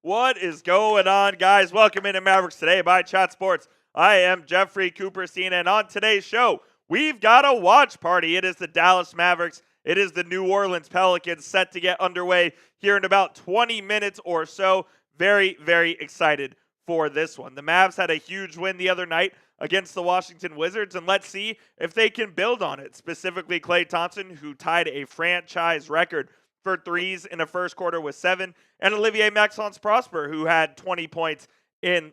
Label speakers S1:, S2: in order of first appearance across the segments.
S1: What is going on, guys? Welcome into Mavericks Today by Chat Sports. I am Jeffrey Cooperstein, and on today's show, we've got a watch party. It is the Dallas Mavericks. It is the New Orleans Pelicans set to get underway here in about 20 minutes or so. Very, very excited for this one. The Mavs had a huge win the other night against the Washington Wizards, and let's see if they can build on it. Specifically, Klay Thompson, who tied a franchise record for threes in the first quarter with 7, and Olivier Maxence-Prosper, who had 20 points in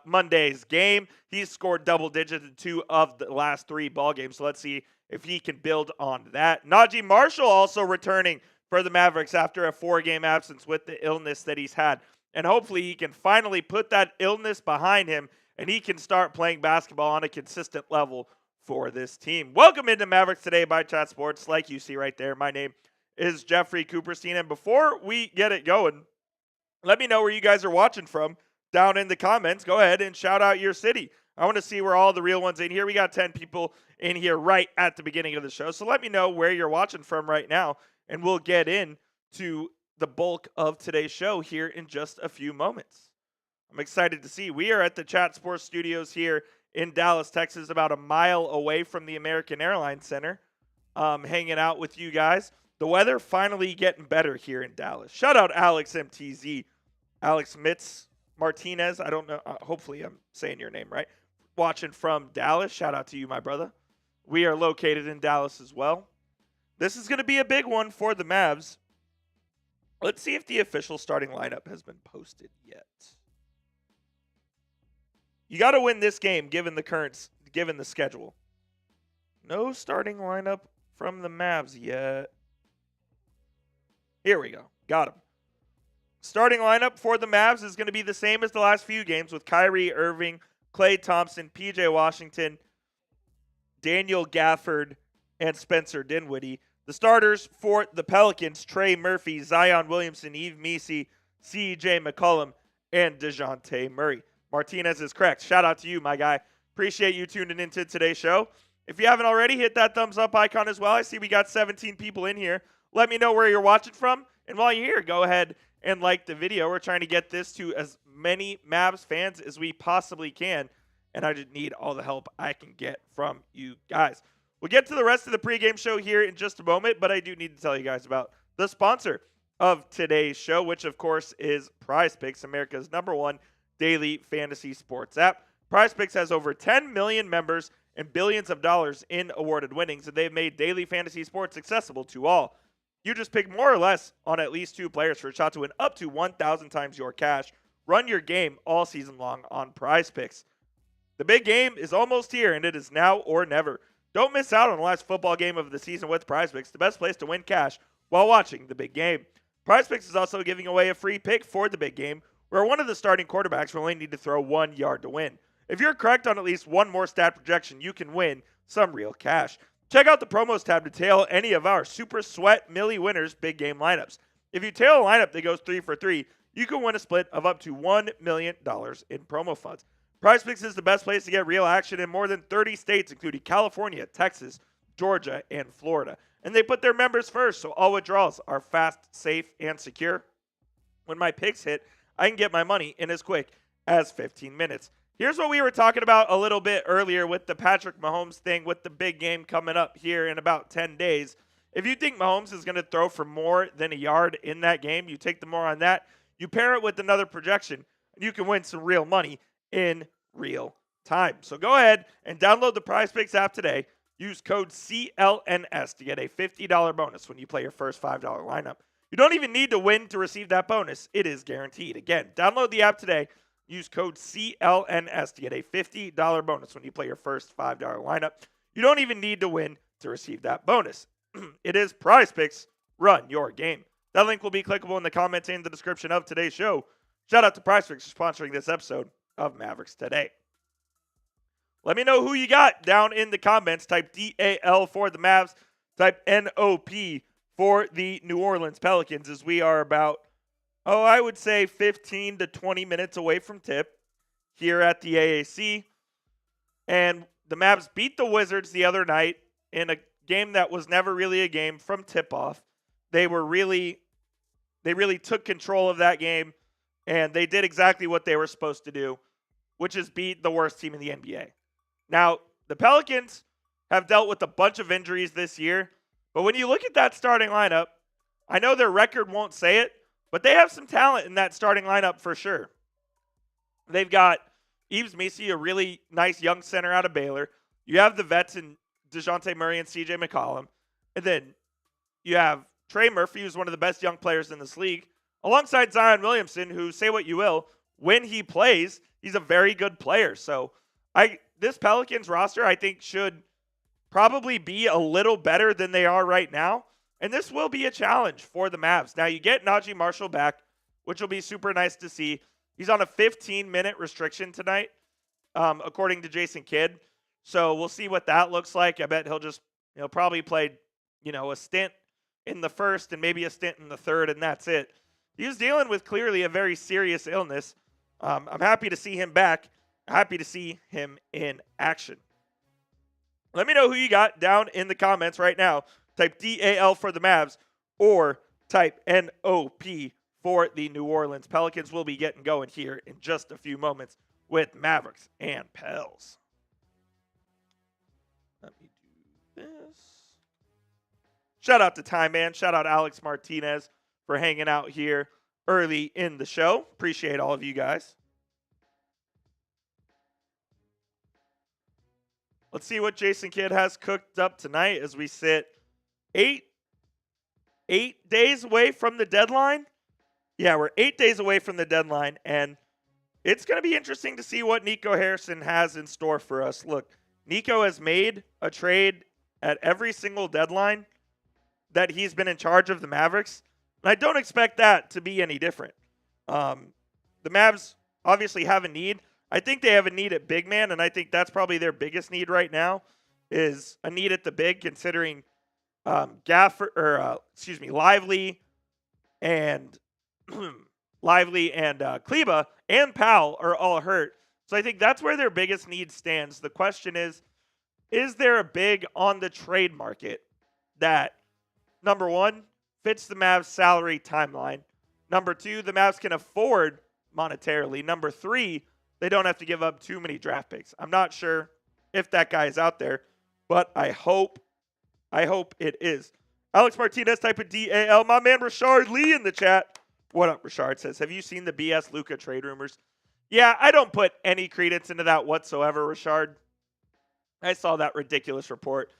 S1: Monday's game. He's scored double digits in 2 of the last 3 ball games, so let's see if he can build on that. Najee Marshall also returning for the Mavericks after a 4-game absence with the illness that he's had, and hopefully he can finally put that illness behind him and he can start playing basketball on a consistent level for this team. Welcome into Mavericks Today by Chat Sports. Like you see right there, my name is Jeffrey Cooperstein. And before we get it going, let me know where you guys are watching from down in the comments. Go ahead and shout out your city. I want to see where all the real ones in here. We got 10 people in here right at the beginning of the show. So let me know where you're watching from right now, and we'll get into the bulk of today's show here in just a few moments. I'm excited to see. We are at the Chat Sports Studios here in Dallas, Texas, about a mile away from the American Airlines Center, hanging out with you guys. The weather finally getting better here in Dallas. Shout out Alex MTZ, Alex Mitz Martinez. I don't know. Hopefully I'm saying your name right. Watching from Dallas. Shout out to you, my brother. We are located in Dallas as well. This is going to be a big one for the Mavs. Let's see if the official starting lineup has been posted yet. You got to win this game given the schedule. No starting lineup from the Mavs yet. Here we go. Got him. Starting lineup for the Mavs is going to be the same as the last few games with Kyrie Irving, Klay Thompson, PJ Washington, Daniel Gafford, and Spencer Dinwiddie. The starters for the Pelicans, Trey Murphy, Zion Williamson, Yves Missi, CJ McCollum, and Dejounte Murray. Martinez is correct. Shout out to you, my guy. Appreciate you tuning into today's show. If you haven't already, hit that thumbs up icon as well. I see we got 17 people in here. Let me know where you're watching from. And while you're here, go ahead and like the video. We're trying to get this to as many Mavs fans as we possibly can. And I just need all the help I can get from you guys. We'll get to the rest of the pregame show here in just a moment, but I do need to tell you guys about the sponsor of today's show, which of course is PrizePicks, America's #1 daily fantasy sports app. PrizePicks has over 10 million members and billions of dollars in awarded winnings, and they've made daily fantasy sports accessible to all. You just pick more or less on at least 2 players for a shot to win up to 1,000 times your cash. Run your game all season long on PrizePicks. The big game is almost here, and it is now or never. Don't miss out on the last football game of the season with PrizePicks, the best place to win cash while watching the big game. PrizePicks is also giving away a free pick for the big game, where one of the starting quarterbacks will only need to throw 1 yard to win. If you're correct on at least one more stat projection, you can win some real cash. Check out the promos tab to tail any of our Super Sweat Millie Winners big game lineups. If you tail a lineup that goes 3 for 3, you can win a split of up to $1 million in promo funds. PrizePicks is the best place to get real action in more than 30 states, including California, Texas, Georgia, and Florida. And they put their members first, so all withdrawals are fast, safe, and secure. When my picks hit, I can get my money in as quick as 15 minutes. Here's what we were talking about a little bit earlier with the Patrick Mahomes thing with the big game coming up here in about 10 days. If you think Mahomes is going to throw for more than a yard in that game, you take the more on that, you pair it with another projection, and you can win some real money in real time. So go ahead and download the PrizePicks app today. Use code CLNS to get a $50 bonus when you play your first $5 lineup. You don't even need to win to receive that bonus. It is guaranteed. Again, download the app today. Use code CLNS to get a $50 bonus when you play your first $5 lineup. You don't even need to win to receive that bonus. It is PrizePicks. Run your game. That link will be clickable in the comments and the description of today's show. Shout out to PrizePicks for sponsoring this episode of Mavericks Today. Let me know who you got down in the comments. Type DAL for the Mavs. Type NOP for the New Orleans Pelicans, as we are about, I would say 15 to 20 minutes away from tip here at the AAC. And the Mavs beat the Wizards the other night in a game that was never really a game from tip-off. They really took control of that game. And they did exactly what they were supposed to do, which is beat the worst team in the NBA. Now, the Pelicans have dealt with a bunch of injuries this year, but when you look at that starting lineup, I know their record won't say it, but they have some talent in that starting lineup for sure. They've got Yves Missi, a really nice young center out of Baylor. You have the vets in Dejounte Murray and CJ McCollum. And then you have Trey Murphy, who's one of the best young players in this league, alongside Zion Williamson, who, say what you will, when he plays, he's a very good player. So this Pelicans roster, I think, should probably be a little better than they are right now. And this will be a challenge for the Mavs. Now, you get Najee Marshall back, which will be super nice to see. He's on a 15-minute restriction tonight, according to Jason Kidd. So we'll see what that looks like. I bet he'll probably play, a stint in the first and maybe a stint in the third, and that's it. He was dealing with clearly a very serious illness. I'm happy to see him back. Happy to see him in action. Let me know who you got down in the comments right now. Type DAL for the Mavs or type NOP for the New Orleans Pelicans. We'll be getting going here in just a few moments with Mavericks and Pels. Let me do this. Shout out to Time Man. Shout out Alex Martinez for hanging out here early in the show. Appreciate all of you guys. Let's see what Jason Kidd has cooked up tonight as we sit eight days away from the deadline. Yeah, we're 8 days away from the deadline, and it's going to be interesting to see what Nico Harrison has in store for us. Look, Nico has made a trade at every single deadline that he's been in charge of the Mavericks, and I don't expect that to be any different. The Mavs obviously have a need. I think they have a need at big man, and I think that's probably their biggest need right now is a need at the big, considering Lively and Kleba and Powell are all hurt. So I think that's where their biggest need stands. The question is there a big on the trade market that, number one, fits the Mavs salary timeline? Number two, the Mavs can afford monetarily. Number three, they don't have to give up too many draft picks. I'm not sure if that guy is out there, but I hope it is. Alex Martinez, type of DAL. My man Rashard Lee in the chat. What up, Rashard? Says, have you seen the BS Luka trade rumors? Yeah, I don't put any credence into that whatsoever, Rashard. I saw that ridiculous report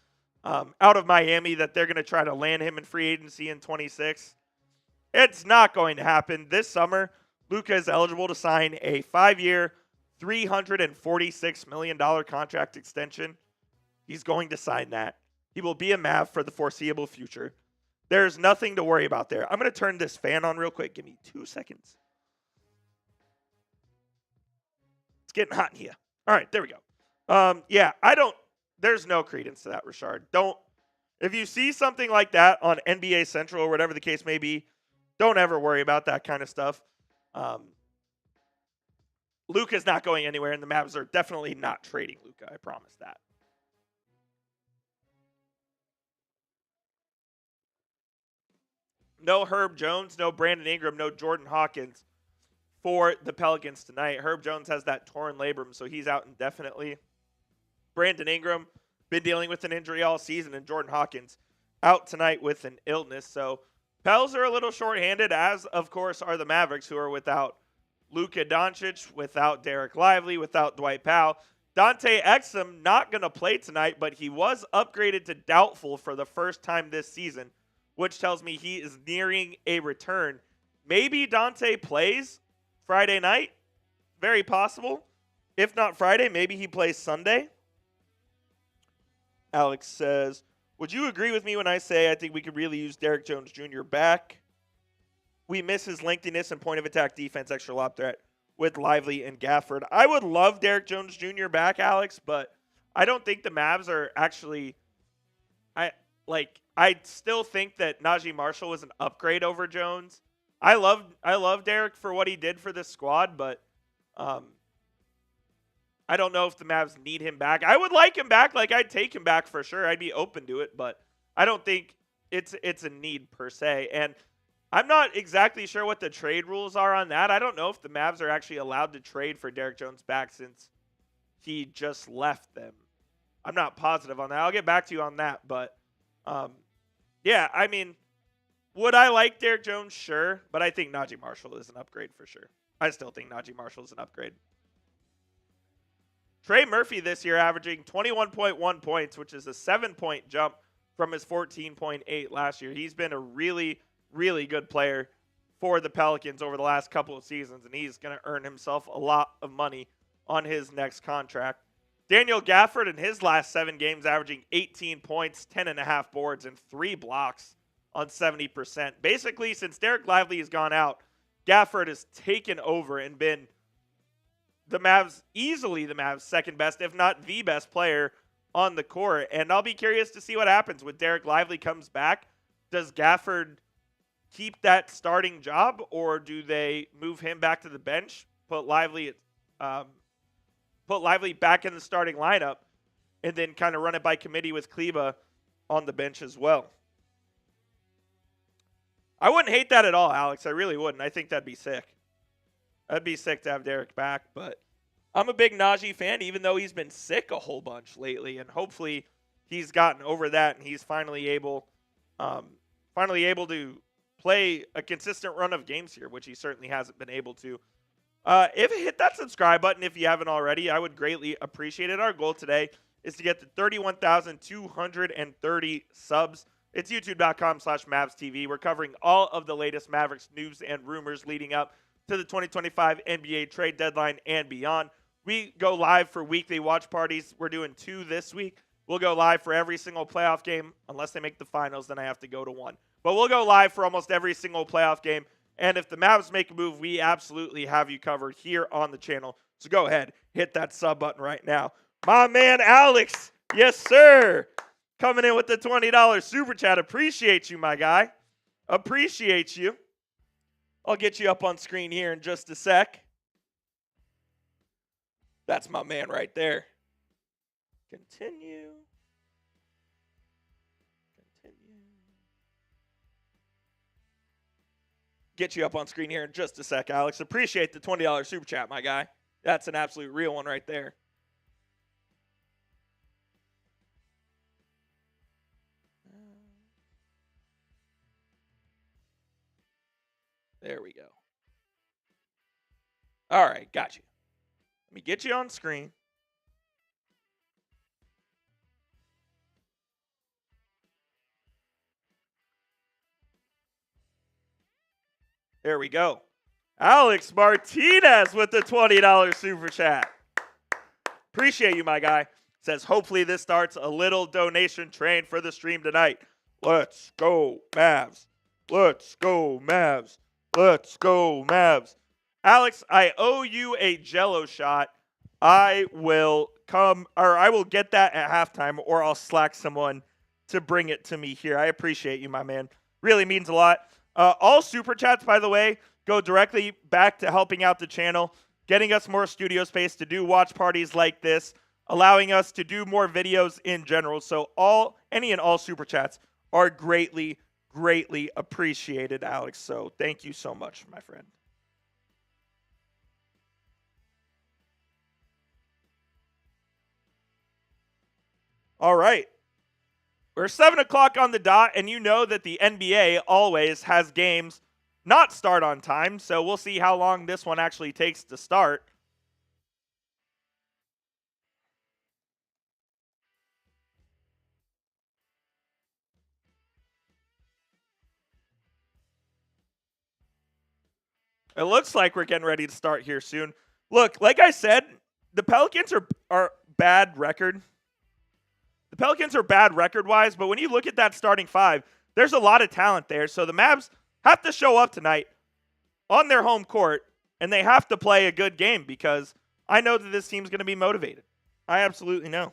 S1: out of Miami that they're going to try to land him in free agency in 26. It's not going to happen. This summer, Luka is eligible to sign a 5-year, $346 million contract extension. He's going to sign that. He will be a Mav for the foreseeable future. There's nothing to worry about there. I'm going to turn this fan on real quick. Give me 2 seconds. It's getting hot in here. All right, there we go. There's no credence to that, Rashard. If you see something like that on NBA Central or whatever the case may be, don't ever worry about that kind of stuff. Luka's not going anywhere, and the Mavs are definitely not trading Luka. I promise that. No Herb Jones, no Brandon Ingram, no Jordan Hawkins for the Pelicans tonight. Herb Jones has that torn labrum, so he's out indefinitely. Brandon Ingram been dealing with an injury all season, and Jordan Hawkins out tonight with an illness. So Pels are a little shorthanded, as of course are the Mavericks, who are without Luka Doncic, without Derek Lively, without Dwight Powell. Dante Exum not going to play tonight, but he was upgraded to doubtful for the first time this season, which tells me he is nearing a return. Maybe Dante plays Friday night. Very possible. If not Friday, maybe he plays Sunday. Alex says, would you agree with me when I say I think we could really use Derek Jones Jr. back? We miss his lengthiness and point of attack defense, extra lob threat with Lively and Gafford. I would love Derek Jones Jr. back, Alex, but I don't think the Mavs are actually I still think that Najee Marshall was an upgrade over Jones. I love Derek for what he did for this squad, but I don't know if the Mavs need him back. I would like him back. I'd take him back for sure. I'd be open to it, but I don't think it's a need per se. And I'm not exactly sure what the trade rules are on that. I don't know if the Mavs are actually allowed to trade for Derrick Jones back since he just left them. I'm not positive on that. I'll get back to you on that. But, yeah, I mean, would I like Derrick Jones? Sure. But I think Najee Marshall is an upgrade for sure. I still think Najee Marshall is an upgrade. Trey Murphy this year averaging 21.1 points, which is a 7-point jump from his 14.8 last year. He's been a really, really good player for the Pelicans over the last couple of seasons, and he's going to earn himself a lot of money on his next contract. Daniel Gafford in his last 7 games averaging 18 points, 10.5 boards, and 3 blocks on 70%. Basically, since Derek Lively has gone out, Gafford has taken over and been easily the Mavs' second best, if not the best player on the court. And I'll be curious to see what happens when Derek Lively comes back. Does Gafford keep that starting job, or do they move him back to the bench, put Lively back in the starting lineup, and then kind of run it by committee with Kleba on the bench as well? I wouldn't hate that at all, Alex. I really wouldn't. I think that'd be sick. That'd be sick to have Derek back, but I'm a big Najee fan, even though he's been sick a whole bunch lately, and hopefully he's gotten over that and he's finally able to play a consistent run of games here, which he certainly hasn't been able to. Hit that subscribe button if you haven't already. I would greatly appreciate it. Our goal today is to get to 31,230 subs. It's youtube.com/MavsTV. We're covering all of the latest Mavericks news and rumors leading up to the 2025 NBA trade deadline and beyond. We go live for weekly watch parties. We're doing 2 this week. We'll go live for every single playoff game. Unless they make the finals, then I have to go to 1. But we'll go live for almost every single playoff game. And if the Mavs make a move, we absolutely have you covered here on the channel. So go ahead, hit that sub button right now. My man Alex, yes sir, coming in with the $20 super chat. Appreciate you, my guy. Appreciate you. I'll get you up on screen here in just a sec. That's my man right there. Continue. Get you up on screen here in just a sec, Alex. Appreciate the $20 super chat, my guy. That's an absolute real one right there. There we go. All right, got you. Let me get you on screen. There we go. Alex Martinez with the $20 super chat. Appreciate you, my guy. Says, hopefully this starts a little donation train for the stream tonight. Let's go, Mavs. Let's go, Mavs. Let's go, Mavs. Alex, I owe you a Jell-O shot. I will get that at halftime, or I'll slack someone to bring it to me here. I appreciate you, my man. Really means a lot. All super chats, by the way, go directly back to helping out the channel, getting us more studio space to do watch parties like this, allowing us to do more videos in general. So any and all super chats are greatly, greatly appreciated, Alex. So thank you so much, my friend. All right. We're 7 o'clock on the dot, and you know that the NBA always has games not start on time, so we'll see how long this one actually takes to start. It looks like we're getting ready to start here soon. Look, like I said, the Pelicans are bad record. The Pelicans are bad record-wise, but when you look at that starting 5, there's a lot of talent there. So the Mavs have to show up tonight on their home court, and they have to play a good game because I know that this team's going to be motivated. I absolutely know.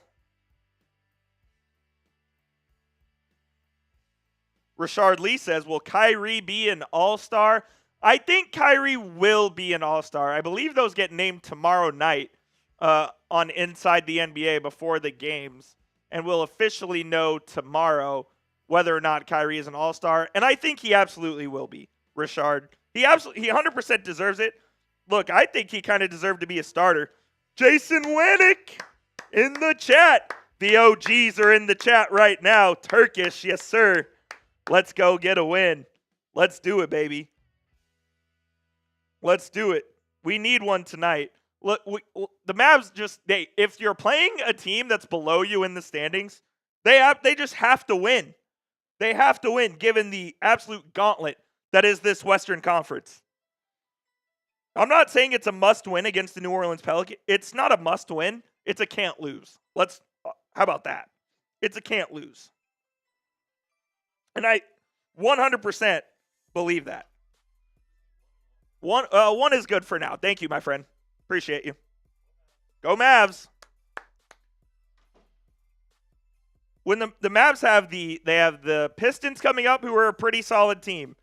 S1: Rashard Lee says, will Kyrie be an all-star? I think Kyrie will be an all-star. I believe those get named tomorrow night on Inside the NBA before the games. And we'll officially know tomorrow whether or not Kyrie is an all-star. And I think he absolutely will be. Richard. He 100% deserves it. Look, I think he kind of deserved to be a starter. Jason Winnick in the chat. The OGs are in the chat right now. Turkish, yes, sir. Let's go get a win. Let's do it, baby. Let's do it. We need one tonight. Look, the Mavs if you're playing a team that's below you in the standings, they just have to win. They have to win given the absolute gauntlet that is this Western Conference. I'm not saying it's a must-win against the New Orleans Pelicans. It's not a must-win. It's a can't-lose. How about that? It's a can't-lose. And I 100% believe that. One is good for now. Thank you, my friend. Appreciate you. Go Mavs. When the Mavs have the Pistons coming up, who are a pretty solid team.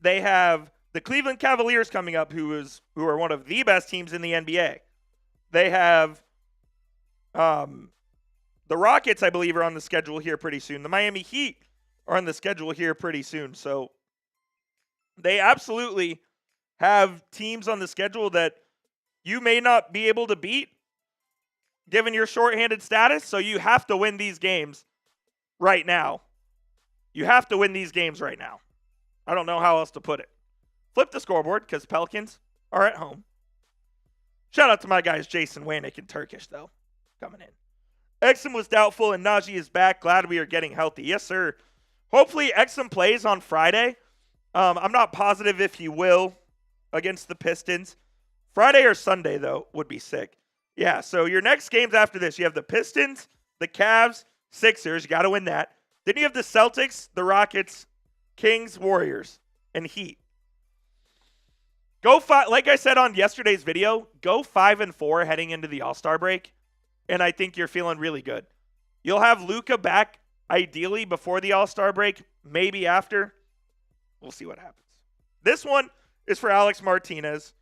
S1: They have the Cleveland Cavaliers coming up, who are one of the best teams in the NBA. They have the Rockets, I believe, are on the schedule here pretty soon. The Miami Heat are on the schedule here pretty soon. So they absolutely have teams on the schedule that you may not be able to beat given your shorthanded status. So you have to win these games right now. You have to win these games right now. I don't know how else to put it. Flip the scoreboard because Pelicans are at home. Shout out to my guys Jason Winnick and Turkish, though, coming in. Exum was doubtful and Najee is back. Glad we are getting healthy. Yes, sir. Hopefully Exum plays on Friday. I'm not positive if he will against the Pistons. Friday or Sunday, though, would be sick. Yeah, so your next games after this, you have the Pistons, the Cavs, Sixers. You got to win that. Then you have the Celtics, the Rockets, Kings, Warriors, and Heat. Like I said on yesterday's video, go 5-4 heading into the All-Star break, and I think you're feeling really good. You'll have Luka back ideally before the All-Star break, maybe after. We'll see what happens. This one is for Alex Martinez.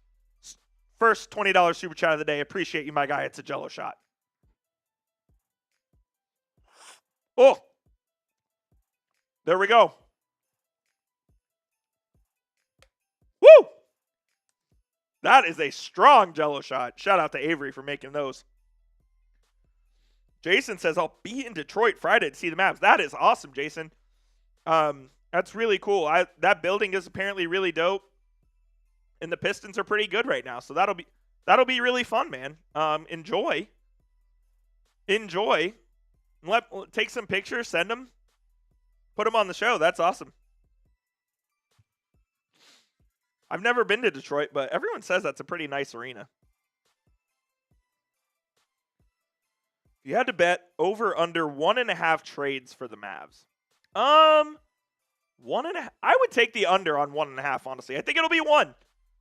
S1: First $20 super chat of the day. Appreciate you, my guy. It's a Jello shot. Oh, there we go. Woo! That is a strong Jello shot. Shout out to Avery for making those. Jason says, I'll be in Detroit Friday to see the Mavs. That is awesome, Jason. That's really cool. That building is apparently really dope. And the Pistons are pretty good right now. So that'll be really fun, man. Enjoy. Take some pictures, send them. Put them on the show. That's awesome. I've never been to Detroit, but everyone says that's a pretty nice arena. If you had to bet over under 1.5 trades for the Mavs. 1.5. I would take the under on 1.5, honestly. I think it'll be 1.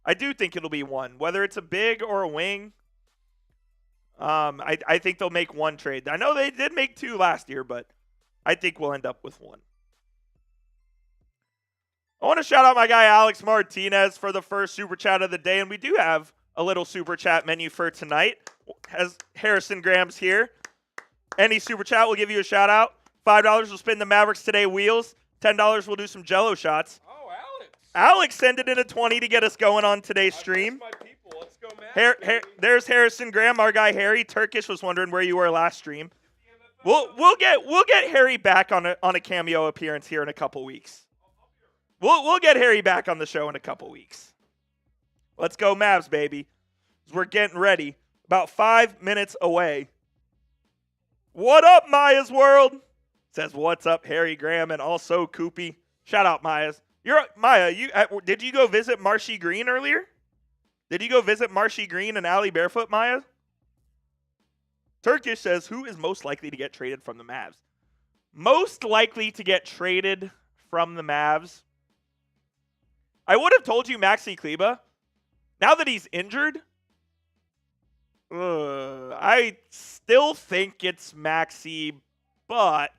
S1: I do think it'll be 1. Whether it's a big or a wing. I think they'll make 1 trade. I know they did make 2 last year, but I think we'll end up with 1. I want to shout out my guy Alex Martinez for the first super chat of the day, and we do have a little super chat menu for tonight. As Harrison Graham's here. Any super chat will give you a shout out. $5 will spin the Mavericks Today wheels. $10 will do some Jello shots. Oh, Alex! Alex sent it in a 20 to get us going on today's stream. My people. Let's go, Mavs. There's Harrison Graham, our guy Harry. Turkish was wondering where you were last stream. We'll get Harry back on a cameo appearance here in a couple weeks. We'll get Harry back on the show in a couple weeks. Let's go Mavs, baby. We're getting ready. About 5 minutes away. What up, Maya's World? Says, what's up, Harry Graham, and also Koopy. Shout out, Maya's. Maya, did you go visit Marshy Green earlier? Did you go visit Marshy Green and Allie Barefoot, Maya? Turkish says, who is most likely to get traded from the Mavs? Most likely to get traded from the Mavs. I would have told you Maxi Kleba. Now that he's injured, I still think it's Maxi, but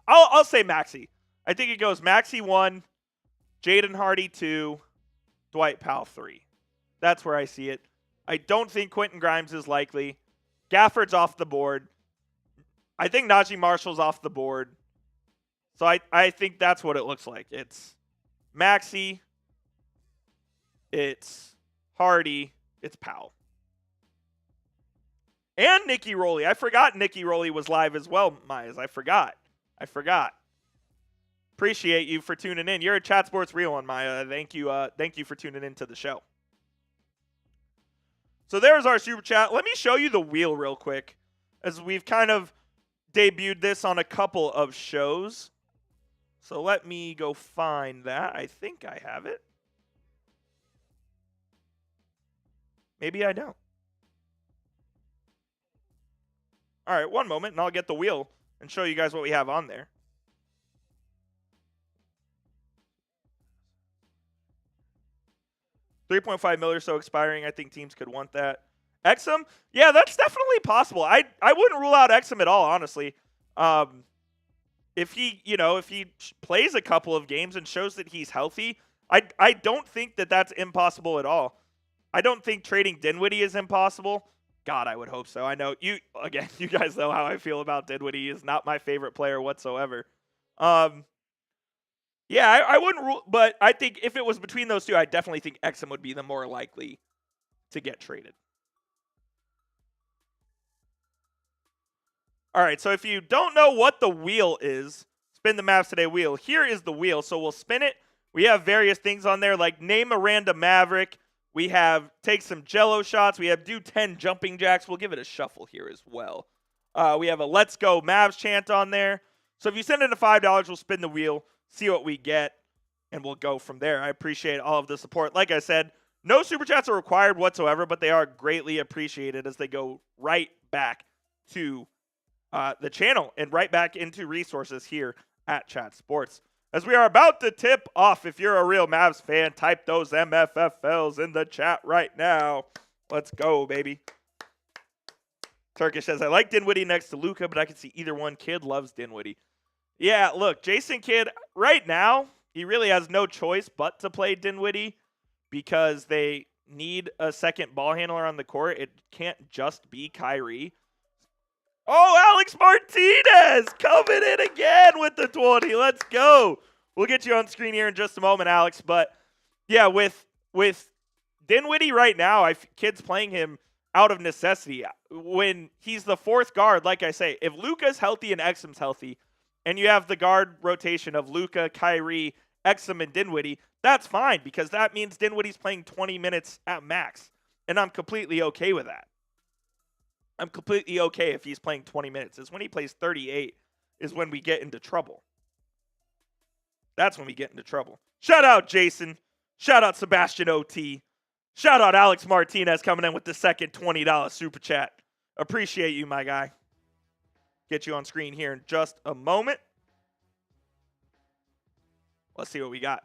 S1: I'll say Maxi. I think it goes Maxi 1, Jaden Hardy 2, Dwight Powell 3. That's where I see it. I don't think Quentin Grimes is likely. Gafford's off the board. I think Najee Marshall's off the board. So I think that's what it looks like. It's Maxey, it's Hardy, it's Powell. And Nicky Rowley. I forgot Nicky Rowley was live as well, Myers. I forgot. Appreciate you for tuning in. You're a Chat Sports Real one, Maya. Thank you for tuning in to the show. So there's our super chat. Let me show you the wheel real quick, as we've kind of debuted this on a couple of shows. So let me go find that. I think I have it. Maybe I don't. All right, one moment, and I'll get the wheel and show you guys what we have on there. $3.5 million or so expiring. I think teams could want that. Exum? Yeah, that's definitely possible. I wouldn't rule out Exum at all, honestly. If he plays a couple of games and shows that he's healthy, I don't think that that's impossible at all. I don't think trading Dinwiddie is impossible. God, I would hope so. I know you guys know how I feel about Dinwiddie. He is not my favorite player whatsoever. Yeah, I wouldn't rule, but I think if it was between those two, I definitely think Exum would be the more likely to get traded. All right, so if you don't know what the wheel is, spin the Mavs Today wheel. Here is the wheel. So we'll spin it. We have various things on there, like name a random Maverick. We have take some Jello shots. We have do 10 jumping jacks. We'll give it a shuffle here as well. We have a Let's Go Mavs chant on there. So if you send in a $5, we'll spin the wheel, see what we get, and we'll go from there. I appreciate all of the support. Like I said, no super chats are required whatsoever, but they are greatly appreciated as they go right back to the channel and right back into resources here at Chat Sports. As we are about to tip off, if you're a real Mavs fan, type those MFFLs in the chat right now. Let's go, baby. Turkish says, I like Dinwiddie next to Luka, but I can see either one. Kid loves Dinwiddie. Yeah, look, Jason Kidd, right now, he really has no choice but to play Dinwiddie because they need a second ball handler on the court. It can't just be Kyrie. Oh, Alex Martinez coming in again with the 20. Let's go. We'll get you on screen here in just a moment, Alex. But, yeah, with Dinwiddie right now, Kidd's playing him out of necessity. When he's the fourth guard, like I say, if Luka's healthy and Exum's healthy, and you have the guard rotation of Luka, Kyrie, Exum, and Dinwiddie, that's fine because that means Dinwiddie's playing 20 minutes at max. And I'm completely okay with that. I'm completely okay if he's playing 20 minutes. It's when he plays 38 is when we get into trouble. That's when we get into trouble. Shout out Jason. Shout out Sebastian OT. Shout out Alex Martinez coming in with the second $20 super chat. Appreciate you, my guy. Get you on screen here in just a moment. Let's see what we got.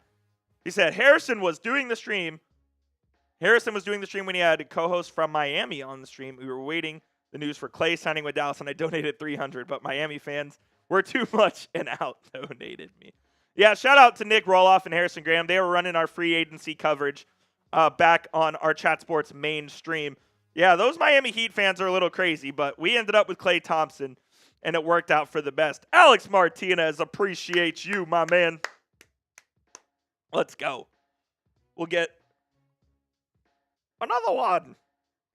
S1: He said Harrison was doing the stream when he had a co-host from Miami on the stream. We were waiting the news for Klay signing with Dallas, and I donated $300, but Miami fans were too much and out-donated me. Yeah, shout out to Nick Roloff and Harrison Graham. They were running our free agency coverage back on our Chat Sports main stream. Yeah, those Miami Heat fans are a little crazy, but we ended up with Klay Thompson, and it worked out for the best. Alex Martinez, appreciate you, my man. Let's go. We'll get another one.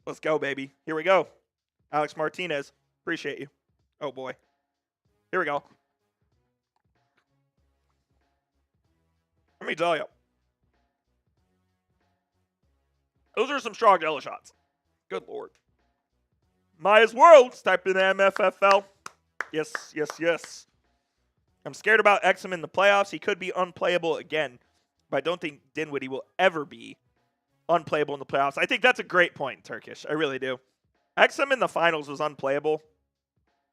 S1: Let's go, baby. Here we go. Alex Martinez, appreciate you. Oh, boy. Here we go. Let me tell you. Those are some strong Jello shots. Good Lord. Maya's Worlds, type in MFFL. Yes, yes, yes. I'm scared about Exum in the playoffs. He could be unplayable again, but I don't think Dinwiddie will ever be unplayable in the playoffs. I think that's a great point, Turkish. I really do. Exum in the finals was unplayable.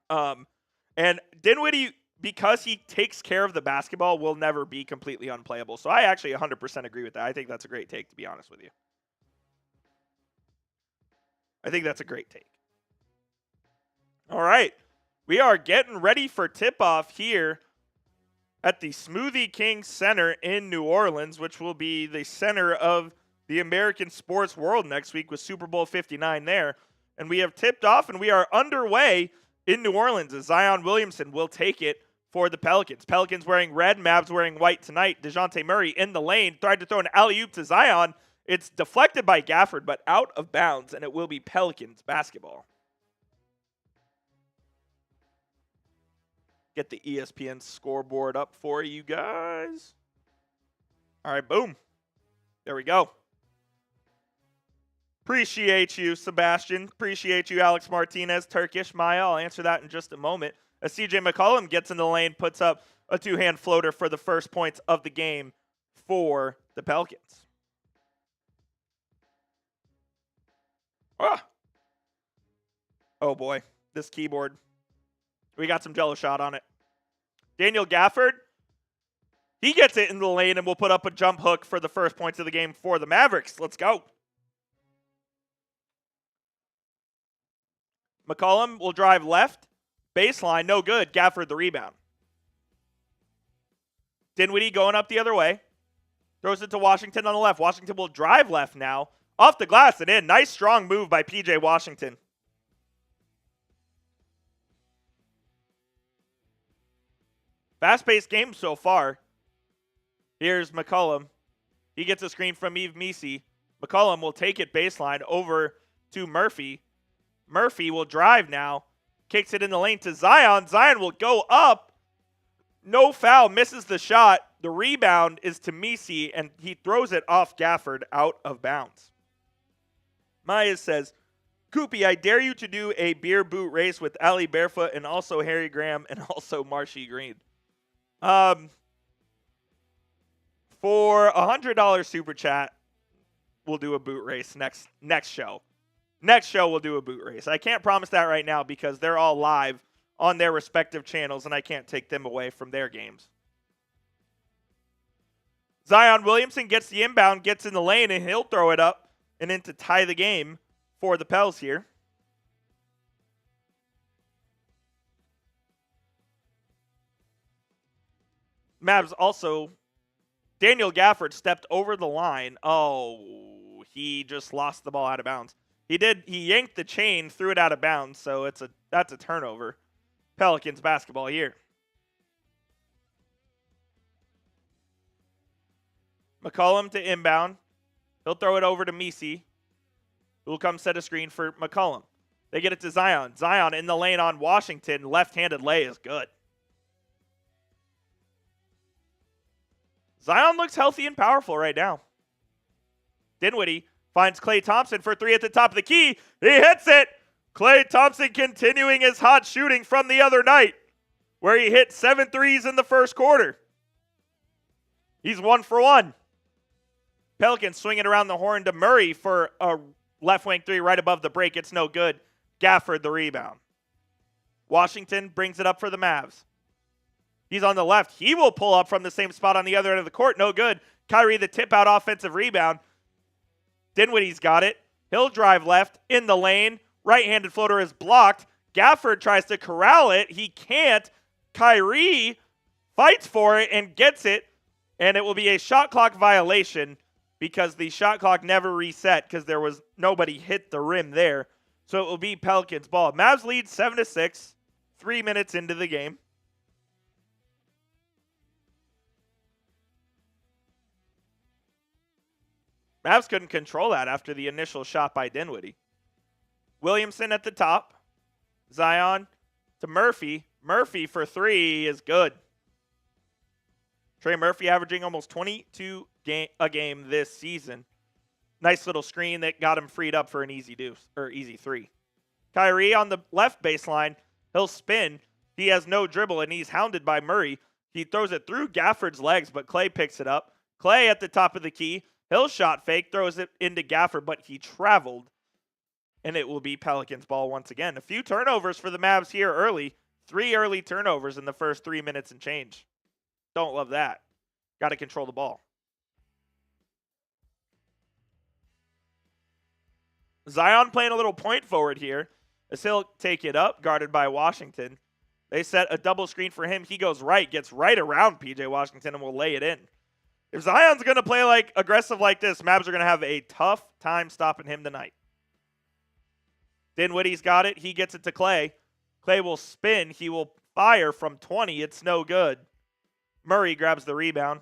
S1: And Dinwiddie, because he takes care of the basketball, will never be completely unplayable. So I actually 100% agree with that. I think that's a great take, to be honest with you. I think that's a great take. All right. We are getting ready for tip-off here at the Smoothie King Center in New Orleans, which will be the center of the American sports world next week with Super Bowl 59 there. And we have tipped off and we are underway in New Orleans as Zion Williamson will take it for the Pelicans. Pelicans wearing red, Mavs wearing white tonight. Dejounte Murray in the lane, tried to throw an alley-oop to Zion. It's deflected by Gafford, but out of bounds, and it will be Pelicans basketball. Get the ESPN scoreboard up for you guys. All right, boom. There we go. Appreciate you, Sebastian. Appreciate you, Alex Martinez. Turkish Maya. I'll answer that in just a moment. As CJ McCollum gets in the lane, puts up a two-hand floater for the first points of the game for the Pelicans. Oh boy, this keyboard. We got some Jello shot on it. Daniel Gafford, he gets it in the lane and will put up a jump hook for the first points of the game for the Mavericks. Let's go. McCollum will drive left. Baseline, no good. Gafford the rebound. Dinwiddie going up the other way. Throws it to Washington on the left. Washington will drive left now. Off the glass and in. Nice strong move by PJ Washington. Fast-paced game so far. Here's McCollum. He gets a screen from Yves Missi. McCollum will take it baseline over to Murphy. Murphy will drive now. Kicks it in the lane to Zion. Zion will go up. No foul. Misses the shot. The rebound is to Missi, and he throws it off Gafford out of bounds. Maya says, Koopy, I dare you to do a beer boot race with Ali Barefoot and also Harry Graham and also Marshy Green. For $100 super chat, we'll do a boot race next show. Next show, we'll do a boot race. I can't promise that right now because they're all live on their respective channels, and I can't take them away from their games. Zion Williamson gets the inbound, gets in the lane, and he'll throw it up and in to tie the game for the Pels here. Mavs also, Daniel Gafford stepped over the line. Oh, he just lost the ball out of bounds. He yanked the chain, threw it out of bounds, so that's a turnover. Pelicans basketball here. McCollum to inbound. He'll throw it over to Missi, who will come set a screen for McCollum. They get it to Zion. Zion in the lane on Washington. Left-handed lay is good. Zion looks healthy and powerful right now. Dinwiddie finds Klay Thompson for three at the top of the key. He hits it. Klay Thompson continuing his hot shooting from the other night, where he hit 7 threes in the first quarter. He's 1 for 1. Pelicans swinging around the horn to Murray for a left wing three right above the break. It's no good. Gafford the rebound. Washington brings it up for the Mavs. He's on the left. He will pull up from the same spot on the other end of the court. No good. Kyrie the tip out offensive rebound. Dinwiddie's got it. He'll drive left in the lane. Right-handed floater is blocked. Gafford tries to corral it. He can't. Kyrie fights for it and gets it. And it will be a shot clock violation because the shot clock never reset because there was nobody hit the rim there. So it will be Pelicans ball. Mavs lead 7-6, 3 minutes into the game. Mavs couldn't control that after the initial shot by Dinwiddie. Williamson at the top. Zion to Murphy. Murphy for three is good. Trey Murphy averaging almost 22 a game this season. Nice little screen that got him freed up for an easy three. Kyrie on the left baseline. He'll spin. He has no dribble, and he's hounded by Murray. He throws it through Gafford's legs, but Klay picks it up. Klay at the top of the key. He'll shot fake, throws it into Gafford, but he traveled, and it will be Pelicans ball once again. A few turnovers for the Mavs here early. 3 early turnovers in the first 3 minutes and change. Don't love that. Got to control the ball. Zion playing a little point forward here as he'll take it up, guarded by Washington. They set a double screen for him. He goes right, gets right around PJ Washington, and will lay it in. If Zion's going to play aggressive like this, Mavs are going to have a tough time stopping him tonight. Dinwiddie's got it. He gets it to Klay. Klay will spin. He will fire from 20. It's no good. Murray grabs the rebound.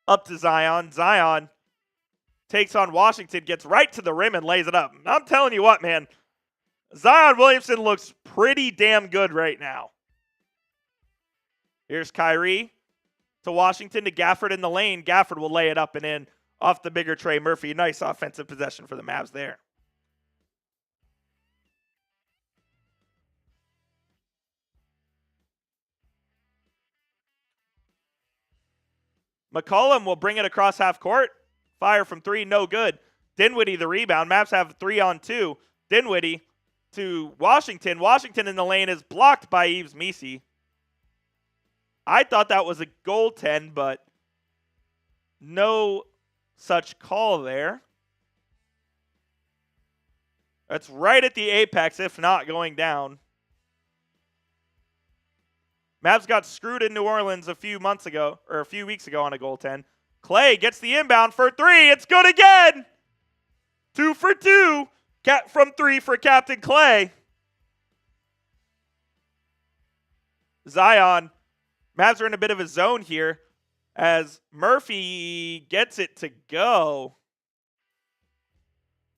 S1: Up to Zion. Zion takes on Washington, gets right to the rim and lays it up. I'm telling you what, man. Zion Williamson looks pretty damn good right now. Here's Kyrie to Washington to Gafford in the lane. Gafford will lay it up and in off the bigger Trey Murphy. Nice offensive possession for the Mavs there. McCollum will bring it across half court. Fire from 3, no good. Dinwiddie the rebound. Mavs have 3-on-2. Dinwiddie to Washington. Washington in the lane is blocked by Yves Missi. I thought that was a goaltend, but no such call there. That's right at the apex, if not going down. Mavs got screwed in New Orleans a few weeks ago on a goaltend. Klay gets the inbound for 3. It's good again. 2 for 2 from 3 for Captain Klay. Zion. Mavs are in a bit of a zone here as Murphy gets it to go.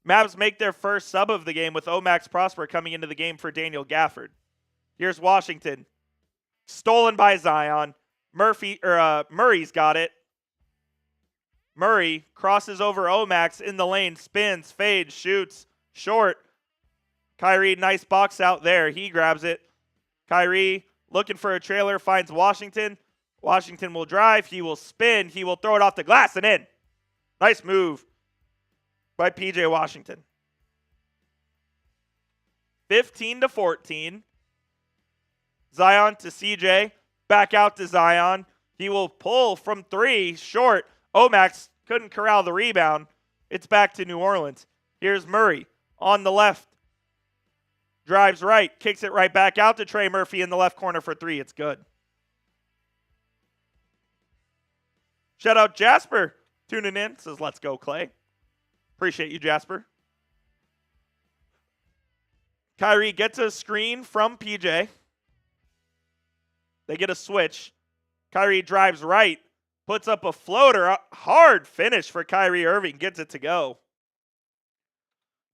S1: Mavs make their first sub of the game with Omax Prosper coming into the game for Daniel Gafford. Here's Washington. Stolen by Zion. Murray's got it. Murray crosses over Omax in the lane, spins, fades, shoots, short. Kyrie, nice box out there. He grabs it. Kyrie looking for a trailer, finds Washington. Washington will drive. He will spin. He will throw it off the glass and in. Nice move by PJ Washington. 15-14. Zion to CJ. Back out to Zion. He will pull from 3. Short. Omax couldn't corral the rebound. It's back to New Orleans. Here's Murray on the left. Drives right. Kicks it right back out to Trey Murphy in the left corner for 3. It's good. Shout out Jasper tuning in. Says, let's go, Klay. Appreciate you, Jasper. Kyrie gets a screen from PJ. They get a switch. Kyrie drives right. Puts up a floater. A hard finish for Kyrie Irving. Gets it to go.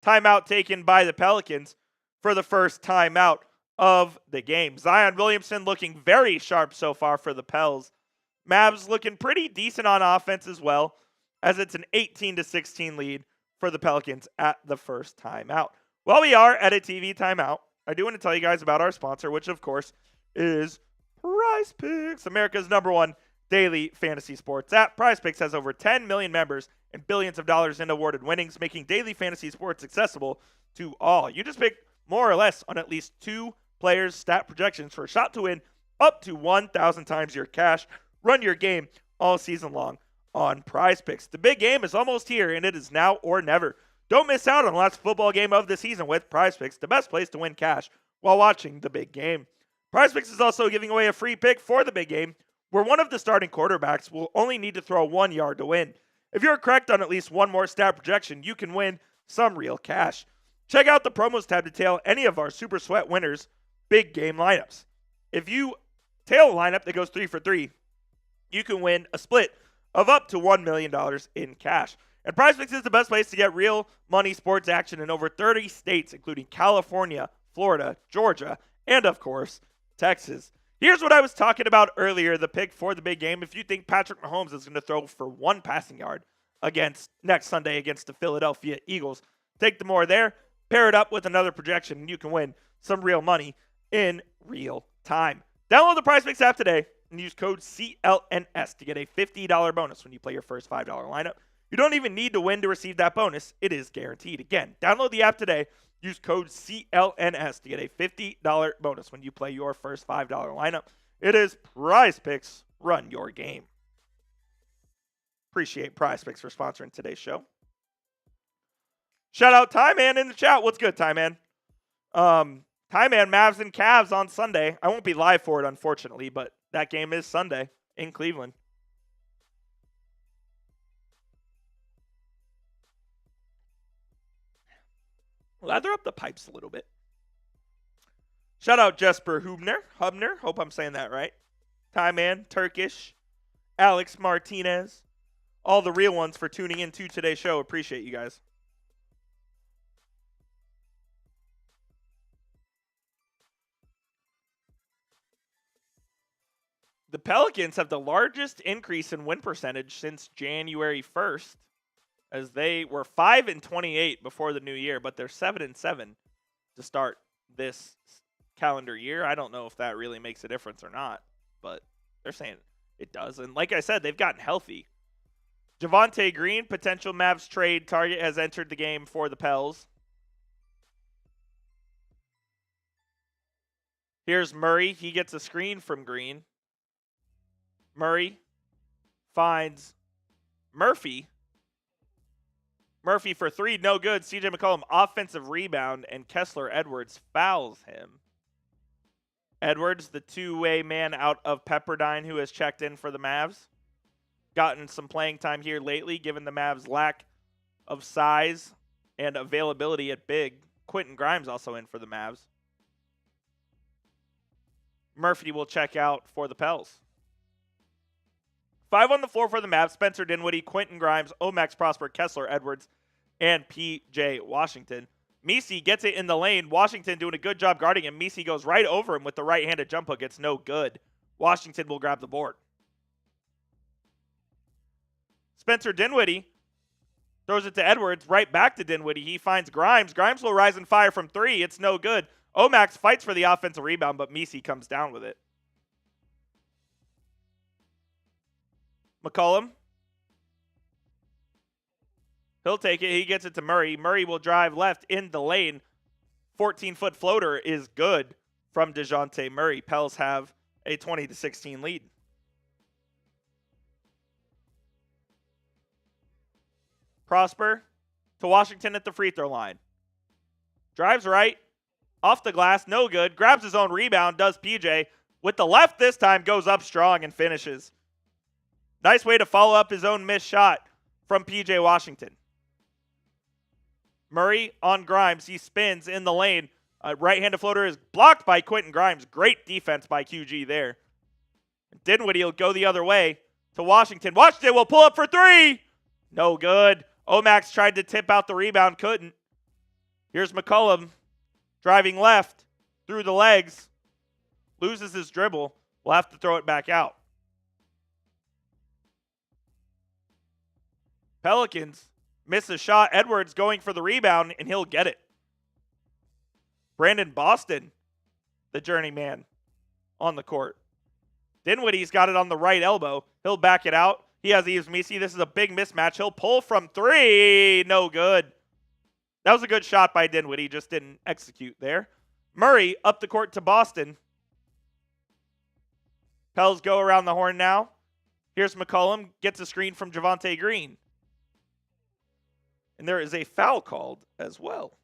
S1: Timeout taken by the Pelicans for the first timeout of the game. Zion Williamson looking very sharp so far for the Pels. Mavs looking pretty decent on offense as well, as it's an 18-16 lead for the Pelicans at the first timeout. While we are at a TV timeout, I do want to tell you guys about our sponsor, which of course is PrizePicks, America's #1 daily fantasy sports app. PrizePicks has over 10 million members and billions of dollars in awarded winnings, making daily fantasy sports accessible to all. You just pick more or less on at least 2 players' stat projections for a shot to win up to 1,000 times your cash. Run your game all season long on PrizePicks. The big game is almost here, and it is now or never. Don't miss out on the last football game of the season with PrizePicks, the best place to win cash while watching the big game. PrizePicks is also giving away a free pick for the big game, where one of the starting quarterbacks will only need to throw 1 yard to win. If you're correct on at least one more stat projection, you can win some real cash. Check out the promos tab to tail any of our Super Sweat winners' big game lineups. If you tail a lineup that goes 3 for 3, you can win a split of up to $1 million in cash. And PrizePicks is the best place to get real money sports action in over 30 states, including California, Florida, Georgia, and of course, Texas. Here's what I was talking about earlier, the pick for the big game. If you think Patrick Mahomes is going to throw for 1 passing yard next Sunday against the Philadelphia Eagles, take the more there, pair it up with another projection, and you can win some real money in real time. Download the PrizePicks app today and use code CLNS to get a $50 bonus when you play your first $5 lineup. You don't even need to win to receive that bonus. It is guaranteed. Again, download the app today. Use code CLNS to get a $50 bonus when you play your first $5 lineup. It is PrizePicks. Run your game. Appreciate PrizePicks for sponsoring today's show. Shout out Ty Man in the chat. What's good, Ty Man? Ty Man, Mavs and Cavs on Sunday. I won't be live for it, unfortunately, but that game is Sunday in Cleveland. Lather up the pipes a little bit. Shout out Jesper Hubner. Hope I'm saying that right. Thai Man, Turkish, Alex Martinez. All the real ones for tuning in to today's show. Appreciate you guys. The Pelicans have the largest increase in win percentage since January 1st, as they were 5-28 before the new year, but they're 7-7 to start this calendar year. I don't know if that really makes a difference or not, but they're saying it does. And like I said, they've gotten healthy. Javonte Green, potential Mavs trade target, has entered the game for the Pels. Here's Murray. He gets a screen from Green. Murray finds Murphy. Murphy for three, no good. CJ McCollum, offensive rebound, and Kessler Edwards fouls him. Edwards, the two-way man out of Pepperdine, who has checked in for the Mavs. Gotten some playing time here lately, given the Mavs' lack of size and availability at big. Quentin Grimes also in for the Mavs. Murphy will check out for the Pels. 5 on the floor for the Mavs: Spencer Dinwiddie, Quentin Grimes, Omax Prosper, Kessler Edwards, and P.J. Washington. Missi gets it in the lane. Washington doing a good job guarding him. Missi goes right over him with the right-handed jump hook. It's no good. Washington will grab the board. Spencer Dinwiddie throws it to Edwards, right back to Dinwiddie. He finds Grimes. Grimes will rise and fire from three. It's no good. Omax fights for the offensive rebound, but Missi comes down with it. McCollum. He'll take it. He gets it to Murray. Murray will drive left in the lane. 14-foot floater is good from Dejounte Murray. Pels have a 20-16 lead. Prosper to Washington at the free throw line. Drives right. Off the glass. No good. Grabs his own rebound. Does PJ. With the left this time. Goes up strong and finishes. Nice way to follow up his own missed shot from P.J. Washington. Murray on Grimes. He spins in the lane. Right-handed floater is blocked by Quentin Grimes. Great defense by QG there. Dinwiddie will go the other way to Washington. Washington will pull up for three. No good. Omax tried to tip out the rebound. Couldn't. Here's McCollum driving left through the legs. Loses his dribble. Will have to throw it back out. Pelicans miss a shot. Edwards going for the rebound, and he'll get it. Brandon Boston, the journeyman, on the court. Dinwiddie's got it on the right elbow. He'll back it out. He has Yves Missi. This is a big mismatch. He'll pull from three. No good. That was a good shot by Dinwiddie. Just didn't execute there. Murray up the court to Boston. Pels go around the horn now. Here's McCollum. Gets a screen from Javonte Green. And there is a foul called as well.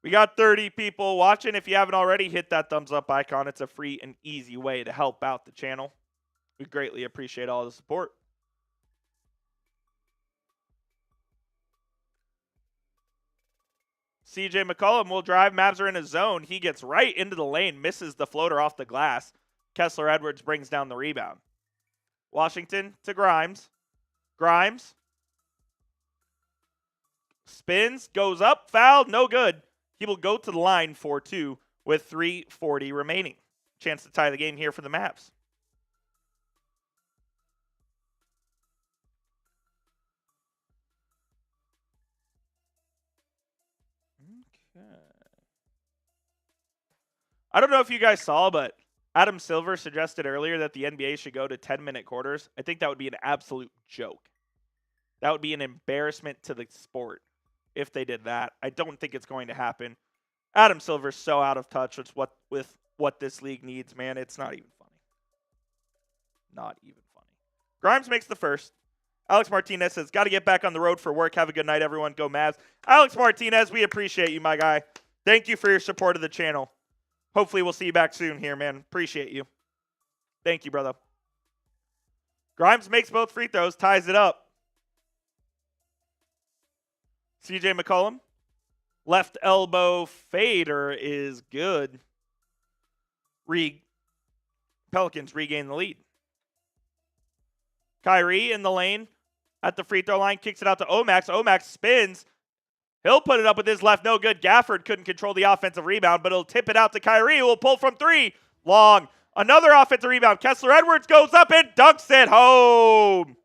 S1: We got 30 people watching. If you haven't already, hit that thumbs up icon. It's a free and easy way to help out the channel. We greatly appreciate all the support. CJ McCollum will drive. Mavs are in a zone. He gets right into the lane, misses the floater off the glass. Kessler Edwards brings down the rebound. Washington to Grimes. Grimes spins, goes up, fouled, no good. He will go to the line for two with 3:40 remaining. Chance to tie the game here for the Mavs. I don't know if you guys saw, but Adam Silver suggested earlier that the NBA should go to 10-minute quarters. I think that would be an absolute joke. That would be an embarrassment to the sport if they did that. I don't think it's going to happen. Adam Silver's so out of touch with what this league needs, man. It's not even funny. Not even funny. Grimes makes the first. Alex Martinez says, got to get back on the road for work. Have a good night, everyone. Go Mavs. Alex Martinez, we appreciate you, my guy. Thank you for your support of the channel. Hopefully we'll see you back soon here, man. Appreciate you. Thank you, brother. Grimes makes both free throws, ties it up. CJ McCollum. Left elbow fader is good. Pelicans regain the lead. Kyrie in the lane at the free throw line, kicks it out to Omax. Omax spins. He'll put it up with his left. No good. Gafford couldn't control the offensive rebound, but he'll tip it out to Kyrie, who will pull from 3. Long. Another offensive rebound. Kessler Edwards goes up and dunks it home.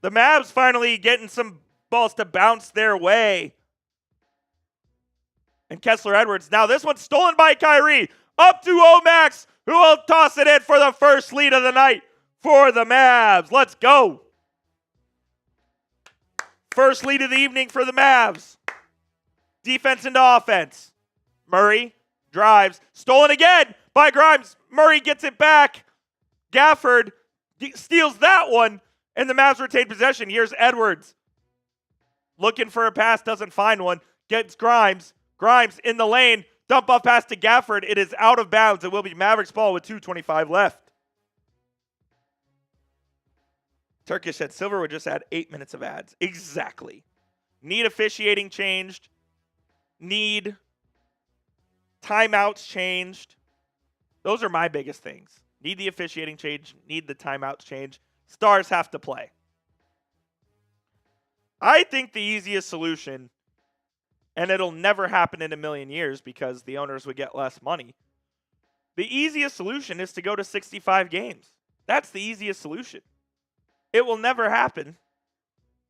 S1: The Mavs finally getting some balls to bounce their way. And Kessler Edwards. Now this one's stolen by Kyrie. Up to Omax, who will toss it in for the first lead of the night for the Mavs. Let's go. First lead of the evening for the Mavs. Defense into offense. Murray drives. Stolen again by Grimes. Murray gets it back. Gafford steals that one, and the Mavs retain possession. Here's Edwards. Looking for a pass, doesn't find one. Gets Grimes. Grimes in the lane. Dump off pass to Gafford. It is out of bounds. It will be Mavericks ball with 2:25 left. Turkish said Silver would just add 8 minutes of ads. Exactly. Need officiating changed. Need timeouts changed. Those are my biggest things. Need the officiating change. Need the timeouts change. Stars have to play. I think the easiest solution, and it'll never happen in a million years because the owners would get less money. The easiest solution is to go to 65 games. That's the easiest solution. It will never happen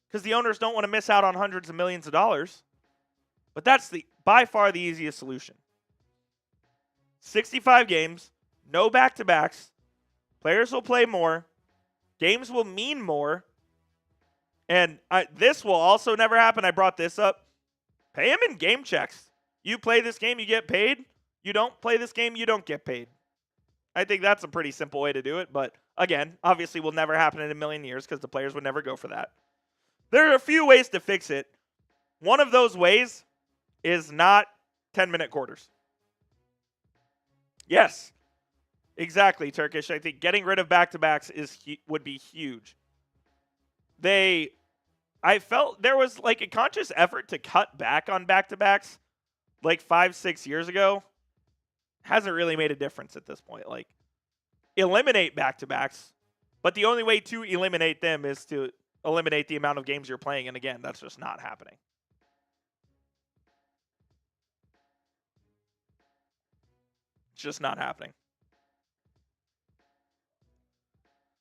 S1: because the owners don't want to miss out on hundreds of millions of dollars. But that's by far the easiest solution. 65 games, no back-to-backs. Players will play more. Games will mean more. And this will also never happen. I brought this up. Pay them in game checks. You play this game, you get paid. You don't play this game, you don't get paid. I think that's a pretty simple way to do it. But again, obviously will never happen in a million years because the players would never go for that. There are a few ways to fix it. One of those ways is not 10-minute quarters. Yes, exactly, Turkish. I think getting rid of back-to-backs would be huge. I felt there was like a conscious effort to cut back on back-to-backs like 5-6 years ago. Hasn't really made a difference at this point. Like, eliminate back-to-backs, but the only way to eliminate them is to eliminate the amount of games you're playing, and again, that's just not happening. It's just not happening.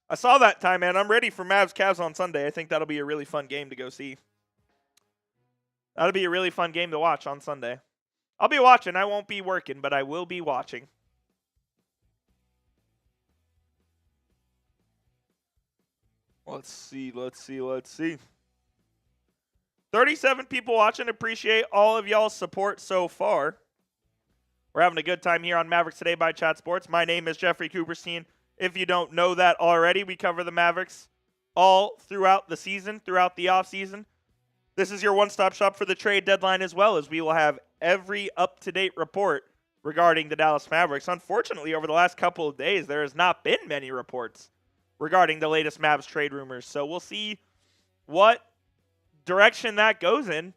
S1: I saw that time, man. I'm ready for Mavs Cavs on Sunday. I think that'll be a really fun game to go see. That'll be a really fun game to watch on Sunday. I'll be watching. I won't be working, but I will be watching. Let's see. 37 people watching. Appreciate all of y'all's support so far. We're having a good time here on Mavericks Today by Chat Sports. My name is Jeffrey Cooperstein. If you don't know that already, we cover the Mavericks all throughout the season, throughout the offseason. This is your one-stop shop for the trade deadline as well, as we will have every up-to-date report regarding the Dallas Mavericks. Unfortunately, over the last couple of days, there has not been many reports regarding the latest Mavs trade rumors. So we'll see what direction that goes in,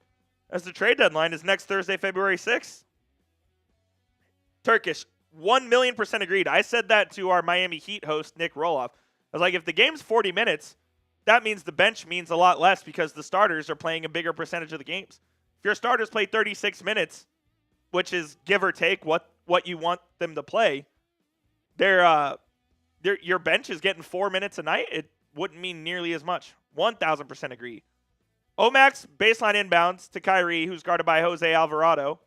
S1: as the trade deadline is next Thursday, February 6th. Turkish, 1,000,000% agreed. I said that to our Miami Heat host, Nick Roloff. I was like, if the game's 40 minutes, that means the bench means a lot less because the starters are playing a bigger percentage of the games. If your starters play 36 minutes, which is give or take what you want them to play, your bench is getting 4 minutes a night. It wouldn't mean nearly as much. 1,000% agree. Omax, baseline inbounds to Kyrie, who's guarded by Jose Alvarado.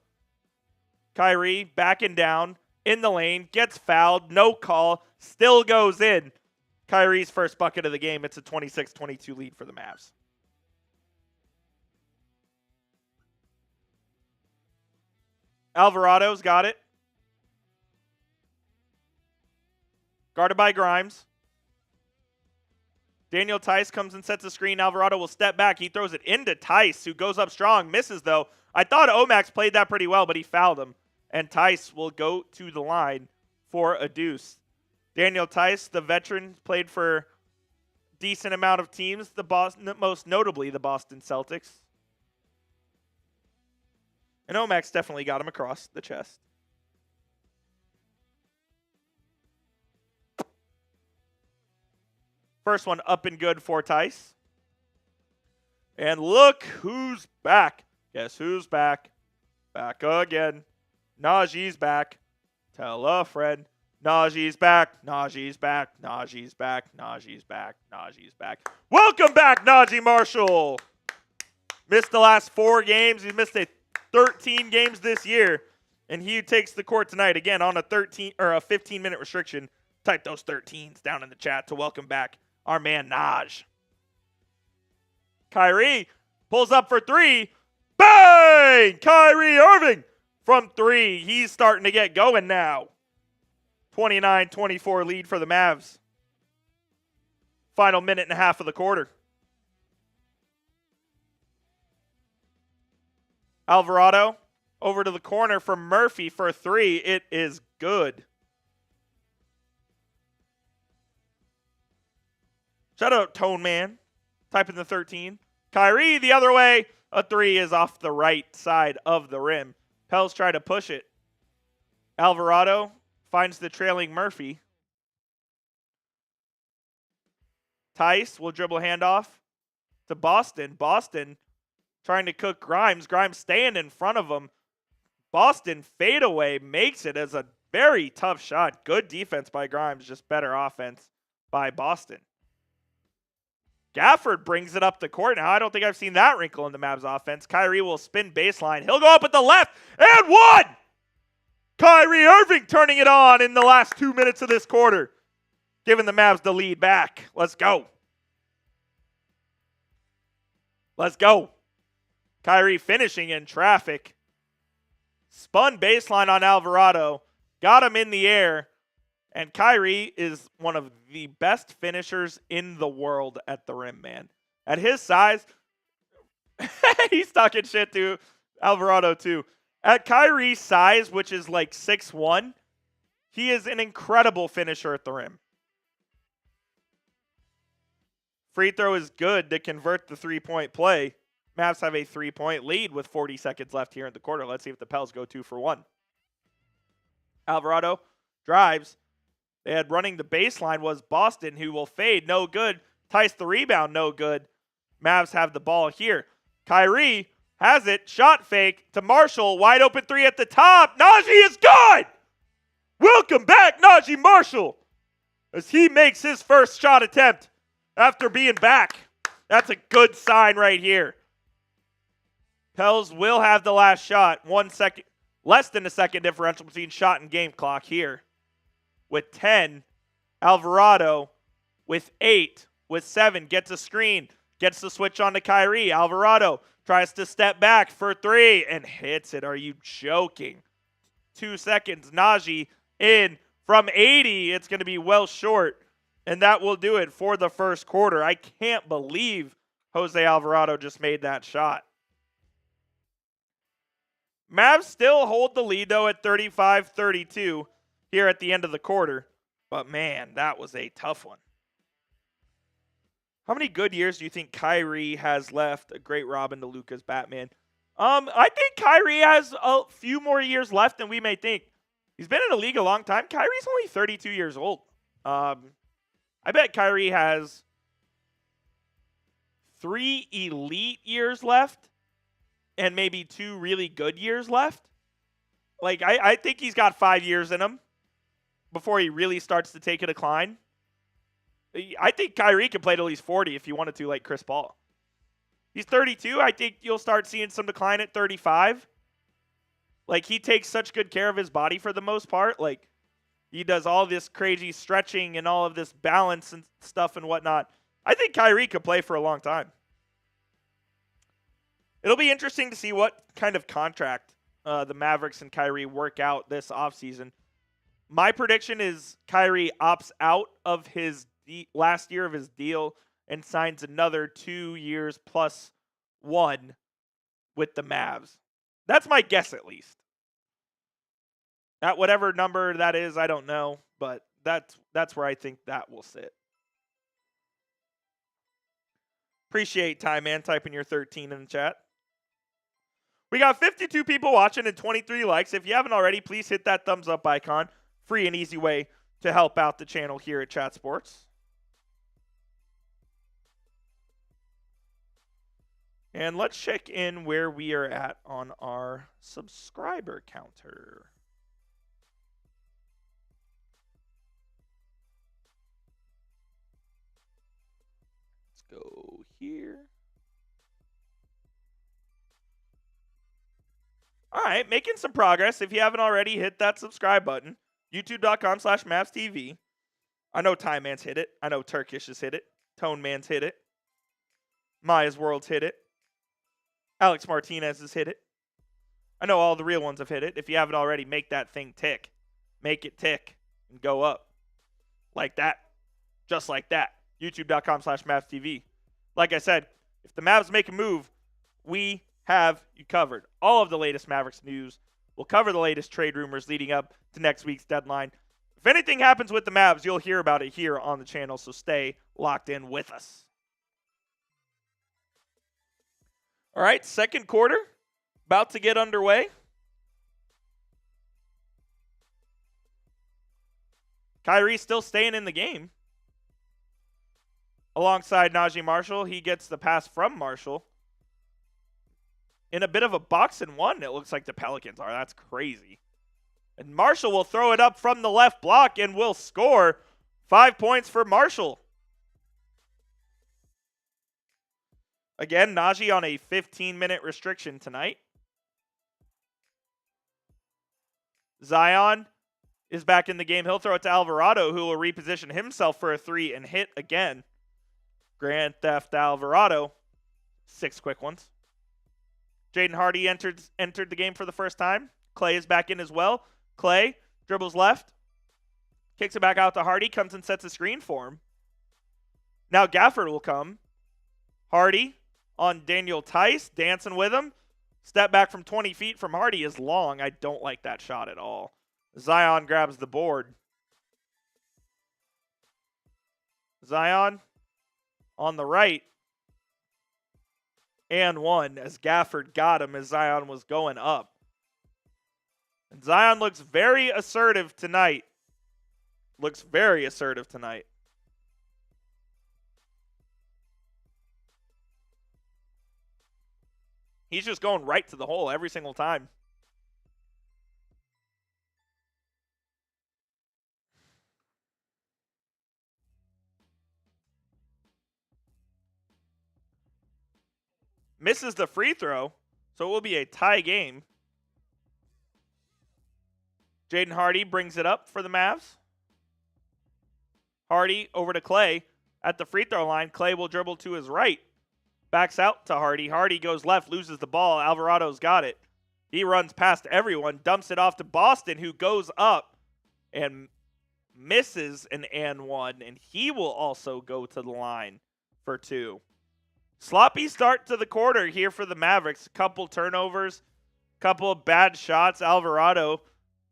S1: Kyrie backing down in the lane, gets fouled, no call, still goes in. Kyrie's first bucket of the game. It's a 26-22 lead for the Mavs. Alvarado's got it. Guarded by Grimes. Daniel Tice comes and sets a screen. Alvarado will step back. He throws it into Tice, who goes up strong. Misses, though. I thought Omax played that pretty well, but he fouled him. And Tice will go to the line for a deuce. Daniel Tice, the veteran, played for a decent amount of teams, most notably the Boston Celtics. And Omax definitely got him across the chest. First one up and good for Tice. And look who's back. Guess who's back? Back again. Najee's back. Tell a friend. Najee's back. Najee's back. Najee's back. Najee's back. Najee's back. Welcome back, Najee Marshall. Missed the last 4 games. He's missed 13 games this year. And he takes the court tonight again on a 15-minute restriction. Type those 13s down in the chat to welcome back our man Naj. Kyrie pulls up for 3. Bang! Kyrie Irving from 3. He's starting to get going now. 29-24 lead for the Mavs. Final minute and a half of the quarter. Alvarado over to the corner for Murphy for 3. It is good. Shout out Tone Man. Typing the 13. Kyrie the other way. A 3 is off the right side of the rim. Pels try to push it. Alvarado finds the trailing Murphy. Tice will dribble handoff to Boston. Boston trying to cook Grimes. Grimes staying in front of him. Boston fadeaway makes it as a very tough shot. Good defense by Grimes, just better offense by Boston. Gafford brings it up the court. Now, I don't think I've seen that wrinkle in the Mavs offense. Kyrie will spin baseline. He'll go up at the left and 1! Kyrie Irving turning it on in the last 2 minutes of this quarter, giving the Mavs the lead back. Let's go. Let's go. Kyrie finishing in traffic. Spun baseline on Alvarado. Got him in the air. And Kyrie is one of the best finishers in the world at the rim, man. At his size, he's talking shit to Alvarado too. At Kyrie's size, which is like 6'1", he is an incredible finisher at the rim. Free throw is good to convert the 3-point play. Mavs have a 3-point lead with 40 seconds left here in the quarter. Let's see if the Pels go 2 for 1. Alvarado drives. They had running the baseline was Boston, who will fade. No good. Tice the rebound. No good. Mavs have the ball here. Kyrie has it. Shot fake to Marshall. Wide open 3 at the top. Najee is good. Welcome back, Najee Marshall, as he makes his first shot attempt after being back. That's a good sign right here. Pels will have the last shot. 1 second, less than a second differential between shot and game clock here. With 10, Alvarado with 8, with 7, gets a screen, gets the switch on to Kyrie. Alvarado tries to step back for 3 and hits it. Are you joking? 2 seconds. Najee in from 80. It's going to be well short, and that will do it for the first quarter. I can't believe Jose Alvarado just made that shot. Mavs still hold the lead, though, at 35-32. Here at the end of the quarter. But man, that was a tough one. How many good years do you think Kyrie has left? A great Robin to Luka's Batman. I think Kyrie has a few more years left than we may think. He's been in the league a long time. Kyrie's only 32 years old. I bet Kyrie has 3 elite years left and maybe 2 really good years left. Like, I think he's got 5 years in him before he really starts to take a decline. I think Kyrie could play till he's 40 if he wanted to, like Chris Paul. He's 32. I think you'll start seeing some decline at 35. Like, he takes such good care of his body for the most part. Like, he does all this crazy stretching and all of this balance and stuff and whatnot. I think Kyrie could play for a long time. It'll be interesting to see what kind of contract the Mavericks and Kyrie work out this offseason. My prediction is Kyrie opts out of his last year of his deal and signs another 2 years plus 1 with the Mavs. That's my guess, at least. At whatever number that is, I don't know, but that's where I think that will sit. Appreciate Time Man typing your 13 in the chat. We got 52 people watching and 23 likes. If you haven't already, please hit that thumbs up icon. Free and easy way to help out the channel here at Chat Sports. And let's check in where we are at on our subscriber counter. Let's go here. All right, making some progress. If you haven't already, hit that subscribe button. YouTube.com/MavsTV. I know Time Man's hit it. I know Turkish has hit it. Tone Man's hit it. Maya's World's hit it. Alex Martinez has hit it. I know all the real ones have hit it. If you haven't already, make that thing tick. Make it tick and go up. Like that. Just like that. YouTube.com/MavsTV. Like I said, if the Mavs make a move, we have you covered. All of the latest Mavericks news. We'll cover the latest trade rumors leading up to next week's deadline. If anything happens with the Mavs, you'll hear about it here on the channel, so stay locked in with us. All right, second quarter about to get underway. Kyrie still staying in the game. Alongside Najee Marshall, he gets the pass from Marshall. In a bit of a box and one, it looks like the Pelicans are. That's crazy. And Marshall will throw it up from the left block and will score. 5 points for Marshall. Again, Najee on a 15-minute restriction tonight. Zion is back in the game. He'll throw it to Alvarado, who will reposition himself for a three and hit again. Grand Theft Alvarado. 6 quick ones. Jaden Hardy entered the game for the first time. Klay is back in as well. Klay dribbles left. Kicks it back out to Hardy. Comes and sets a screen for him. Now Gafford will come. Hardy on Daniel Tice. Dancing with him. Step back from 20 feet from Hardy is long. I don't like that shot at all. Zion grabs the board. Zion on the right. And one as Gafford got him as Zion was going up. And Zion looks very assertive tonight. Looks very assertive tonight. He's just going right to the hole every single time. Misses the free throw, so it will be a tie game. Jaden Hardy brings it up for the Mavs. Hardy over to Klay at the free throw line. Klay will dribble to his right. Backs out to Hardy. Hardy goes left, loses the ball. Alvarado's got it. He runs past everyone, dumps it off to Boston, who goes up and misses an and one, and he will also go to the line for two. Sloppy start to the quarter here for the Mavericks. A couple turnovers, couple of bad shots. Alvarado,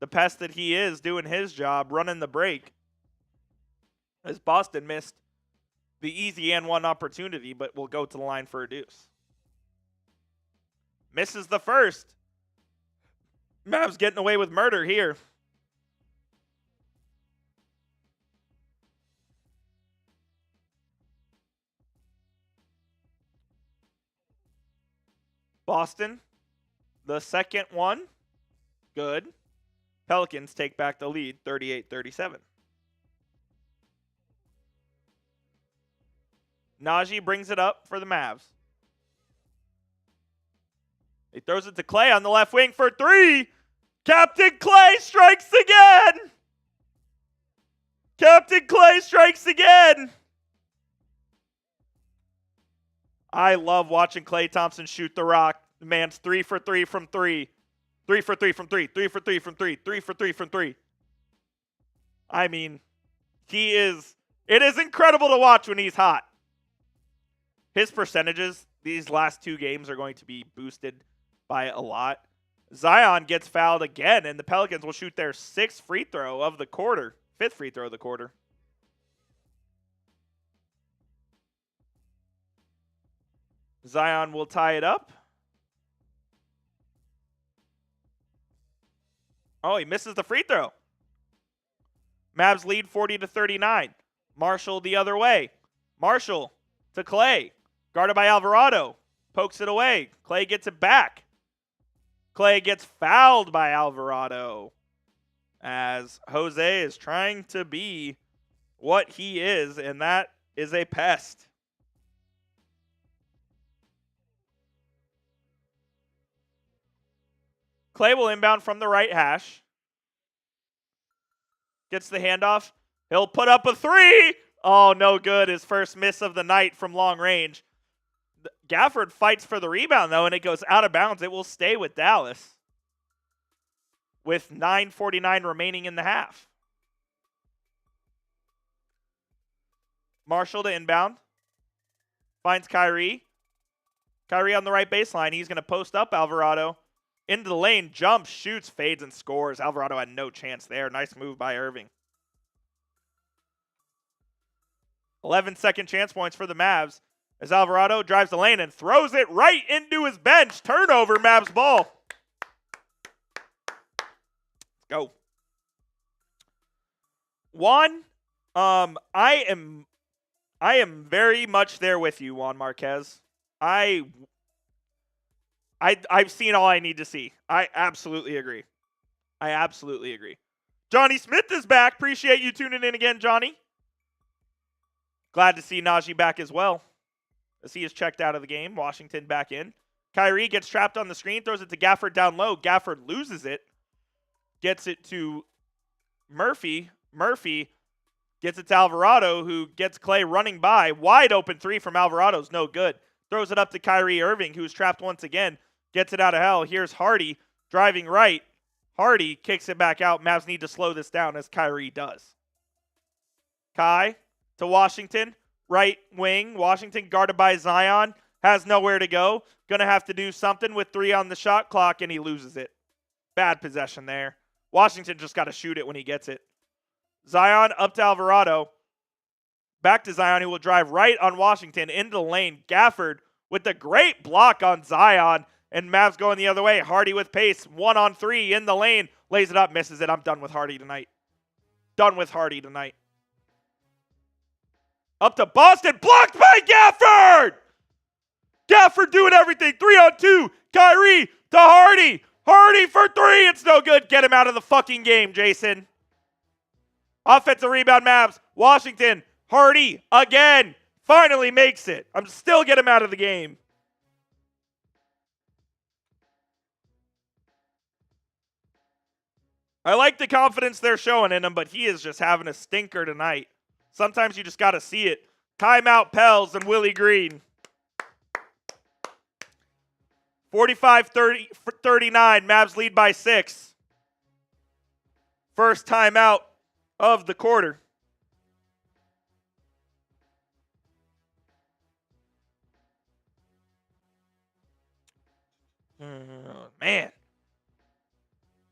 S1: the pest that he is, doing his job, running the break. As Boston missed the easy and one opportunity, but will go to the line for a deuce. Misses the first. Mavs getting away with murder here. Boston, the second one, good. Pelicans take back the lead, 38-37. Najee brings it up for the Mavs. He throws it to Klay on the left wing for three. Captain Klay strikes again. Captain Klay strikes again. I love watching Klay Thompson shoot the rock. The man's 3 for 3 from 3. 3 for 3 from 3. 3 for 3 from 3. 3 for 3 from 3. I mean, it is incredible to watch when he's hot. His percentages these last two games are going to be boosted by a lot. Zion gets fouled again, and the Pelicans will shoot their 6th free throw of the quarter. 5th free throw of the quarter. Zion will tie it up. Oh, he misses the free throw. Mavs lead 40-39. Marshall the other way. Marshall to Klay. Guarded by Alvarado. Pokes it away. Klay gets it back. Klay gets fouled by Alvarado as Jose is trying to be what he is, and that is a pest. Klay will inbound from the right hash. Gets the handoff. He'll put up a 3. Oh, no good. His first miss of the night from long range. Gafford fights for the rebound, though, and it goes out of bounds. It will stay with Dallas with 9:49 remaining in the half. Marshall to inbound. Finds Kyrie. Kyrie on the right baseline. He's going to post up Alvarado. Into the lane, jumps, shoots, fades, and scores. Alvarado had no chance there. Nice move by Irving. 11-second chance points for the Mavs as Alvarado drives the lane and throws it right into his bench. Turnover, Mavs ball. Let's go. Juan, I am very much there with you, Juan Marquez. I've seen all I need to see. I absolutely agree. Johnny Smith is back. Appreciate you tuning in again, Johnny. Glad to see Najee back as well, as he is checked out of the game. Washington back in. Kyrie gets trapped on the screen, throws it to Gafford down low. Gafford loses it. Gets it to Murphy. Murphy gets it to Alvarado, who gets Klay running by. Wide open 3 from Alvarado's no good. Throws it up to Kyrie Irving, who's trapped once again. Gets it out of hell. Here's Hardy driving right. Hardy kicks it back out. Mavs need to slow this down, as Kyrie does. Kai to Washington. Right wing. Washington guarded by Zion. Has nowhere to go. Gonna have to do something with 3 on the shot clock, and he loses it. Bad possession there. Washington just got to shoot it when he gets it. Zion up to Alvarado. Back to Zion, who will drive right on Washington into the lane. Gafford with the great block on Zion. And Mavs going the other way. Hardy with pace. 1-on-3 in the lane. Lays it up, misses it. I'm done with Hardy tonight. Up to Boston. Blocked by Gafford! Gafford doing everything. 3-on-2. Kyrie to Hardy. Hardy for 3. It's no good. Get him out of the fucking game, Jason. Offensive rebound, Mavs. Washington. Hardy again. Finally makes it. I'm still get him out of the game. I like the confidence they're showing in him, but he is just having a stinker tonight. Sometimes you just got to see it. Timeout, Pels and Willie Green. 45-39. Mavs lead by 6. First timeout of the quarter. Man.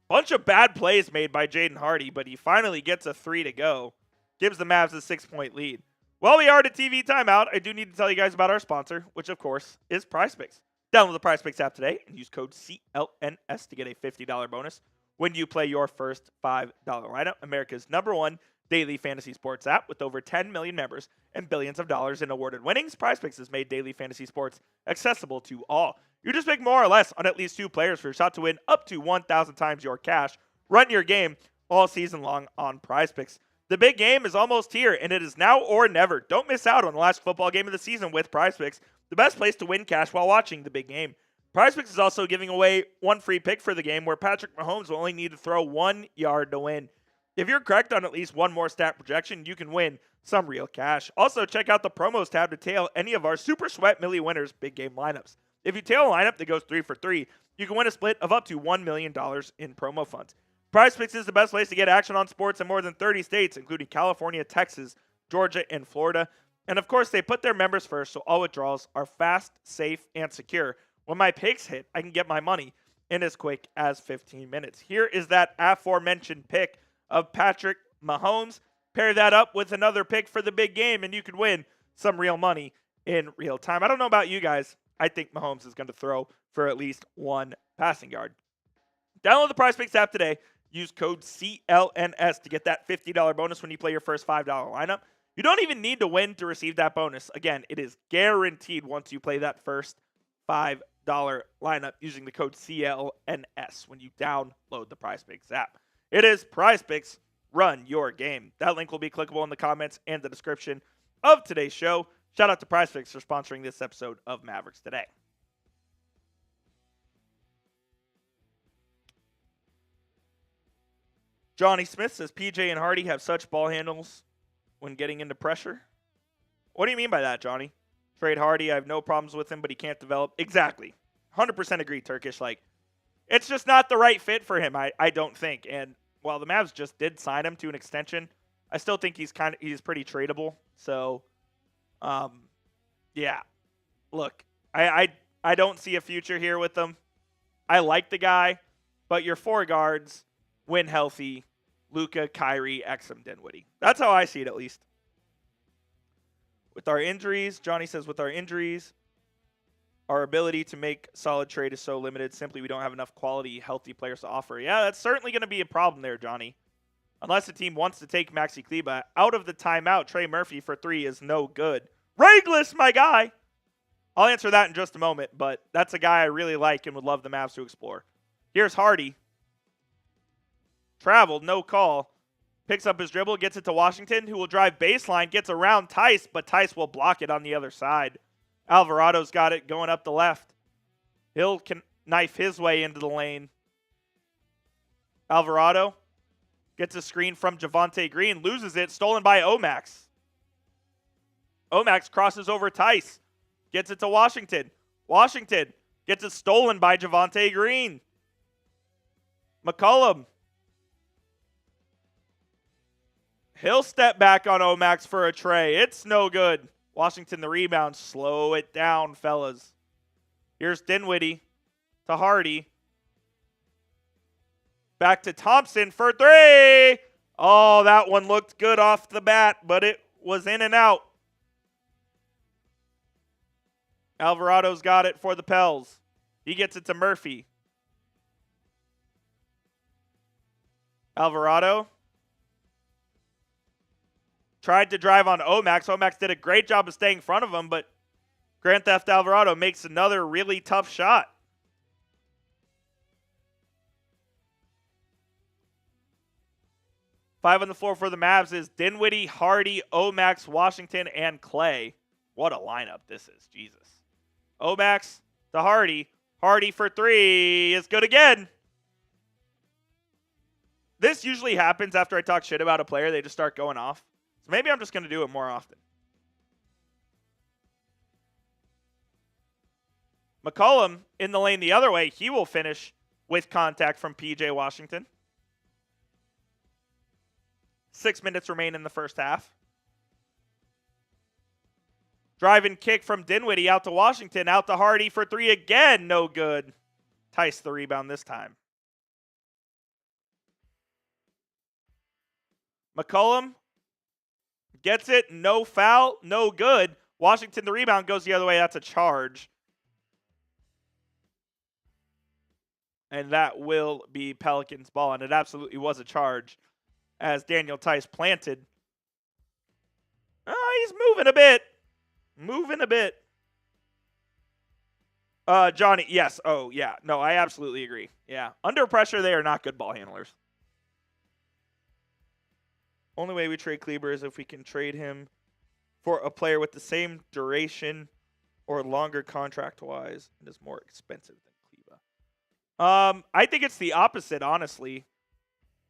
S1: Bunch of bad plays made by Jaden Hardy, but he finally gets a 3 to go. Gives the Mavs a 6-point lead. While we are at a TV timeout, I do need to tell you guys about our sponsor, which of course is PrizePicks. Download the PrizePicks app today and use code CLNS to get a $50 bonus when you play your first $5 lineup. America's #1 daily fantasy sports app with over 10 million members and billions of dollars in awarded winnings. PrizePicks has made daily fantasy sports accessible to all. You just pick more or less on at least 2 players for a shot to win up to 1,000 times your cash. Run your game all season long on PrizePicks. The big game is almost here, and it is now or never. Don't miss out on the last football game of the season with PrizePicks, the best place to win cash while watching the big game. PrizePicks is also giving away 1 free pick for the game where Patrick Mahomes will only need to throw 1 yard to win. If you're correct on at least 1 more stat projection, you can win some real cash. Also, check out the promos tab to tail any of our Super Sweat Millie Winners big game lineups. If you tail a lineup that goes 3 for 3, you can win a split of up to $1 million in promo funds. PrizePicks is the best place to get action on sports in more than 30 states, including California, Texas, Georgia, and Florida. And of course, they put their members first, so all withdrawals are fast, safe, and secure. When my picks hit, I can get my money in as quick as 15 minutes. Here is that aforementioned pick of Patrick Mahomes. Pair that up with another pick for the big game, and you could win some real money in real time. I don't know about you guys. I think Mahomes is going to throw for at least one passing yard. Download the PrizePicks app today. Use code CLNS to get that $50 bonus when you play your first $5 lineup. You don't even need to win to receive that bonus. Again, it is guaranteed once you play that first $5 lineup using the code CLNS when you download the PrizePicks app. It is PrizePicks. Run your game. That link will be clickable in the comments and the description of today's show. Shout out to PrizePicks for sponsoring this episode of Mavericks Today. Johnny Smith says PJ and Hardy have such ball handles when getting into pressure. What do you mean by that, Johnny? Trade Hardy. I have no problems with him, but he can't develop. Exactly. 100% agree, Turkish. It's just not the right fit for him, I don't think. And while the Mavs just did sign him to an extension, I still think he's pretty tradable. So, yeah. Look, I don't see a future here with them. I like the guy, but your four guards, when healthy, Luka, Kyrie, Exum, Dinwiddie. That's how I see it, at least. With our injuries, Johnny says, with our injuries, our ability to make solid trade is so limited. Simply, we don't have enough quality, healthy players to offer. Yeah, that's certainly going to be a problem there, Johnny. Unless the team wants to take Maxi Kleber out of the timeout, Trey Murphy for 3 is no good. Regless, my guy. I'll answer that in just a moment, but that's a guy I really like and would love the Mavs to explore. Here's Hardy. Traveled, no call. Picks up his dribble, gets it to Washington, who will drive baseline, gets around Tice, but Tice will block it on the other side. Alvarado's got it going up the left. Hill can knife his way into the lane. Alvarado gets a screen from Javonte Green, loses it, stolen by Omax. Omax crosses over Tice, gets it to Washington. Washington gets it stolen by Javonte Green. McCollum. He'll step back on Omax for a tray. It's no good. Washington the rebound. Slow it down, fellas. Here's Dinwiddie to Hardy. Back to Thompson for 3. Oh, that one looked good off the bat, but it was in and out. Alvarado's got it for the Pels. He gets it to Murphy. Alvarado tried to drive on Omax. Omax did a great job of staying in front of him, but Grand Theft Alvarado makes another really tough shot. Five on the floor for the Mavs is Dinwiddie, Hardy, Omax, Washington, and Klay. What a lineup this is. Jesus. Omax to Hardy. Hardy for 3 is good again. This usually happens after I talk shit about a player. They just start going off. So maybe I'm just going to do it more often. McCollum in the lane the other way. He will finish with contact from P.J. Washington. 6 minutes remain in the first half. Drive and kick from Dinwiddie out to Washington. Out to Hardy for 3 again. No good. Tice the rebound this time. McCollum gets it. No foul. No good. Washington the rebound goes the other way. That's a charge. And that will be Pelicans ball. And it absolutely was a charge as Daniel Tice planted. Oh, he's moving a bit. Moving a bit. Johnny, yes. Oh, yeah. No, I absolutely agree. Yeah. Under pressure, they are not good ball handlers. Only way we trade Kleber is if we can trade him for a player with the same duration or longer contract-wise and is more expensive than Kleber. I think it's the opposite, honestly.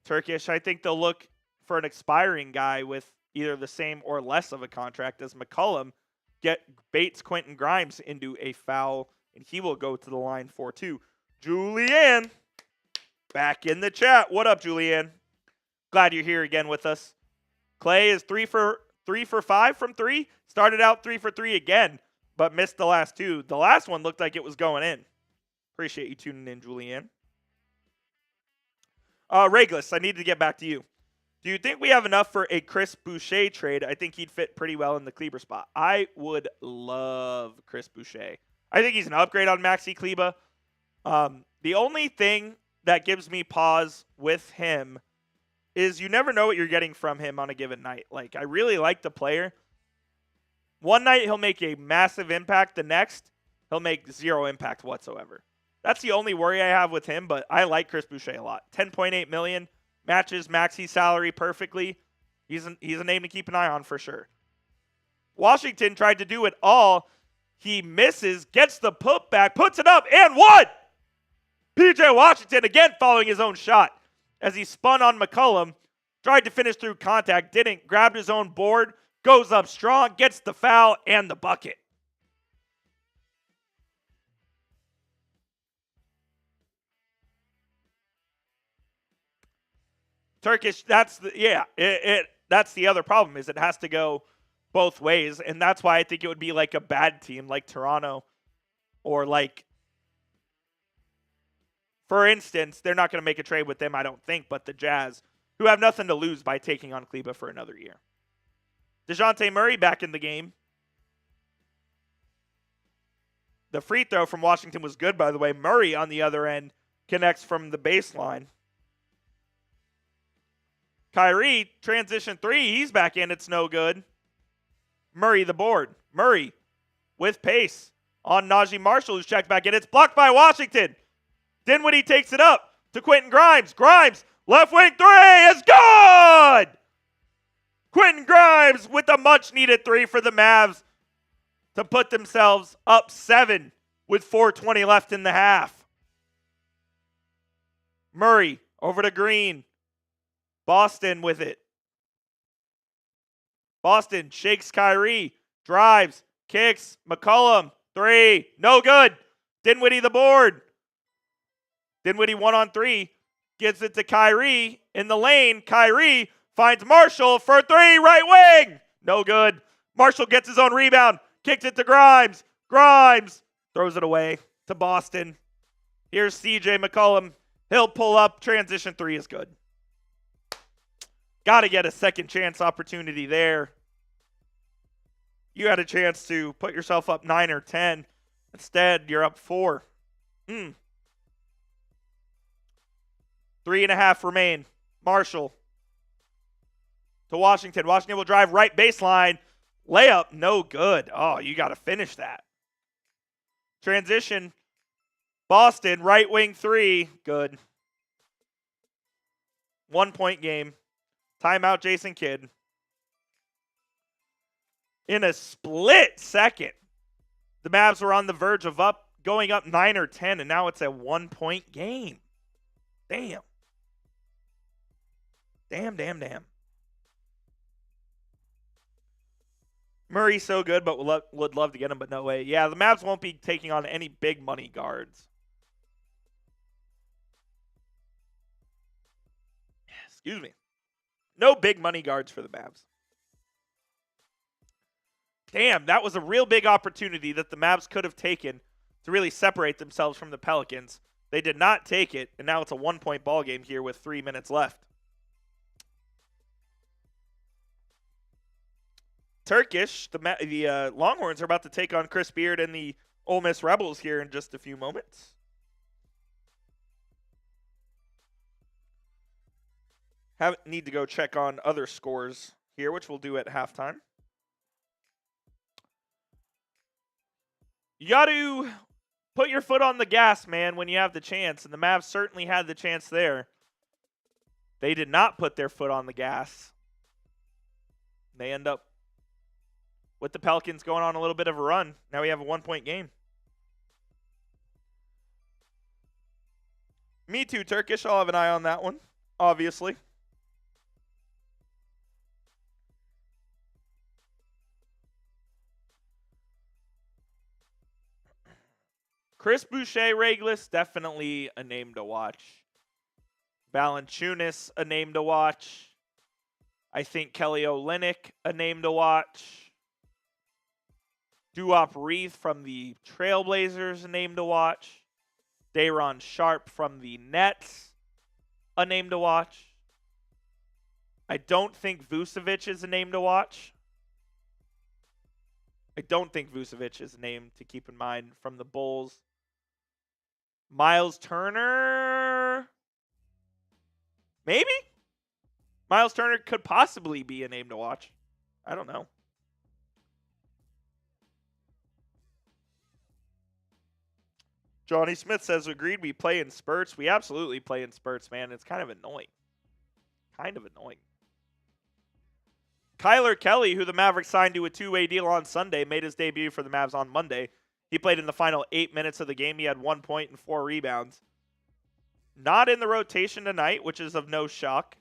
S1: Turkish, I think they'll look for an expiring guy with either the same or less of a contract as McCollum baits Quentin Grimes into a foul, and he will go to the line for 2. Julianne, back in the chat. What up, Julianne? Glad you're here again with us. Klay is 3 for 5 from 3. Started out 3 for 3 again, but missed the last 2. The last one looked like it was going in. Appreciate you tuning in, Julianne. Regless, I need to get back to you. Do you think we have enough for a Chris Boucher trade? I think he'd fit pretty well in the Kleber spot. I would love Chris Boucher. I think he's an upgrade on Maxi Kleber. The only thing that gives me pause with him is you never know what you're getting from him on a given night. Like, I really like the player. One night he'll make a massive impact. The next, he'll make zero impact whatsoever. That's the only worry I have with him, but I like Chris Boucher a lot. $10.8 million matches Maxi's salary perfectly. He's a name to keep an eye on for sure. Washington tried to do it all. He misses, gets the putback, puts it up, and what? PJ Washington again following his own shot as he spun on McCollum, tried to finish through contact, didn't, grabbed his own board, goes up strong, gets the foul and the bucket. Turkish, that's the other problem is it has to go both ways, and that's why I think it would be like a bad team like Toronto or like, for instance, they're not going to make a trade with them, I don't think, but the Jazz, who have nothing to lose by taking on Kleber for another year. Dejounte Murray back in the game. The free throw from Washington was good, by the way. Murray on the other end connects from the baseline. Kyrie, transition three, he's back in, it's no good. Murray the board. Murray with pace on Najee Marshall, who's checked back in. It's blocked by Washington. Dinwiddie takes it up to Quentin Grimes. Grimes, left wing three is good! Quentin Grimes with a much-needed three for the Mavs to put themselves up 7 with 4:20 left in the half. Murray over to Green. Boston with it. Boston shakes Kyrie, drives, kicks, McCollum, three, no good. Dinwiddie the board. Dinwiddie 1-on-3, gives it to Kyrie in the lane. Kyrie finds Marshall for three, right wing. No good. Marshall gets his own rebound, kicks it to Grimes. Grimes throws it away to Boston. Here's CJ McCollum. He'll pull up. Transition three is good. Got to get a second chance opportunity there. You had a chance to put yourself up 9 or 10. Instead, you're up 4. 3.5 remain. Marshall to Washington. Washington will drive right baseline. Layup, no good. Oh, you got to finish that. Transition. Boston, right wing three. Good. 1 point game. Timeout, Jason Kidd. In a split second, the Mavs were on the verge of going up 9 or 10, and now it's a 1 point game. Damn. Damn. Murray's so good, but would love to get him, but no way. Yeah, the Mavs won't be taking on any big money guards. Excuse me. No big money guards for the Mavs. Damn, that was a real big opportunity that the Mavs could have taken to really separate themselves from the Pelicans. They did not take it, and now it's a 1 point ball game here with 3 minutes left. Turkish, the Longhorns are about to take on Chris Beard and the Ole Miss Rebels here in just a few moments. Need to go check on other scores here, which we'll do at halftime. You got to put your foot on the gas, man, when you have the chance, and the Mavs certainly had the chance there. They did not put their foot on the gas. They end up with the Pelicans going on a little bit of a run. Now we have a 1 point game. Me too, Turkish. I'll have an eye on that one, obviously. Chris Boucher, Regulus, definitely a name to watch. Valanciunas, a name to watch. I think Kelly Olynyk, a name to watch. Duop Reith from the Trailblazers, a name to watch. Day'Ron Sharpe from the Nets, a name to watch. I don't think Vucevic is a name to watch. I don't think Vucevic is a name to keep in mind from the Bulls. Miles Turner? Maybe? Miles Turner could possibly be a name to watch. I don't know. Johnny Smith says, agreed, we play in spurts. We absolutely play in spurts, man. It's kind of annoying. Kyler Kelly, who the Mavericks signed to a two-way deal on Sunday, made his debut for the Mavs on Monday. He played in the final 8 minutes of the game. He had 1 point and 4 rebounds. Not in the rotation tonight, which is of no shock.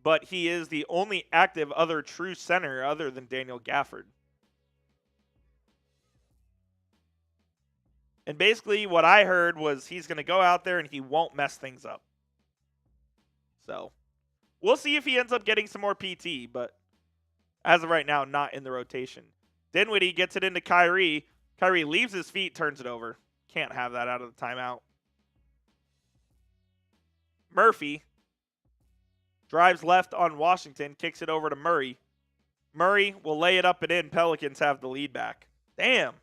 S1: But he is the only active other true center other than Daniel Gafford. And basically what I heard was he's going to go out there and he won't mess things up. So we'll see if he ends up getting some more PT, but as of right now, not in the rotation. Dinwiddie gets it into Kyrie. Kyrie leaves his feet, turns it over. Can't have that out of the timeout. Murphy drives left on Washington, kicks it over to Murray. Murray will lay it up and in. Pelicans have the lead back. Damn.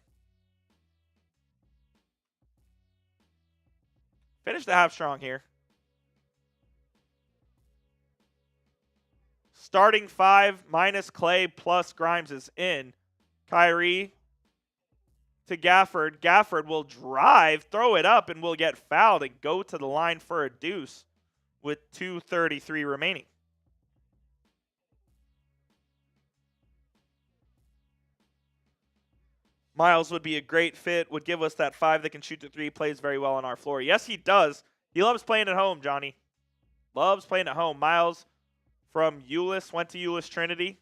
S1: Finish the half strong here. Starting five minus Klay plus Grimes is in. Kyrie to Gafford. Gafford will drive, throw it up, and will get fouled and go to the line for a deuce with 2:33 remaining. Miles would be a great fit, would give us that 5 that can shoot the 3, plays very well on our floor. Yes, he does. He loves playing at home, Johnny. Loves playing at home. Miles from Euless, went to Euless Trinity.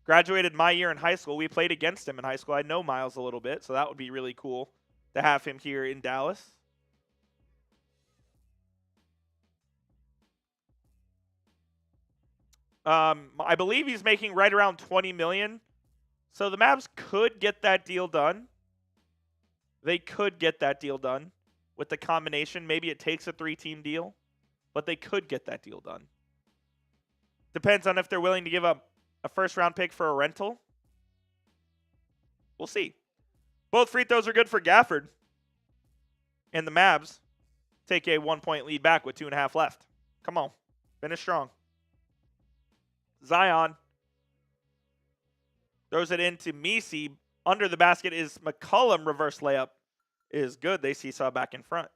S1: Graduated my year in high school. We played against him in high school. I know Miles a little bit, so that would be really cool to have him here in Dallas. I believe he's making right around $20 million. So the Mavs could get that deal done. They could get that deal done with the combination. Maybe it takes a 3-team deal, but they could get that deal done. Depends on if they're willing to give up a first-round pick for a rental. We'll see. Both free throws are good for Gafford. And the Mavs take a 1-point lead back with 2.5 left. Come on. Finish strong. Zion throws it into Missi. Under the basket is McCollum. Reverse layup is good. They seesaw back in front.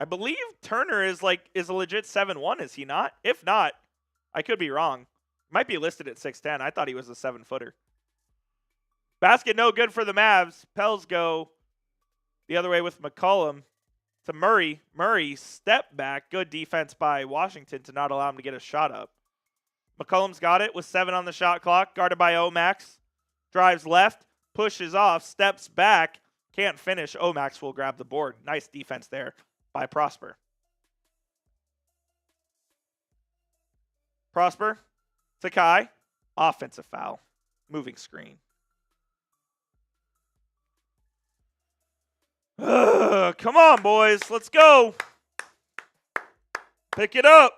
S1: I believe Turner is a legit 7'1", is he not? If not, I could be wrong. Might be listed at 6'10". I thought he was a 7-footer. Basket no good for the Mavs. Pels go the other way with McCollum to Murray. Murray step back. Good defense by Washington to not allow him to get a shot up. McCollum's got it with 7 on the shot clock. Guarded by Omax. Drives left. Pushes off. Steps back. Can't finish. Omax will grab the board. Nice defense there by Prosper. Prosper to Kai. Offensive foul. Moving screen. Come on, boys. Let's go. Pick it up.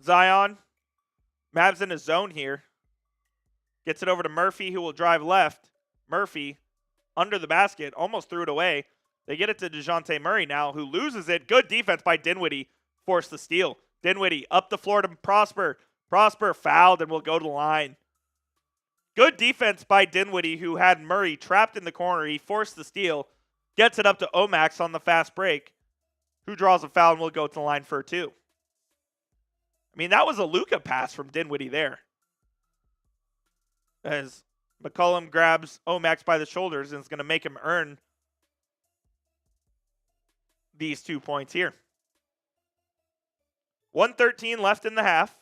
S1: Zion. Mavs in his zone here. Gets it over to Murphy, who will drive left. Murphy under the basket. Almost threw it away. They get it to Dejounte Murray now, who loses it. Good defense by Dinwiddie. Forced the steal. Dinwiddie up the floor to Prosper. Prosper fouled and will go to the line. Good defense by Dinwiddie, who had Murray trapped in the corner. He forced the steal. Gets it up to Omax on the fast break, who draws a foul and will go to the line for a 2. I mean, that was a Luka pass from Dinwiddie there. As McCollum grabs Omax by the shoulders and is going to make him earn these 2 points here. 1:13 left in the half.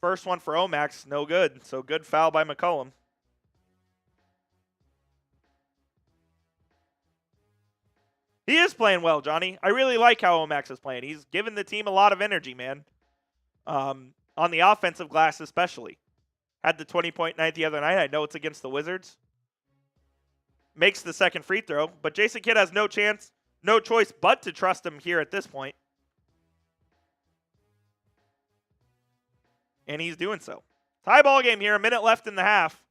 S1: First one for Omax, no good. So good foul by McCollum. He is playing well, Johnny. I really like how Omax is playing. He's given the team a lot of energy, man. on the offensive glass especially. Had the 20-point night the other night. I know it's against the Wizards. Makes the second free throw, but Jason Kidd has no choice but to trust him here at this point. And he's doing so. Tie ball game here, a minute left in the half.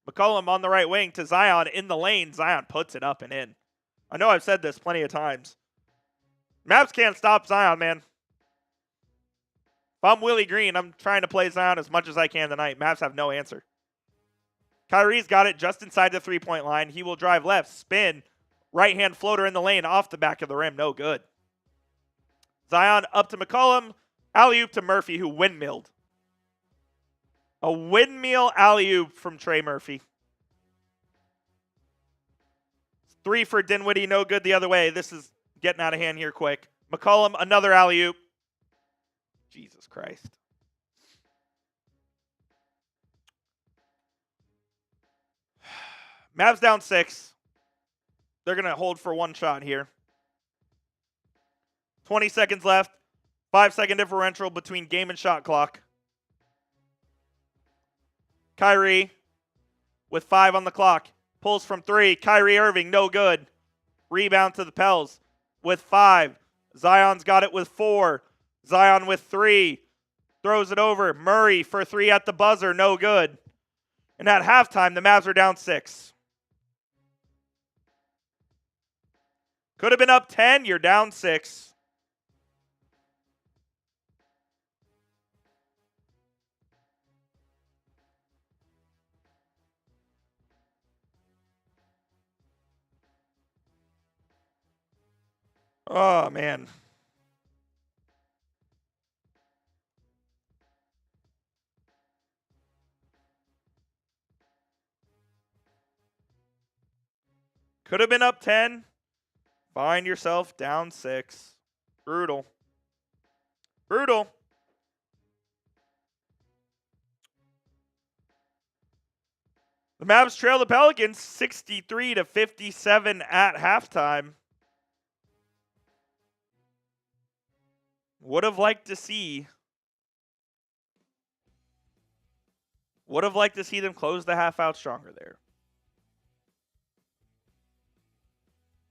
S1: McCollum on the right wing to Zion in the lane. Zion puts it up and in. I know I've said this plenty of times. Mavs can't stop Zion, man. If I'm Willie Green, I'm trying to play Zion as much as I can tonight. Mavs have no answer. Kyrie's got it just inside the three-point line. He will drive left, spin, right-hand floater in the lane off the back of the rim. No good. Zion up to McCollum. Alley-oop to Murphy, who windmilled. A windmill alley-oop from Trey Murphy. 3 for Dinwiddie, no good the other way. This is getting out of hand here quick. McCollum, another alley-oop. Jesus Christ. Mavs down 6. They're going to hold for one shot here. 20 seconds left. 5-second differential between game and shot clock. Kyrie with 5 on the clock. Pulls from 3. Kyrie Irving, no good. Rebound to the Pels with 5. Zion's got it with 4. Zion with 3. Throws it over. Murray for 3 at the buzzer, no good. And at halftime, the Mavs are down 6. Could have been up 10. You're down 6. Oh, man. Could have been up 10. Find yourself down 6. Brutal. Brutal. The Mavs trail the Pelicans 63-57 at halftime. Would have liked to see them close the half out stronger there.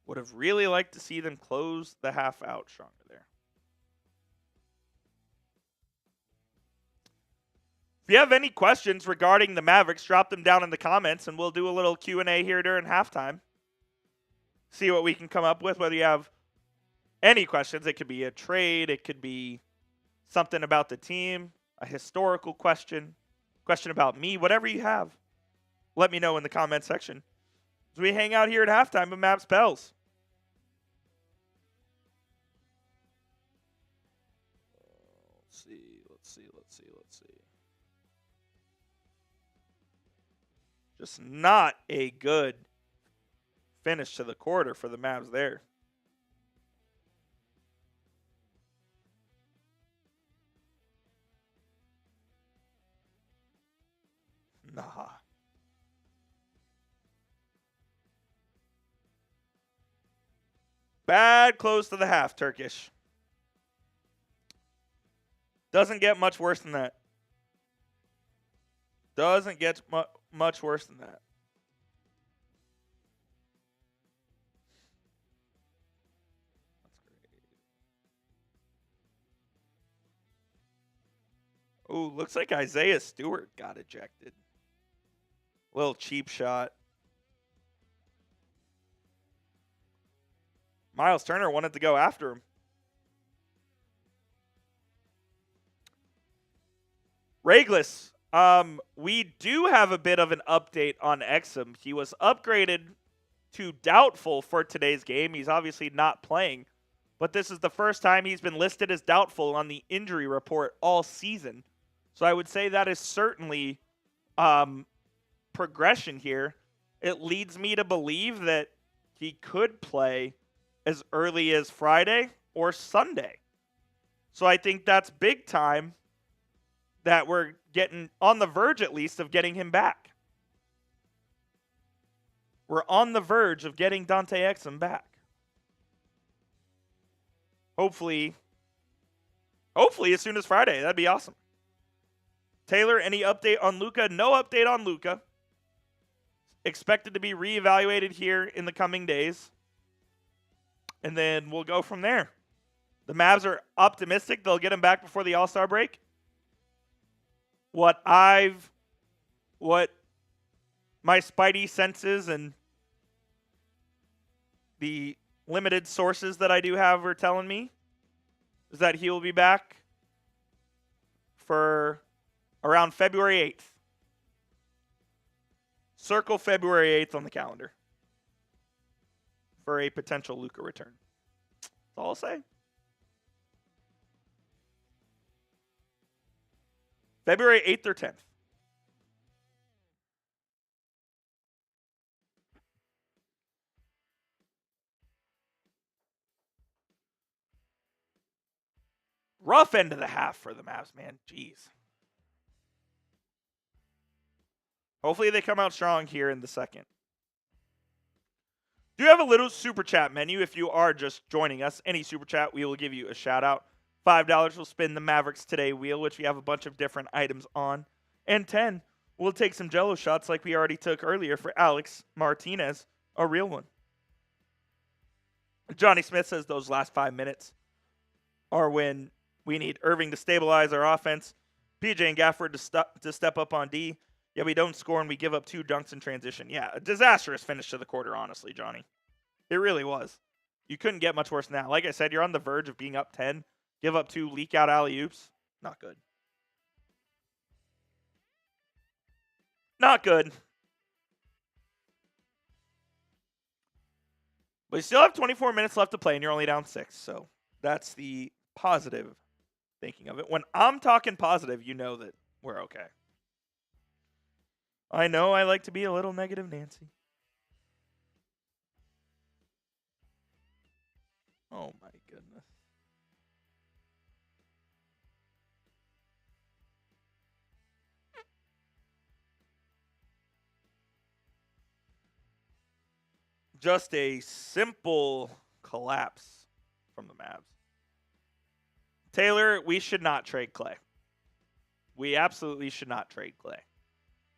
S1: Would have really liked to see them close the half out stronger there. If you have any questions regarding the Mavericks, drop them down in the comments, and we'll do a little Q&A here during halftime. See what we can come up with, whether you have any questions. It could be a trade. It could be something about the team, a historical question about me, whatever you have. Let me know in the comment section as we hang out here at halftime of Mavs Pels. Let's see. Just not a good finish to the quarter for the Mavs there. Nah. Bad close to the half, Turkish. Doesn't get much worse than that. Doesn't get much worse than that. That's great. Ooh, looks like Isaiah Stewart got ejected. Little cheap shot. Miles Turner wanted to go after him. Reglis, we do have a bit of an update on Exum. He was upgraded to doubtful for today's game. He's obviously not playing, but this is the first time he's been listed as doubtful on the injury report all season. So I would say that is certainly progression here. It leads me to believe that he could play as early as Friday or Sunday. So I think that's big time that we're getting on the verge, at least, of getting him back. We're on the verge of getting Dante Exum back. Hopefully, Hopefully as soon as Friday. That'd be awesome. Taylor, any update on Luka? No update on Luka. Expected to be reevaluated here in the coming days. And then we'll go from there. The Mavs are optimistic they'll get him back before the All-Star break. What my spidey senses and the limited sources that I do have are telling me is that he will be back for around February 8th. Circle February 8th on the calendar for a potential Luka return. That's all I'll say. February 8th or 10th. Rough end of the half for the Mavs, man. Jeez. Hopefully they come out strong here in the second. Do you have a little super chat menu if you are just joining us? Any super chat, we will give you a shout out. $5 will spin the Mavericks Today wheel, which we have a bunch of different items on. And 10, we'll take some Jello shots like we already took earlier for Alex Martinez, a real one. Johnny Smith says those last 5 minutes are when we need Irving to stabilize our offense, PJ and Gafford to step up on D. Yeah, we don't score and we give up 2 dunks in transition. Yeah, a disastrous finish to the quarter, honestly, Johnny. It really was. You couldn't get much worse than that. Like I said, you're on the verge of being up 10. Give up 2 leak-out alley-oops. Not good. Not good. But you still have 24 minutes left to play, and you're only down 6. So that's the positive thinking of it. When I'm talking positive, you know that we're okay. I know I like to be a little negative Nancy. Oh, my goodness. Just a simple collapse from the Mavs. Taylor, we should not trade Klay. We absolutely should not trade Klay.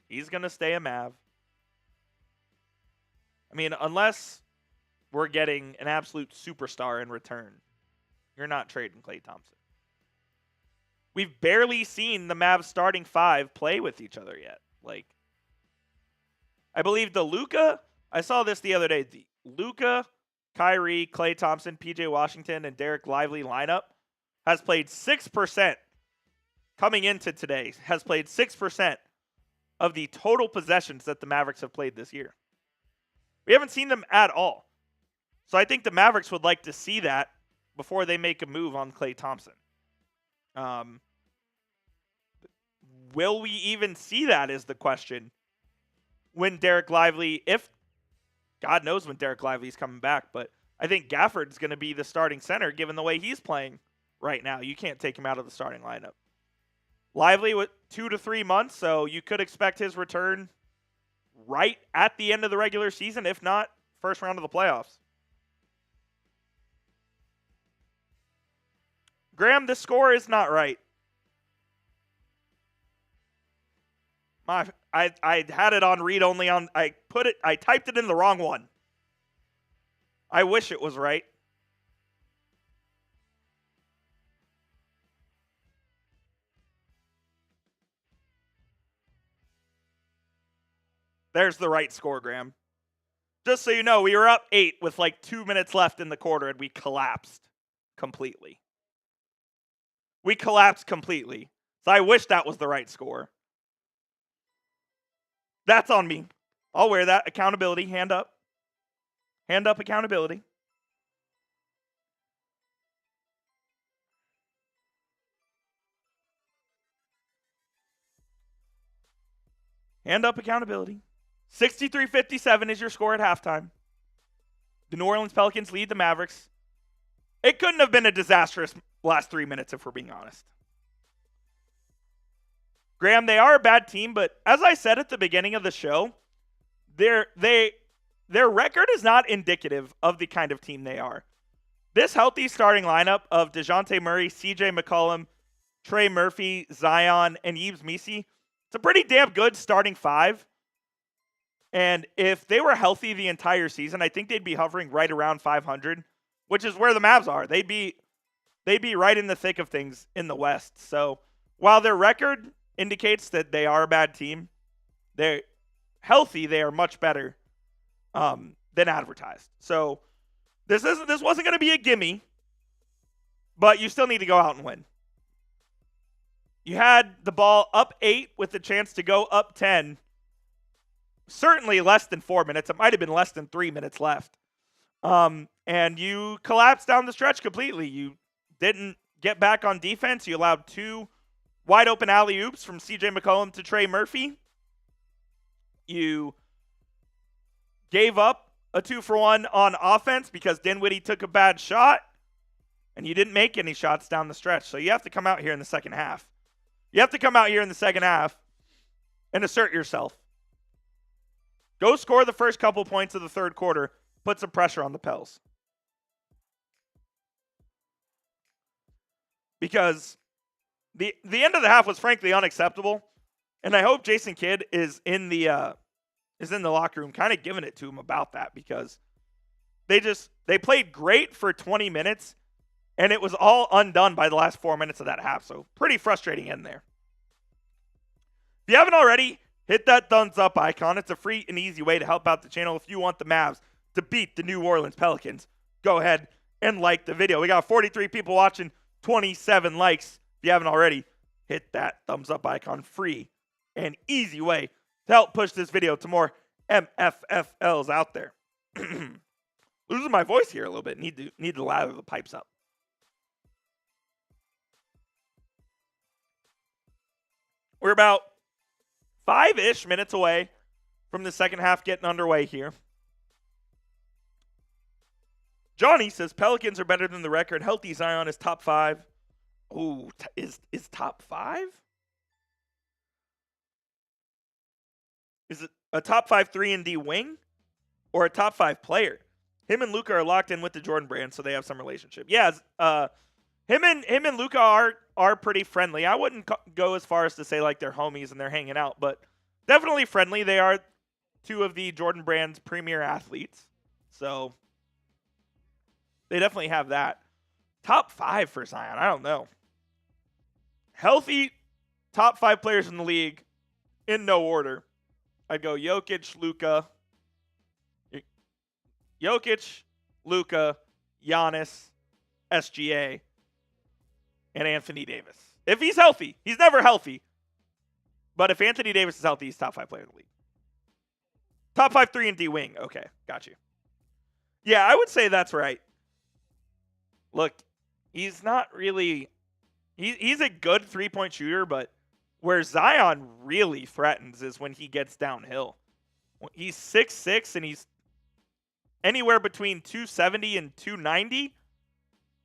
S1: He's going to stay a Mav. I mean, unless we're getting an absolute superstar in return, you're not trading Klay Thompson. We've barely seen the Mavs starting 5 play with each other yet. Like, I believe the Luka, I saw this the other day, the Luka, Kyrie, Klay Thompson, PJ Washington, and Derek Lively lineup has played 6% coming into today, has played 6% of the total possessions that the Mavericks have played this year. We haven't seen them at all. So I think the Mavericks would like to see that before they make a move on Klay Thompson. Will we even see that is the question when Derek Lively, if God knows when Derek Lively's coming back, but I think Gafford's going to be the starting center given the way he's playing right now. You can't take him out of the starting lineup. Lively with 2 to 3 months, so you could expect his return right at the end of the regular season, if not first round of the playoffs. Graham, the score is not right. I had it on read only on, I typed it in the wrong one. I wish it was right. There's the right score, Graham. Just so you know, we were up 8 with like 2 minutes left in the quarter, and we collapsed completely. We collapsed completely. So I wish that was the right score. That's on me. I'll wear that. Accountability. Hand up. Hand up accountability. Hand up accountability. 63-57 is your score at halftime. The New Orleans Pelicans lead the Mavericks. It couldn't have been a disastrous last 3 minutes if we're being honest. Graham, they are a bad team, but as I said at the beginning of the show, their record is not indicative of the kind of team they are. This healthy starting lineup of Dejounte Murray, CJ McCollum, Trey Murphy, Zion, and Yves Missi, it's a pretty damn good starting five. And if they were healthy the entire season, I think they'd be hovering right around 500, which is where the Mavs are. They'd be right in the thick of things in the West. So while their record indicates that they are a bad team, they're healthy. They are much better than advertised. So this wasn't going to be a gimme, but you still need to go out and win. You had the ball up 8 with the chance to go up 10. Certainly less than 4 minutes. It might have been less than 3 minutes left. And you collapsed down the stretch completely. You didn't get back on defense. You allowed 2 wide open alley-oops from CJ McCollum to Trey Murphy. You gave up a 2-for-1 on offense because Dinwiddie took a bad shot, and you didn't make any shots down the stretch. So you have to come out here in the second half. You have to come out here in the second half and assert yourself. Go score the first couple points of the third quarter. Put some pressure on the Pels. Because the end of the half was frankly unacceptable. And I hope Jason Kidd is in the locker room kind of giving it to him about that, because they played great for 20 minutes and it was all undone by the last 4 minutes of that half. So pretty frustrating end there. If you haven't already, hit that thumbs up icon. It's a free and easy way to help out the channel. If you want the Mavs to beat the New Orleans Pelicans, go ahead and like the video. We got 43 people watching, 27 likes. If you haven't already, hit that thumbs up icon. Free and easy way to help push this video to more MFFLs out there. Losing my voice here a little bit. Need to lather the pipes up. We're about 5-ish minutes away from the second half getting underway here. Johnny says Pelicans are better than the record. Healthy Zion is top 5. Ooh, is top 5? Is it a top 5 3-and-D wing or a top 5 player? Him and Luka are locked in with the Jordan brand, so they have some relationship. Yeah, him and Luka are pretty friendly. I wouldn't go as far as to say like they're homies and they're hanging out, but definitely friendly. They are 2 of the Jordan brand's premier athletes, so they definitely have that. Top 5 for Zion, I don't know. Healthy top 5 players in the league in no order. I'd go Jokic, Luka, Giannis, SGA, and Anthony Davis. If he's healthy, he's never healthy. But if Anthony Davis is healthy, he's top 5 player in the league. Top 5 3-and-D wing. Okay, got you. Yeah, I would say that's right. Look, he's not really... He's a good 3-point shooter, but where Zion really threatens is when he gets downhill. He's 6'6", and he's anywhere between 270 and 290.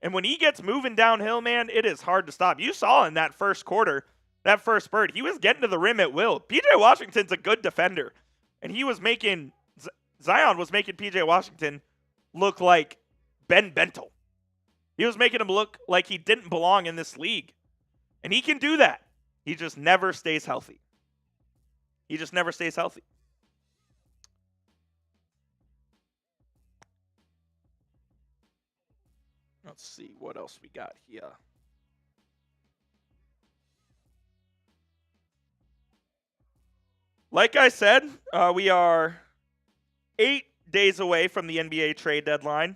S1: And when he gets moving downhill, man, it is hard to stop. You saw in that first quarter, that first spurt, he was getting to the rim at will. PJ Washington's a good defender. And he was making, Zion was making PJ Washington look like Ben Bentel. He was making him look like he didn't belong in this league. And he can do that. He just never stays healthy. He just never stays healthy. Let's see what else we got here. Like I said, we are 8 days away from the NBA trade deadline.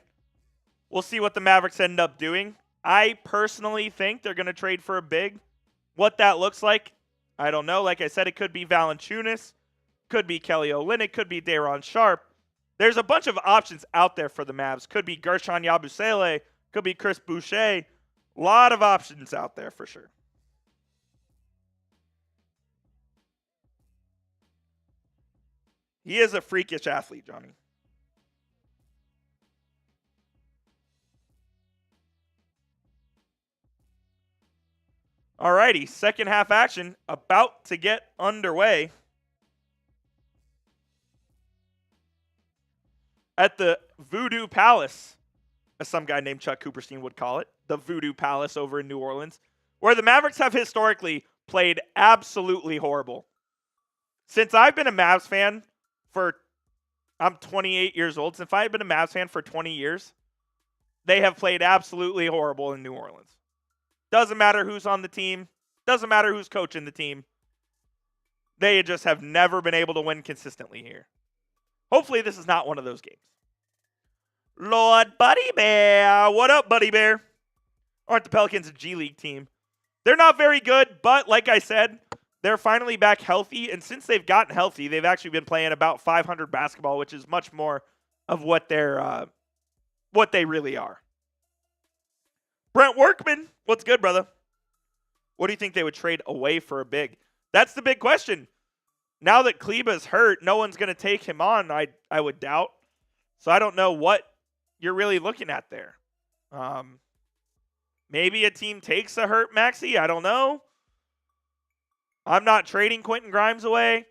S1: We'll see what the Mavericks end up doing. I personally think they're going to trade for a big. What that looks like, I don't know. Like I said, it could be Valanciunas, could be Kelly Olynyk, could be Daron Sharp. There's a bunch of options out there for the Mavs. Could be Gershon Yabusele, could be Chris Boucher. A lot of options out there for sure. He is a freakish athlete, Johnny. Alrighty, second half action about to get underway at the Voodoo Palace. as some guy named Chuck Cooperstein would call it, the Voodoo Palace over in New Orleans, where the Mavericks have historically played absolutely horrible. Since I've been a Mavs fan I'm 28 years old. Since I've been a Mavs fan for 20 years, they have played absolutely horrible in New Orleans. Doesn't matter who's on the team. Doesn't matter who's coaching the team. They just have never been able to win consistently here. Hopefully this is not one of those games. Lord Buddy Bear. What up, Buddy Bear? Aren't the Pelicans a G League team? They're not very good, but like I said, they're finally back healthy. And since they've gotten healthy, they've actually been playing about 500 basketball, which is much more of what they really are. Brent Workman, what's good, brother? What do you think they would trade away for a big? That's the big question. Now that Kleba's hurt, no one's going to take him on, I would doubt. So I don't know what you're really looking at there. Maybe a team takes a hurt Maxey. I don't know. I'm not trading Quentin Grimes away.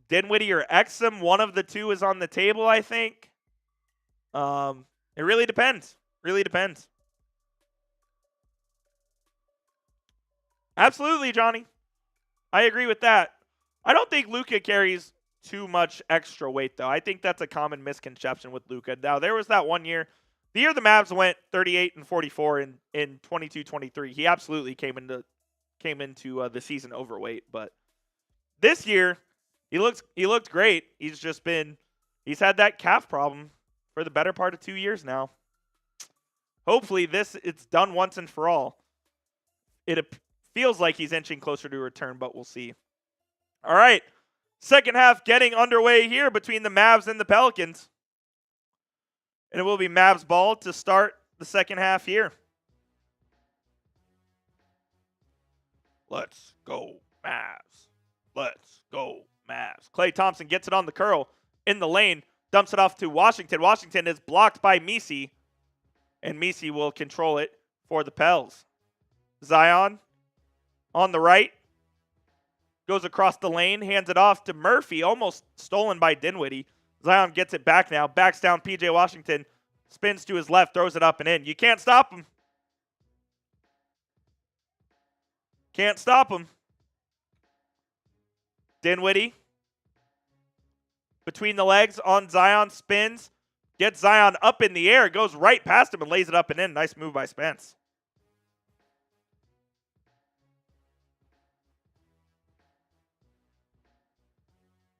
S1: Dinwiddie or Exum, one of the two is on the table, I think. It really depends. Really depends. Absolutely, Johnny. I agree with that. I don't think Luka carries too much extra weight, though. I think that's a common misconception with Luka. Now, there was that one year, the year the Mavs went 38-44 in 22-23. He absolutely came into the season overweight, but this year he looked great. He's had that calf problem for the better part of 2 years now. Hopefully it's done once and for all. It feels like he's inching closer to a return, but we'll see. All right. Second half getting underway here between the Mavs and the Pelicans. And it will be Mavs ball to start the second half here. Let's go, Mavs. Let's go, Mavs. Klay Thompson gets it on the curl in the lane, dumps it off to Washington. Washington is blocked by Missi, and Missi will control it for the Pels. Zion on the right, goes across the lane, hands it off to Murphy, almost stolen by Dinwiddie. Zion gets it back now, backs down PJ Washington, spins to his left, throws it up and in. You can't stop him. Can't stop him. Dinwiddie between the legs on Zion, spins, gets Zion up in the air, goes right past him and lays it up and in. Nice move by Spence.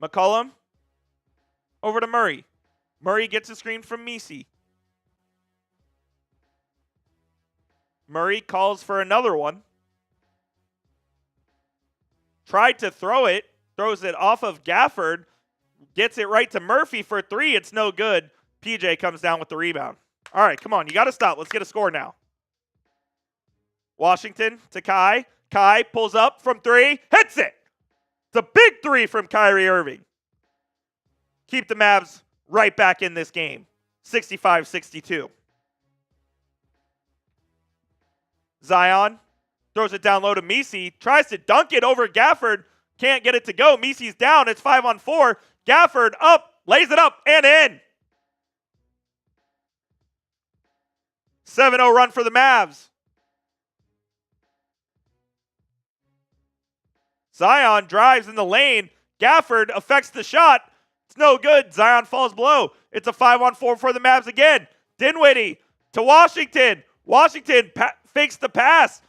S1: McCollum over to Murray. Murray gets a screen from Missi. Murray calls for another one. Tried to throw it, throws it off of Gafford, gets it right to Murphy for three. It's no good. PJ comes down with the rebound. All right, come on. You got to stop. Let's get a score now. Washington to Kai. Kai pulls up from three, hits it. It's a big three from Kyrie Irving. Keep the Mavs right back in this game. 65-62. Zion throws it down low to Missi. Tries to dunk it over Gafford. Can't get it to go. Missi's down. It's 5-on-4. Gafford up. Lays it up and in. 7-0 run for the Mavs. Zion drives in the lane. Gafford affects the shot. It's no good. Zion falls below. It's a 5-on-4 for the Mavs again. Dinwiddie to Washington. Washington fakes the pass.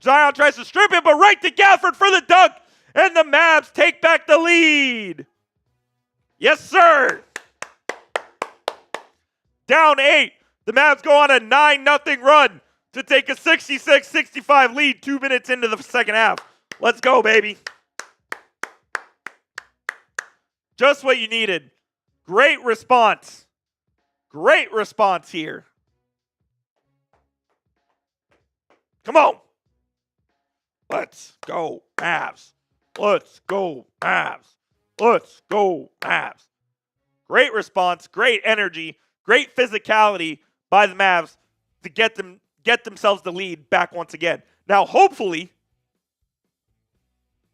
S1: Zion tries to strip it, but right to Gafford for the dunk. And the Mavs take back the lead. Yes, sir. Down 8. The Mavs go on a 9-0 run to take a 66-65 lead 2 minutes into the second half. Let's go, baby. Just what you needed. Great response. Great response here. Come on. Let's go, Mavs. Let's go, Mavs. Let's go, Mavs. Great response, great energy, great physicality by the Mavs to get themselves the lead back once again. Now, hopefully,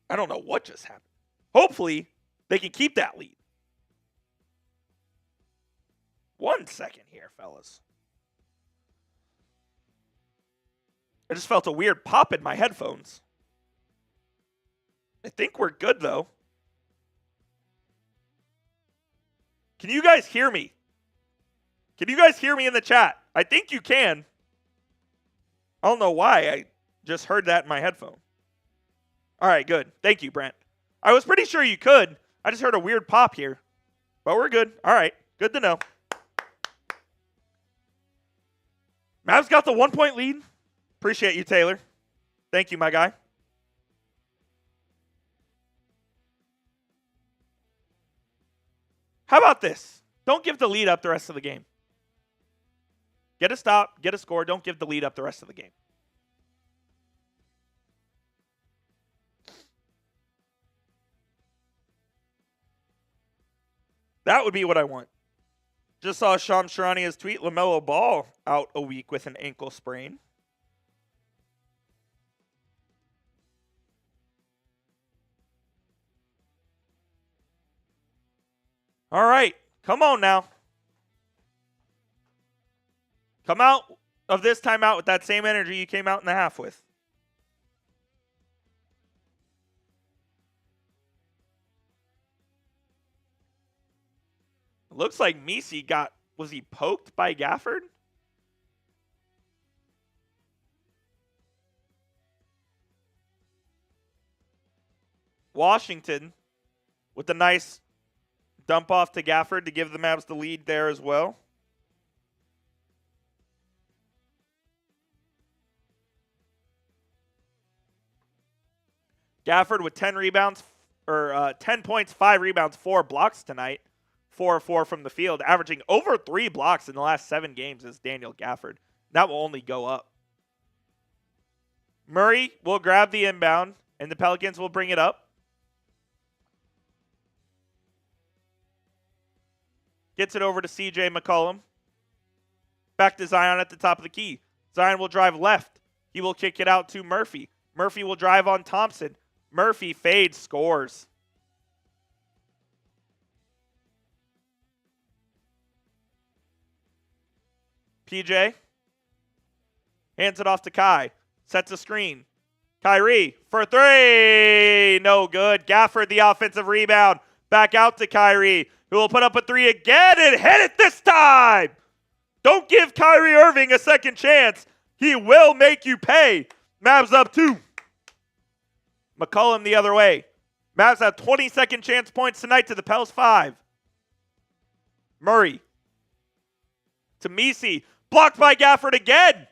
S1: I don't know what just happened. Hopefully, they can keep that lead. 1 second here, fellas. I just felt a weird pop in my headphones. I think we're good, though. Can you guys hear me? Can you guys hear me in the chat? I think you can. I don't know why. I just heard that in my headphone. All right, good. Thank you, Brent. I was pretty sure you could. I just heard a weird pop here. But we're good. All right. Good to know. Mavs got the 1-point lead. Appreciate you, Taylor. Thank you, my guy. How about this? Don't give the lead up the rest of the game. Get a stop, get a score. Don't give the lead up the rest of the game. That would be what I want. Just saw Shams Charania's tweet. LaMelo Ball out a week with an ankle sprain. All right. Come on now. Come out of this timeout with that same energy you came out in the half with. Looks like Missi was he poked by Gafford? Washington with a nice dump off to Gafford to give the Mavs the lead there as well. Gafford with 10 rebounds, or 10 points, 5 rebounds, 4 blocks tonight. 4-4 from the field, averaging over 3 blocks in the last 7 games is Daniel Gafford. That will only go up. Murray will grab the inbound, and the Pelicans will bring it up. Gets it over to CJ McCollum. Back to Zion at the top of the key. Zion will drive left. He will kick it out to Murphy. Murphy will drive on Thompson. Murphy fades, scores. PJ hands it off to Kai. Sets a screen. Kyrie for 3. No good. Gafford the offensive rebound. Back out to Kyrie, who will put up a 3 again and hit it this time. Don't give Kyrie Irving a second chance. He will make you pay. Mavs up 2. McCollum the other way. Mavs have 22nd chance points tonight to the Pels 5. Murray to Missi. Blocked by Gafford again.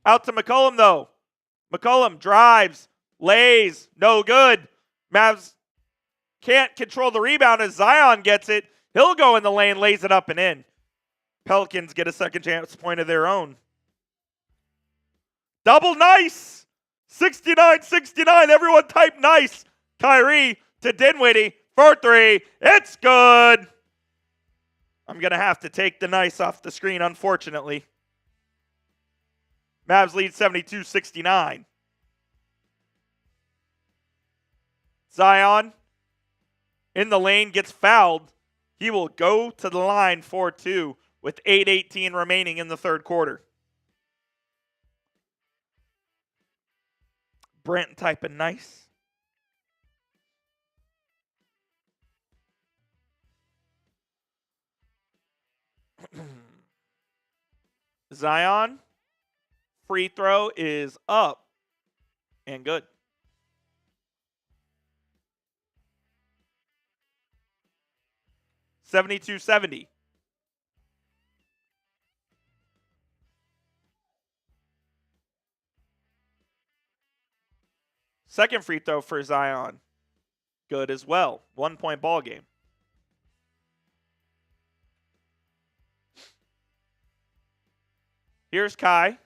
S1: Out to McCollum, though. McCollum drives, lays, no good. Mavs can't control the rebound as Zion gets it. He'll go in the lane, lays it up and in. Pelicans get a second chance point of their own. Double nice. 69-69. Everyone type nice. Kyrie to Dinwiddie for 3. It's good. I'm going to have to take the nice off the screen, unfortunately. Mavs lead 72-69. Zion in the lane gets fouled. He will go to the line for 2 with 8:18 remaining in the third quarter. Brent typing nice. Zion, free throw is up and good. $72-70. Second free throw for Zion. Good as well. 1-point ball game. Here's Kai.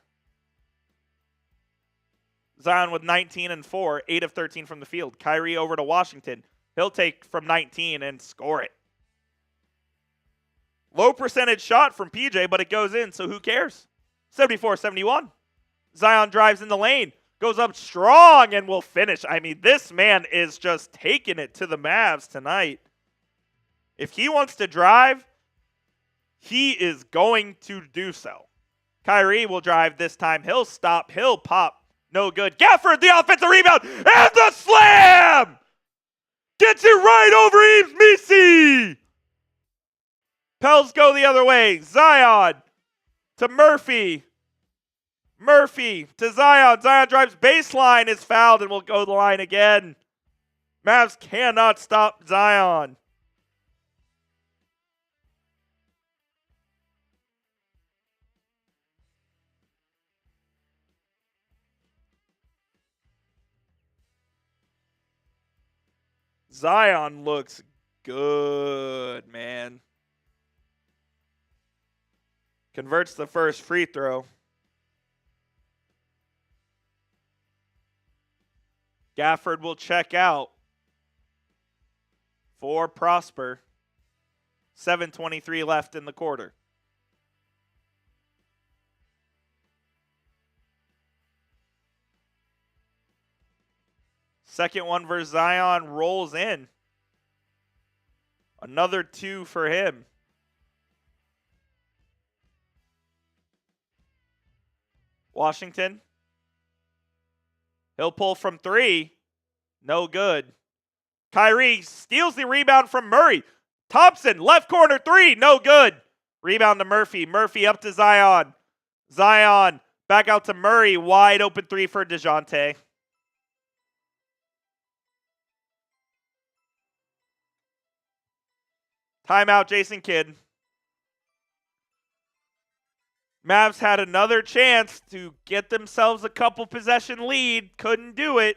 S1: Zion with 19 and 4, 8 of 13 from the field. Kyrie over to Washington. He'll take from 19 and score it. Low percentage shot from PJ, but it goes in, so who cares? 74-71. Zion drives in the lane, goes up strong, and will finish. I mean, this man is just taking it to the Mavs tonight. If he wants to drive, he is going to do so. Kyrie will drive this time. He'll stop. He'll pop. No good. Gafford, the offensive rebound, and the slam! Gets it right over Yves Missi! Pels go the other way. Zion to Murphy. Murphy to Zion. Zion drives baseline, is fouled, and will go the line again. Mavs cannot stop Zion. Zion looks good, man. Converts the first free throw. Gafford will check out for Prosper. 7:23 left in the quarter. Second one for Zion rolls in. Another 2 for him. Washington. He'll pull from 3. No good. Kyrie steals the rebound from Murray. Thompson, left corner 3. No good. Rebound to Murphy. Murphy up to Zion. Zion back out to Murray. Wide open 3 for Dejounte. Timeout, Jason Kidd. Mavs had another chance to get themselves a couple possession lead. Couldn't do it.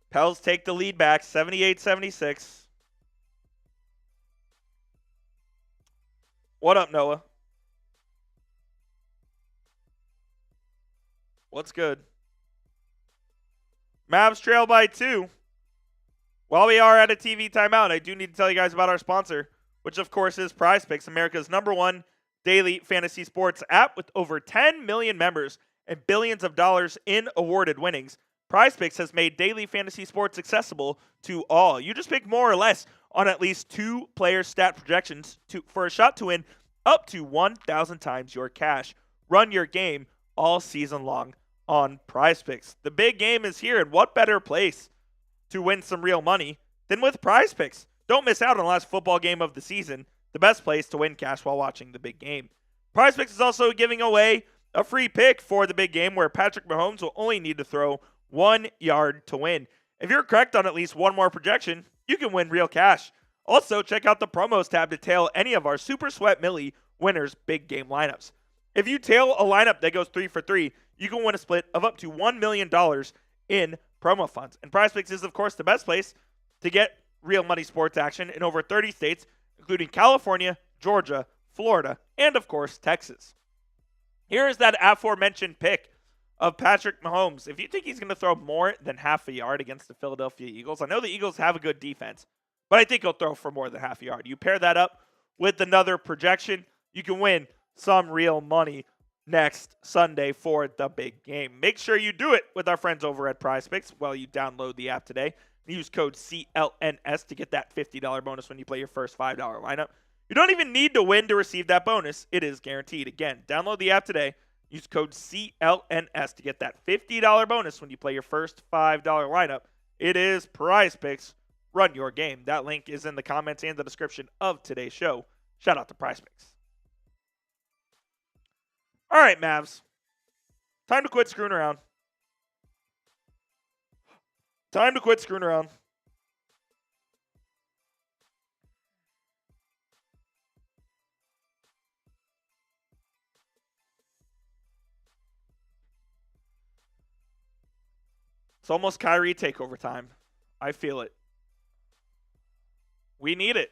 S1: Pels take the lead back, 78-76. What up, Noah? What's good? Mavs trail by 2. While we are at a TV timeout, I do need to tell you guys about our sponsor, which of course is PrizePicks, America's #1 daily fantasy sports app with over 10 million members and billions of dollars in awarded winnings. PrizePicks has made daily fantasy sports accessible to all. You just pick more or less on at least 2 player stat projections for a shot to win up to 1,000 times your cash. Run your game all season long on PrizePicks. The big game is here, and what better place to win some real money than with PrizePicks? Don't miss out on the last football game of the season, the best place to win cash while watching the big game. PrizePicks is also giving away a free pick for the big game where Patrick Mahomes will only need to throw 1 yard to win. If you're correct on at least one more projection, you can win real cash. Also, check out the promos tab to tail any of our Super Sweat Millie winners big game lineups. If you tail a lineup that goes 3 for 3, you can win a split of up to $1 million in promo funds. And PrizePicks is, of course, the best place to get real money sports action in over 30 states, including California, Georgia, Florida, and, of course, Texas. Here is that aforementioned pick of Patrick Mahomes. If you think he's going to throw more than half a yard against the Philadelphia Eagles, I know the Eagles have a good defense, but I think he'll throw for more than half a yard. You pair that up with another projection, you can win some real money next Sunday for the big game. Make sure you do it with our friends over at PrizePicks while you download the app today. Use code CLNS to get that $50 bonus when you play your first $5 lineup. You don't even need to win to receive that bonus. It is guaranteed. Again, download the app today. Use code CLNS to get that $50 bonus when you play your first $5 lineup. It is PrizePicks. Run your game. That link is in the comments and the description of today's show. Shout out to PrizePicks. All right, Mavs. Time to quit screwing around. Time to quit screwing around. It's almost Kyrie takeover time. I feel it. We need it.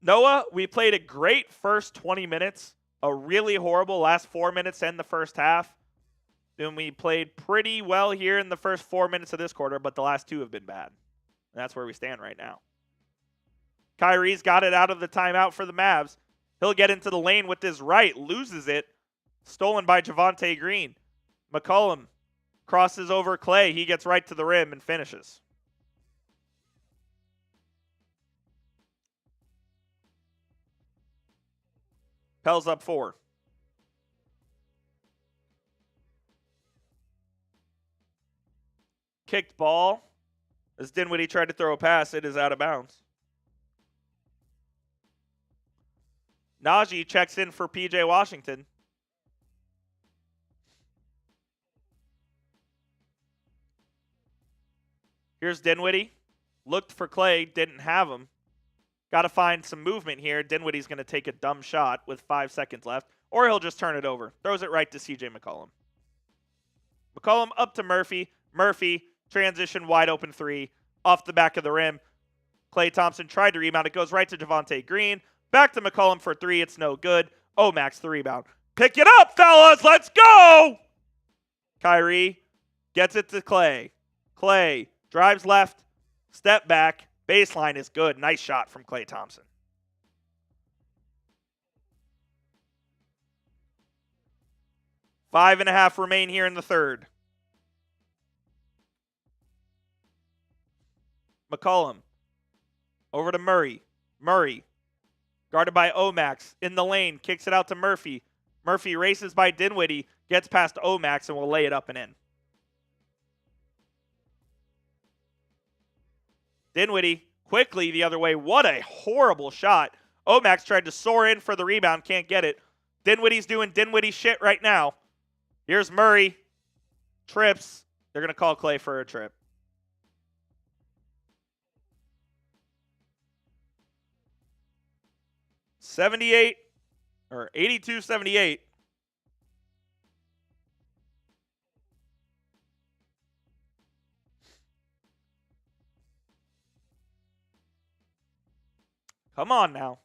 S1: Noah, we played a great first 20 minutes, a really horrible last 4 minutes and the first half. Then we played pretty well here in the first 4 minutes of this quarter, but the last 2 have been bad. And that's where we stand right now. Kyrie's got it out of the timeout for the Mavs. He'll get into the lane with his right, loses it. Stolen by Javonte Green. McCollum crosses over Klay. He gets right to the rim and finishes. Pels up 4. Kicked ball. As Dinwiddie tried to throw a pass, it is out of bounds. Najee checks in for P.J. Washington. Here's Dinwiddie. Looked for Klay, didn't have him. Got to find some movement here. Dinwiddie's going to take a dumb shot with 5 seconds left, or he'll just turn it over. Throws it right to C.J. McCollum. McCollum up to Murphy. Murphy, transition, wide open 3, off the back of the rim. Klay Thompson tried to rebound. It goes right to Javonte Green. Back to McCollum for 3. It's no good. Max the rebound. Pick it up, fellas. Let's go. Kyrie gets it to Klay. Klay drives left. Step back. Baseline is good. Nice shot from Klay Thompson. Five and a half remain here in the third. McCollum over to Murray. Murray guarded by Max in the lane. Kicks it out to Murphy. Murphy races by Dinwiddie. Gets past Max and will lay it up and in. Dinwiddie quickly the other way. What a horrible shot. Max tried to soar in for the rebound. Can't get it. Dinwiddie's doing Dinwiddie shit right now. Here's Murray. Trips. They're going to call Klay for a trip. $78 or 82-78. Come on now.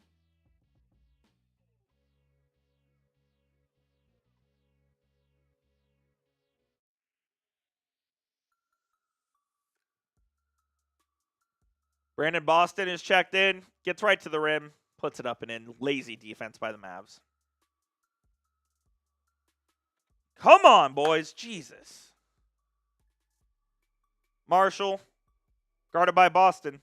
S1: Brandon Boston is checked in, gets right to the rim, puts it up and in. Lazy defense by the Mavs. Come on, boys. Jesus. Marshall, guarded by Boston,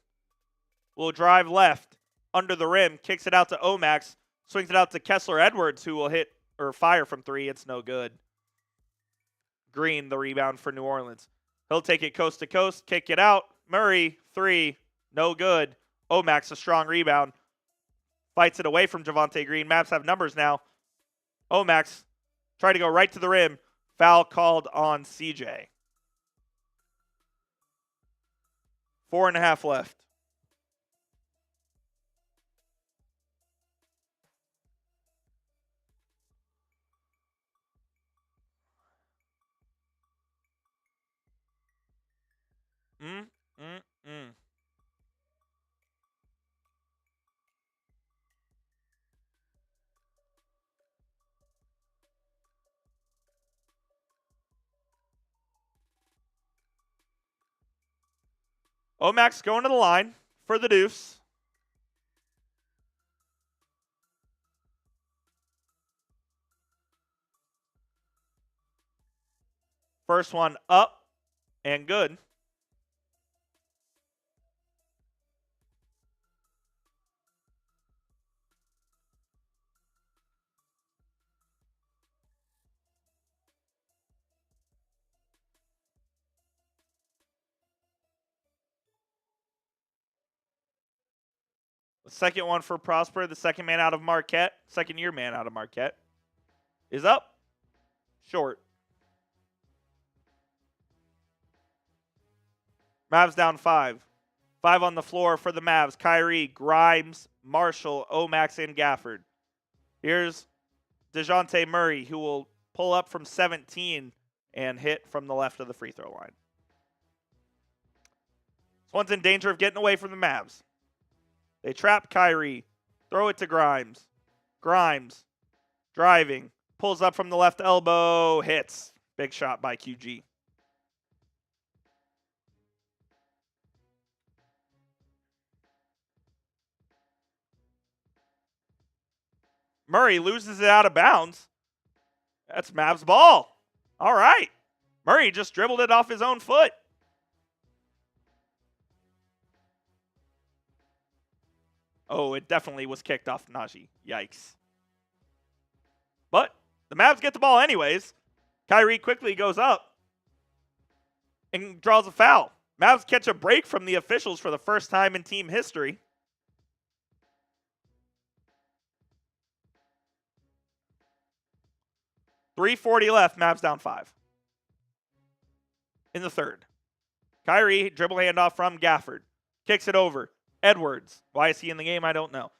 S1: will drive left under the rim, kicks it out to Max, swings it out to Kessler Edwards, who will hit or fire from 3. It's no good. Green, the rebound for New Orleans. He'll take it coast to coast, kick it out. Murray, 3, no good. Max, a strong rebound. Fights it away from Javonte Green. Mavs have numbers now. Max tried to go right to the rim. Foul called on CJ. 4.5 left. Max going to the line for the deuce. First one up and good. The second one for Prosper, the second man out of Marquette, second-year man out of Marquette, is up. Short. Mavs down 5. 5 on the floor for the Mavs. Kyrie, Grimes, Marshall, Max, and Gafford. Here's Dejounte Murray, who will pull up from 17 and hit from the left of the free throw line. This one's in danger of getting away from the Mavs. They trap Kyrie. Throw it to Grimes. Grimes driving. Pulls up from the left elbow. Hits. Big shot by QG. Murray loses it out of bounds. That's Mavs ball. All right. Murray just dribbled it off his own foot. It definitely was kicked off Najee. Yikes. The Mavs get the ball anyways. Kyrie quickly goes up and draws a foul. Mavs catch a break from the officials for the first time in team history. .340 left, Mavs down 5. In the third. Kyrie, dribble handoff from Gafford. Kicks it over. Edwards. Why is he in the game? I don't know.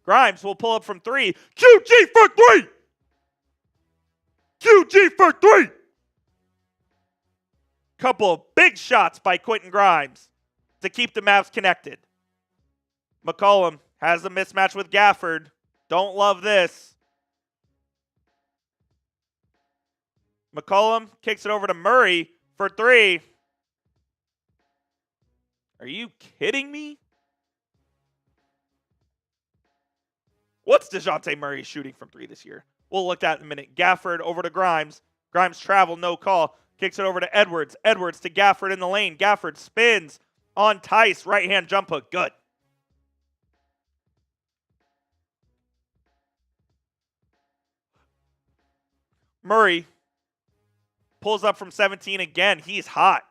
S1: Grimes will pull up from 3. QG for 3! QG for 3! Couple of big shots by Quentin Grimes to keep the Mavs connected. McCollum has a mismatch with Gafford. Don't love this. McCollum kicks it over to Murray for 3. Are you kidding me? What's Dejounte Murray shooting from 3 this year? We'll look at it in a minute. Gafford over to Grimes. Grimes travel, no call. Kicks it over to Edwards. Edwards to Gafford in the lane. Gafford spins on Tice. Right-hand jump hook. Good. Murray pulls up from 17 again. He's hot.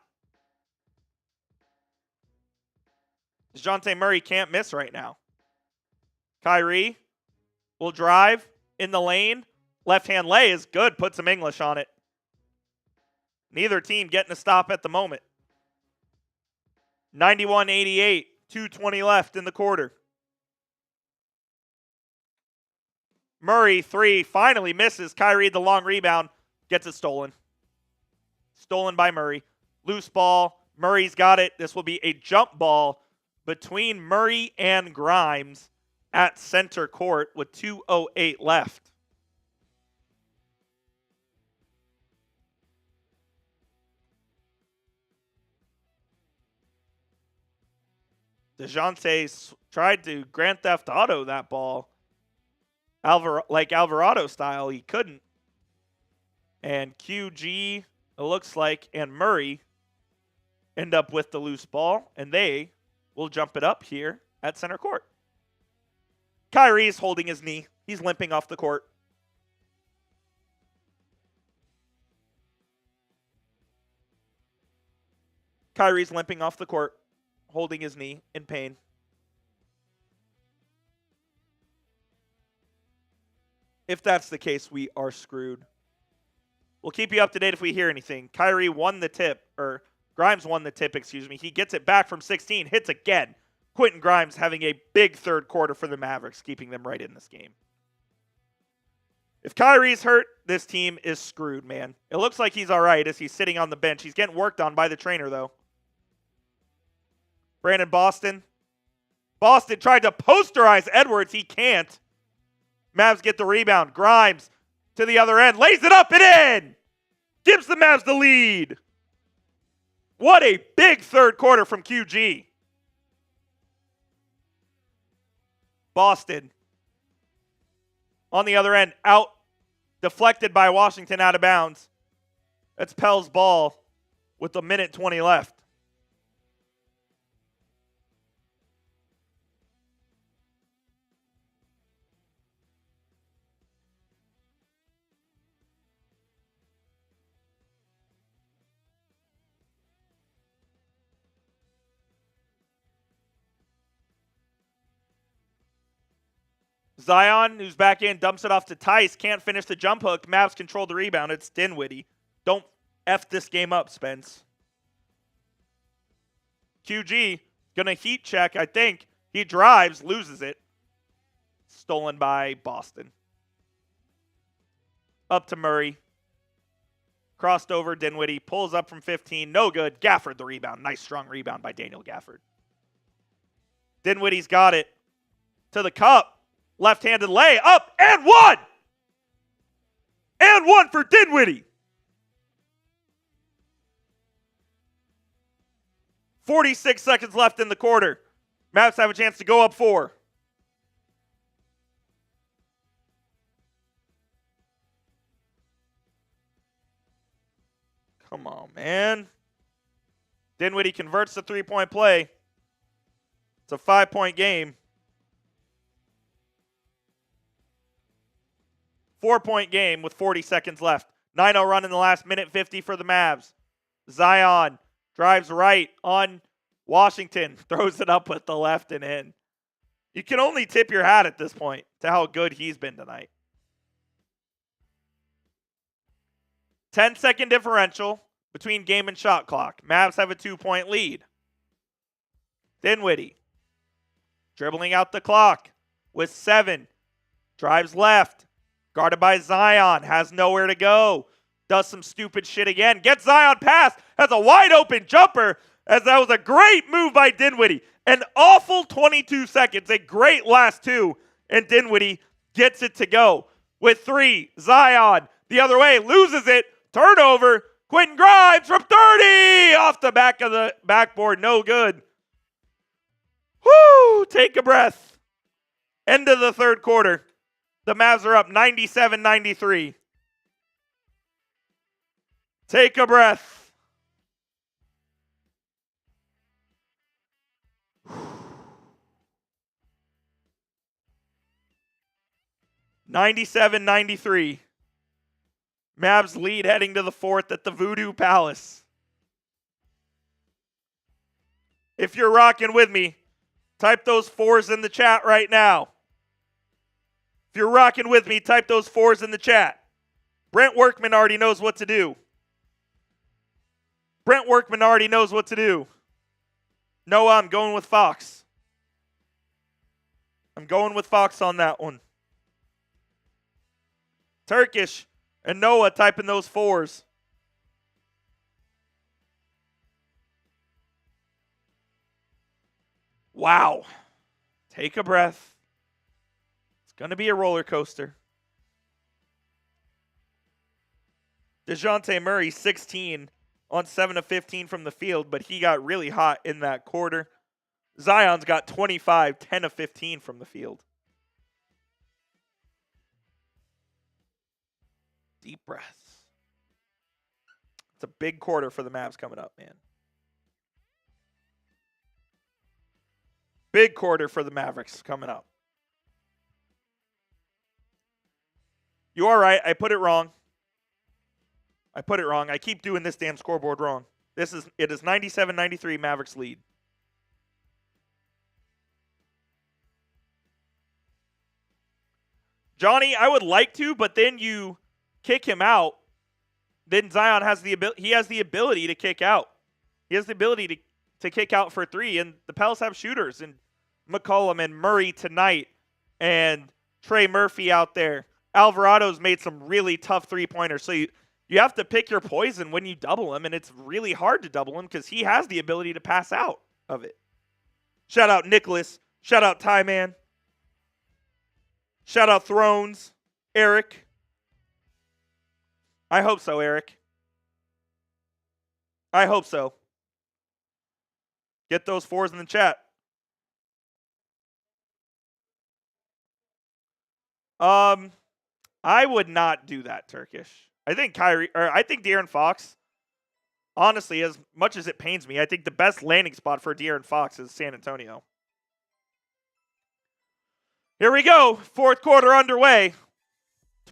S1: Dejounte Murray can't miss right now. Kyrie will drive in the lane. Left-hand lay is good. Put some English on it. Neither team getting a stop at the moment. 91-88. 2:20 left in the quarter. Murray, 3, finally misses. Kyrie, the long rebound, gets it stolen. Stolen by Murray. Loose ball. Murray's got it. This will be a jump ball between Murray and Grimes at center court with 2:08 left. Dejounte tried to Grand Theft Auto that ball. Like Alvarado style, he couldn't. And QG, it looks like, and Murray end up with the loose ball, and they will jump it up here at center court. Kyrie's holding his knee. He's limping off the court. Kyrie's limping off the court, holding his knee in pain. If that's the case, we are screwed. We'll keep you up to date if we hear anything. Kyrie won the tip, or Grimes won the tip, excuse me. He gets it back from 16, hits again. Quentin Grimes having a big third quarter for the Mavericks, keeping them right in this game. If Kyrie's hurt, this team is screwed, man. It looks like he's all right as he's sitting on the bench. He's getting worked on by the trainer, though. Brandon Boston. Boston tried to posterize Edwards. He can't. Mavs get the rebound. Grimes to the other end. Lays it up and in. Gives the Mavs the lead. What a big third quarter from QG. Boston on the other end. Out. Deflected by Washington out of bounds. That's Pell's ball with a minute 20 left. Zion, who's back in, dumps it off to Tice. Can't finish the jump hook. Mavs control the rebound. It's Dinwiddie. Don't F this game up, Spence. QG, going to heat check, I think. He drives, loses it. Stolen by Boston. Up to Murray. Crossed over, Dinwiddie. Pulls up from 15. No good. Gafford the rebound. Nice strong rebound by Daniel Gafford. Dinwiddie's got it. To the cup. Left-handed lay, up, and one! And one for Dinwiddie. 46 seconds left in the quarter. Mavs have a chance to go up 4. Come on, man. Dinwiddie converts the three-point play. It's a 5-point game. 4-point game with 40 seconds left. 9-0 run in the last minute 50 for the Mavs. Zion drives right on Washington. Throws it up with the left and in. You can only tip your hat at this point to how good he's been tonight. 10-second differential between game and shot clock. Mavs have a 2-point lead. Dinwiddie dribbling out the clock with 7. Drives left. Guarded by Zion. Has nowhere to go. Does some stupid shit again. Gets Zion past. Has a wide open jumper. As that was a great move by Dinwiddie. An awful 22 seconds. A great last 2. And Dinwiddie gets it to go. With 3. Zion the other way. Loses it. Turnover. Quentin Grimes from 30. Off the back of the backboard. No good. Woo! Take a breath. End of the third quarter. The Mavs are up 97-93. Take a breath. Whew. 97-93. Mavs lead heading to the fourth at the Voodoo Palace. If you're rocking with me, type those 4s in the chat right now. If you're rocking with me, type those 4s in the chat. Brent Workman already knows what to do. Brent Workman already knows what to do. Noah, I'm going with Fox. I'm going with Fox on that one. Turkish and Noah typing those 4s. Wow. Take a breath. It's going to be a roller coaster. Dejounte Murray, 16 on 7 of 15 from the field, but he got really hot in that quarter. Zion's got 25, 10 of 15 from the field. Deep breaths. It's a big quarter for the Mavs coming up, man. Big quarter for the Mavericks coming up. You are right. I put it wrong. I keep doing this damn scoreboard wrong. It is 97-93 Mavericks lead. Johnny, I would like to, but then you kick him out. Then Zion has the ability to kick out. He has the ability to kick out for 3, and the Pels have shooters, and McCollum and Murray tonight, and Trey Murphy out there. Alvarado's made some really tough 3-pointers, so you have to pick your poison when you double him, and it's really hard to double him because he has the ability to pass out of it. Shout out Nicholas. Shout out Ty Man. Shout out Thrones. Eric. I hope so, Eric. I hope so. Get those 4s in the chat. I would not do that, Turkish. I think De'Aaron Fox, honestly, as much as it pains me, I think the best landing spot for De'Aaron Fox is San Antonio. Here we go. Fourth quarter underway.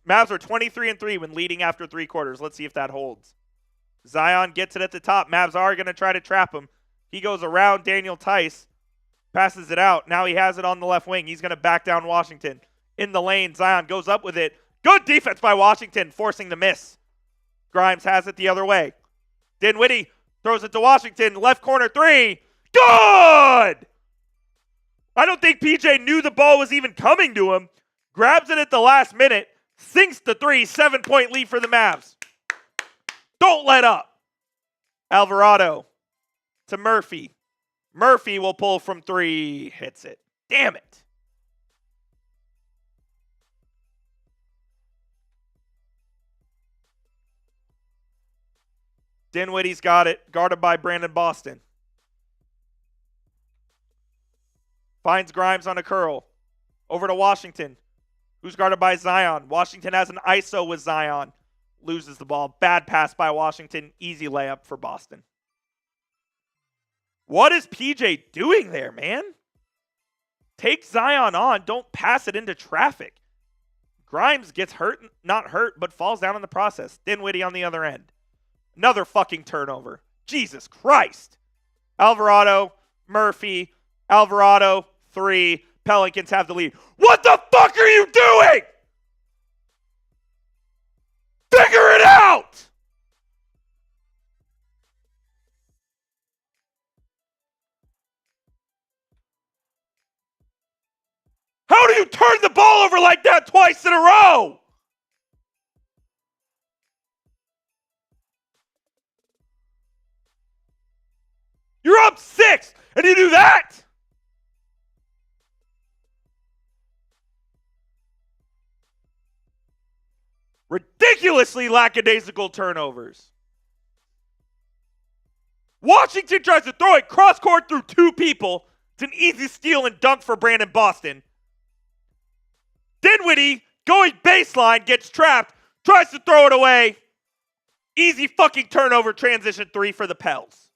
S1: Mavs are 23-3 when leading after 3 quarters. Let's see if that holds. Zion gets it at the top. Mavs are going to try to trap him. He goes around Daniel Tice, passes it out. Now he has it on the left wing. He's going to back down Washington. In the lane, Zion goes up with it. Good defense by Washington, forcing the miss. Grimes has it the other way. Dinwiddie throws it to Washington. Left corner 3. Good! I don't think PJ knew the ball was even coming to him. Grabs it at the last minute. Sinks the 3. 7-point lead for the Mavs. Don't let up. Alvarado to Murphy. Murphy will pull from 3. Hits it. Damn it. Dinwiddie's got it, guarded by Brandon Boston. Finds Grimes on a curl. Over to Washington, who's guarded by Zion. Washington has an ISO with Zion. Loses the ball. Bad pass by Washington. Easy layup for Boston. What is PJ doing there, man? Take Zion on. Don't pass it into traffic. Grimes gets hurt, not hurt, but falls down in the process. Dinwiddie on the other end. Another fucking turnover. Jesus Christ. Alvarado, Murphy, Alvarado, 3. Pelicans have the lead. What the fuck are you doing? Figure it out! How do you turn the ball over like that twice in a row? You're up 6, and you do that? Ridiculously lackadaisical turnovers. Washington tries to throw it cross-court through 2 people. It's an easy steal and dunk for Brandon Boston. Dinwiddie, going baseline, gets trapped, tries to throw it away. Easy fucking turnover, transition 3 for the Pels.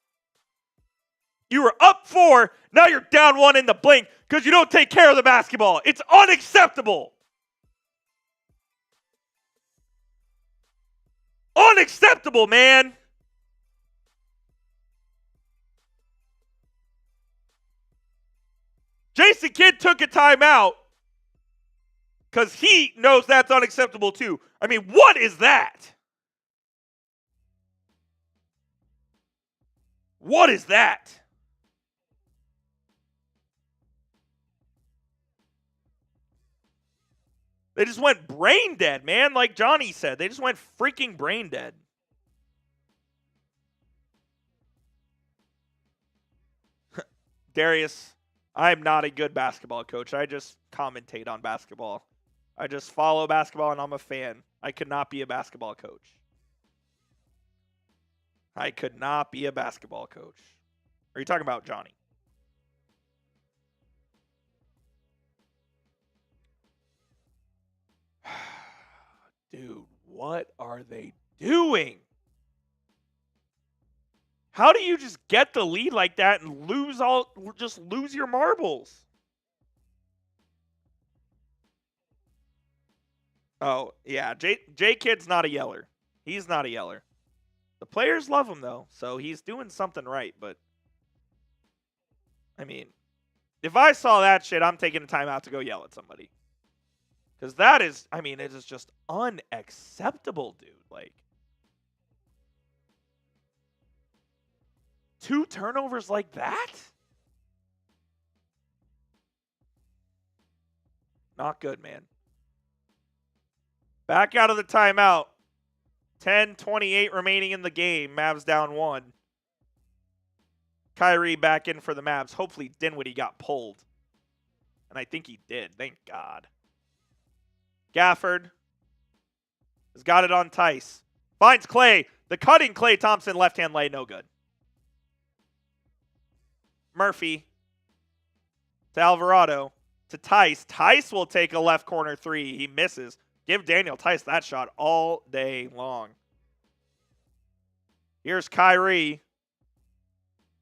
S1: You were up 4, now you're down 1 in the blink because you don't take care of the basketball. It's unacceptable. Unacceptable, man. Jason Kidd took a timeout because he knows that's unacceptable too. I mean, what is that? What is that? They just went brain dead, man, like Johnny said. They just went freaking brain dead. Darius, I'm not a good basketball coach. I just commentate on basketball. I just follow basketball and I'm a fan. I could not be a basketball coach. I could not be a basketball coach. Are you talking about Johnny? Dude, what are they doing? How do you just get the lead like that and lose your marbles? Oh, yeah, J Kidd's not a yeller. He's not a yeller. The players love him, though, so he's doing something right, but I mean, if I saw that shit, I'm taking a timeout to go yell at somebody. Because that is, I mean, it is just unacceptable, dude. Like, 2 turnovers like that? Not good, man. Back out of the timeout. 10:28 remaining in the game. Mavs down 1. Kyrie back in for the Mavs. Hopefully Dinwiddie got pulled. And I think he did. Thank God. Gafford has got it on Tice. Finds Klay. The cutting Klay Thompson left-hand lay, no good. Murphy to Alvarado to Tice. Tice will take a left corner 3. He misses. Give Daniel Tice that shot all day long. Here's Kyrie.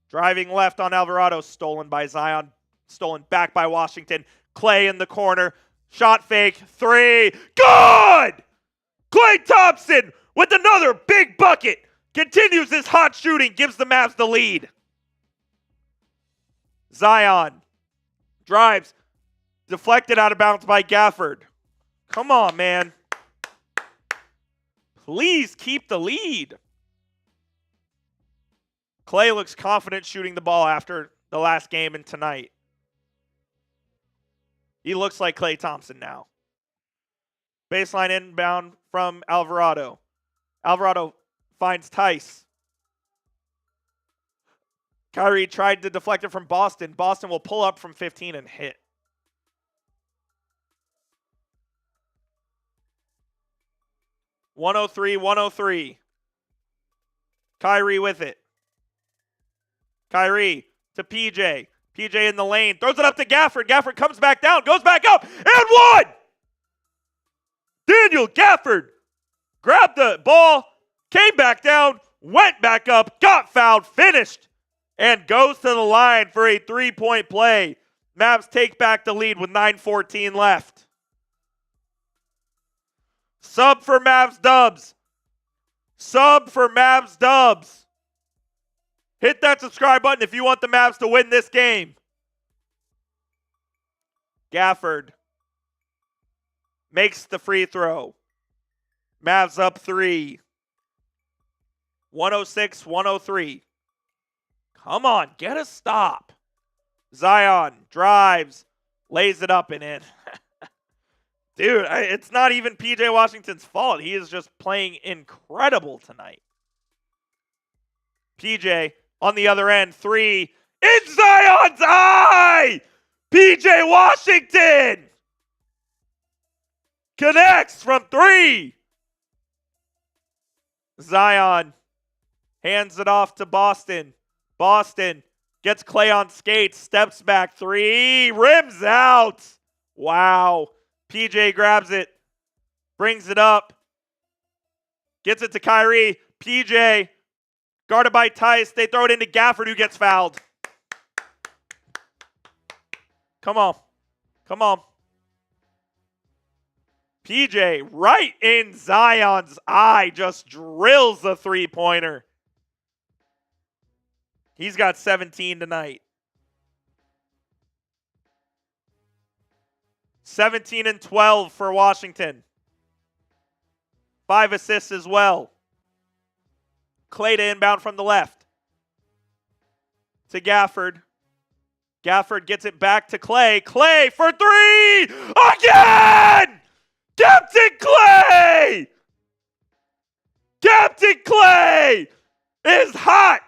S1: Driving left on Alvarado. Stolen by Zion. Stolen back by Washington. Klay in the corner. Shot fake, 3. Good! Klay Thompson with another big bucket. Continues his hot shooting. Gives the Mavs the lead. Zion drives. Deflected out of bounds by Gafford. Come on, man. Please keep the lead. Klay looks confident shooting the ball after the last game and tonight. He looks like Klay Thompson now. Baseline inbound from Alvarado. Alvarado finds Tice. Kyrie tried to deflect it from Boston. Boston will pull up from 15 and hit. (103-103). Kyrie with it. Kyrie to PJ. PJ in the lane. Throws it up to Gafford. Gafford comes back down. Goes back up. And 1! Daniel Gafford grabbed the ball. Came back down. Went back up. Got fouled. Finished. And goes to the line for a 3-point play. Mavs take back the lead with 9:14 left. Sub for Mavs dubs. Sub for Mavs dubs. Hit that subscribe button if you want the Mavs to win this game. Gafford makes the free throw. Mavs up 3. 106-103. Come on, get a stop. Zion drives, lays it up and in. Dude, it's not even P.J. Washington's fault. He is just playing incredible tonight. P.J. on the other end, 3. In Zion's eye! P.J. Washington connects from 3. Zion hands it off to Boston. Boston gets Klay on skates, steps back 3, rims out. Wow. PJ grabs it, brings it up, gets it to Kyrie. PJ guarded by Tice. They throw it into Gafford, who gets fouled. Come on. Come on. PJ right in Zion's eye just drills a three-pointer. He's got 17 tonight. 17 and 12 for Washington. 5 assists as well. Klay to inbound from the left. To Gafford. Gafford gets it back to Klay. Klay for 3! Again! Captain Klay! Captain Klay is hot!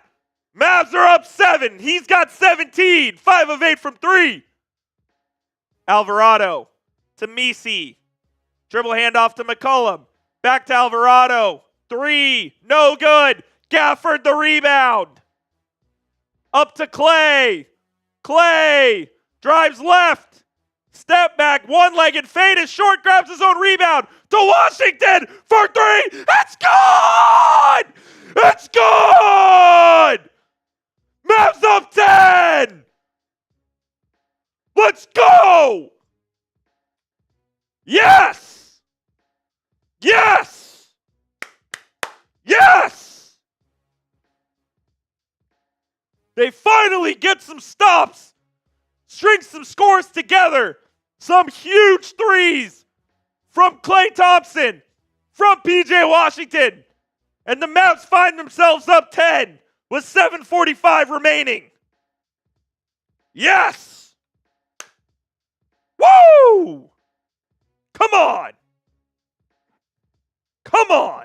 S1: Mavs are up 7. He's got 17. 5 of 8 from 3. Alvarado to Missi. Dribble handoff to McCollum. Back to Alvarado. 3. No good. Gafford the rebound. Up to Klay. Klay drives left. Step back. One-legged fade is short. Grabs his own rebound. To Washington for 3. It's good! It's good! Mavs up 10! Let's go! Yes! Yes! Yes! They finally get some stops, string some scores together, some huge threes from Klay Thompson, from P.J. Washington, and the Mavs find themselves up 10 with 7:45 remaining. Yes! Woo! Come on! Come on!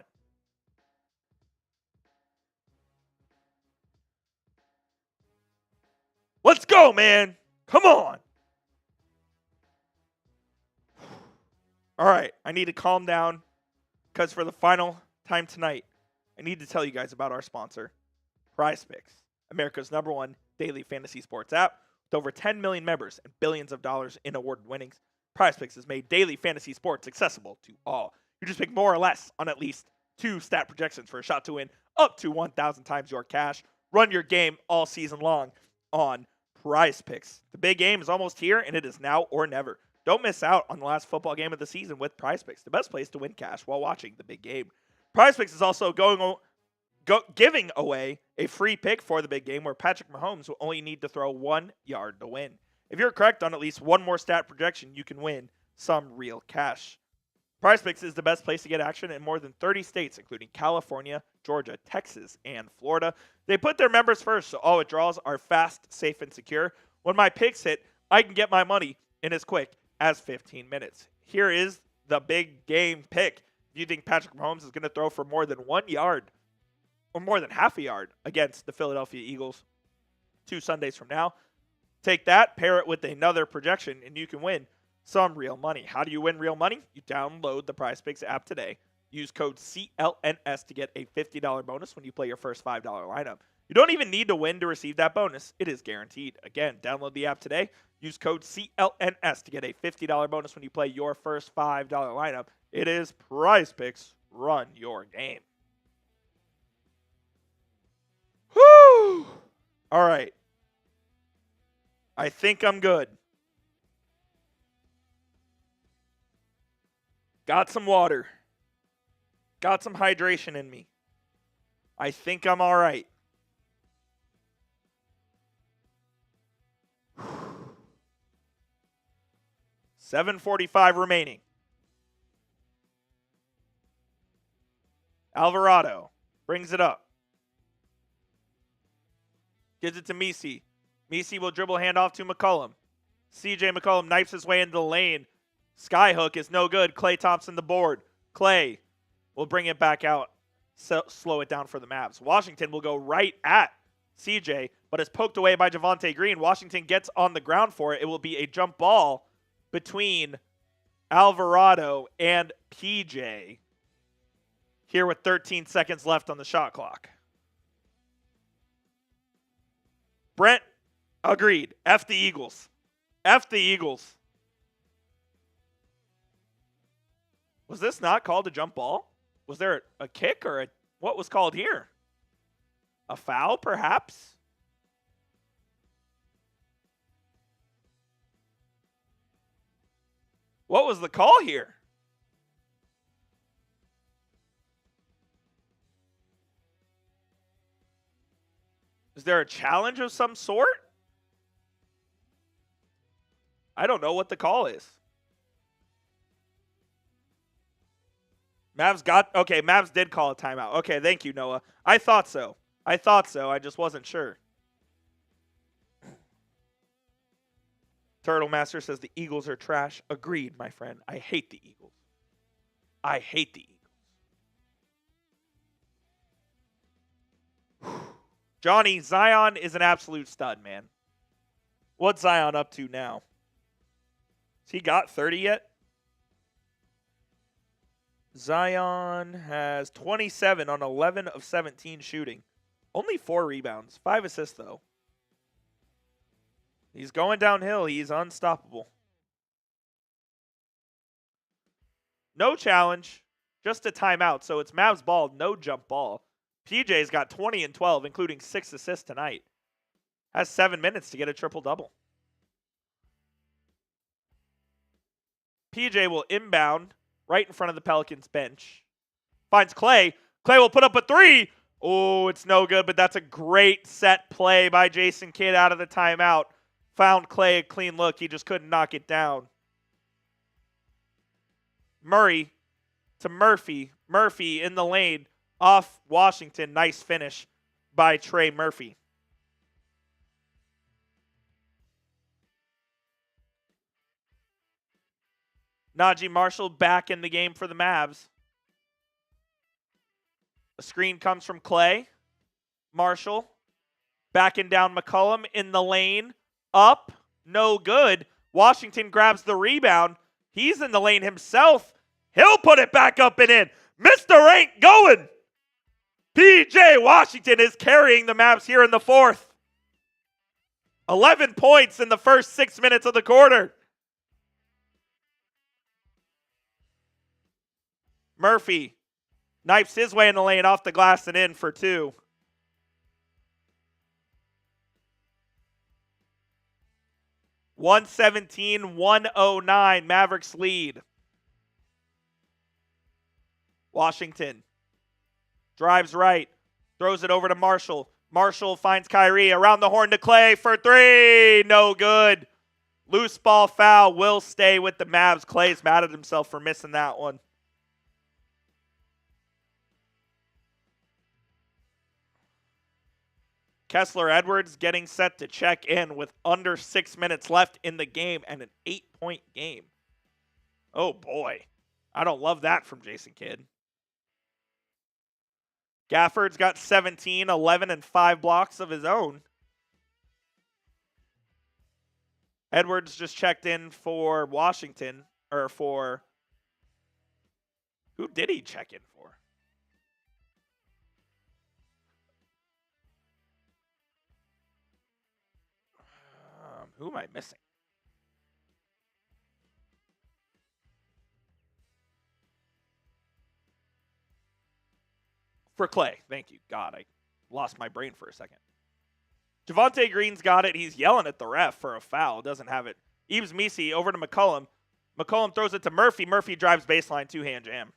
S1: Let's go, man! Come on! All right, I need to calm down because for the final time tonight, I need to tell you guys about our sponsor, PrizePicks, America's #1 daily fantasy sports app. With over 10 million members and billions of dollars in award winnings, PrizePicks has made daily fantasy sports accessible to all. You just pick more or less on at least 2 stat projections for a shot to win up to 1,000 times your cash. Run your game all season long on PrizePicks. The big game is almost here, and it is now or never. Don't miss out on the last football game of the season with PrizePicks, the best place to win cash while watching the big game. PrizePicks is also giving away a free pick for the big game where Patrick Mahomes will only need to throw 1 yard to win. If you're correct on at least one more stat projection, you can win some real cash. PrizePicks is the best place to get action in more than 30 states, including California, Georgia, Texas, and Florida. They put their members first, so all withdrawals are fast, safe, and secure. When my picks hit, I can get my money in as quick as 15 minutes. Here is the big game pick. Do you think Patrick Mahomes is going to throw for more than 1 yard or more than half a yard against the Philadelphia Eagles 2 Sundays from now? Take that, pair it with another projection, and you can win some real money. How do you win real money? You download the PrizePicks app today. Use code CLNS to get a $50 bonus when you play your first $5 lineup. You don't even need to win to receive that bonus. It is guaranteed. Again, download the app today. Use code CLNS to get a $50 bonus when you play your first $5 lineup. It is PrizePicks. Run your game. Whew! All right. I think I'm good. Got some water. Got some hydration in me. I think I'm all right. $7:45 remaining. Alvarado brings it up. Gives it to Missi. Missi will dribble handoff to McCollum. CJ McCollum knifes his way into the lane. Skyhook is no good. Klay Thompson the board. Klay will bring it back out. Slow it down for the Mavs. Washington will go right at CJ, but is poked away by Javonte Green. Washington gets on the ground for it. It will be a jump ball between Alvarado and PJ here with 13 seconds left on the shot clock. Brent agreed. F the Eagles. F the Eagles. Was this not called a jump ball? Was there a kick or what was called here? A foul, perhaps? What was the call here? Is there a challenge of some sort? I don't know what the call is. Mavs did call a timeout. Okay, thank you, Noah. I thought so. I just wasn't sure. Turtle Master says the Eagles are trash. Agreed, my friend. I hate the Eagles. I hate the Eagles. Johnny, Zion is an absolute stud, man. What's Zion up to now? Has he got 30 yet? Zion has 27 on 11 of 17 shooting. Only 4 rebounds. 5 assists, though. He's going downhill. He's unstoppable. No challenge. Just a timeout. So it's Mavs ball, no jump ball. PJ's got 20 and 12, including 6 assists tonight. Has 7 minutes to get a triple-double. PJ will inbound right in front of the Pelicans bench. Finds Klay. Klay will put up a 3. Oh, it's no good, but that's a great set play by Jason Kidd out of the timeout. Found Klay a clean look. He just couldn't knock it down. Murray to Murphy. Murphy in the lane. Off Washington. Nice finish by Trey Murphy. Najee Marshall back in the game for the Mavs. A screen comes from Klay. Marshall backing down McCollum in the lane. Up. No good. Washington grabs the rebound. He's in the lane himself. He'll put it back up and in. Mr. Ain't going. P.J. Washington is carrying the Mavs here in the fourth. 11 points in the first 6 minutes of the quarter. Murphy knifes his way in the lane off the glass and in for 2. (117-109) Mavericks lead. Washington drives right, throws it over to Marshall. Marshall finds Kyrie around the horn to Klay for 3. No good. Loose ball foul will stay with the Mavs. Klay's mad at himself for missing that one. Kessler Edwards getting set to check in with under 6 minutes left in the game and an 8-point game. Oh boy. I don't love that from Jason Kidd. Gafford's got 17, 11, and 5 blocks of his own. Edwards just checked in for Washington, or for... Who did he check in for? Who am I missing? For Klay. Thank you. God, I lost my brain for a second. Javonte Green's got it. He's yelling at the ref for a foul. Doesn't have it. Yves Missi over to McCollum. McCollum throws it to Murphy. Murphy drives baseline, 2-hand jam.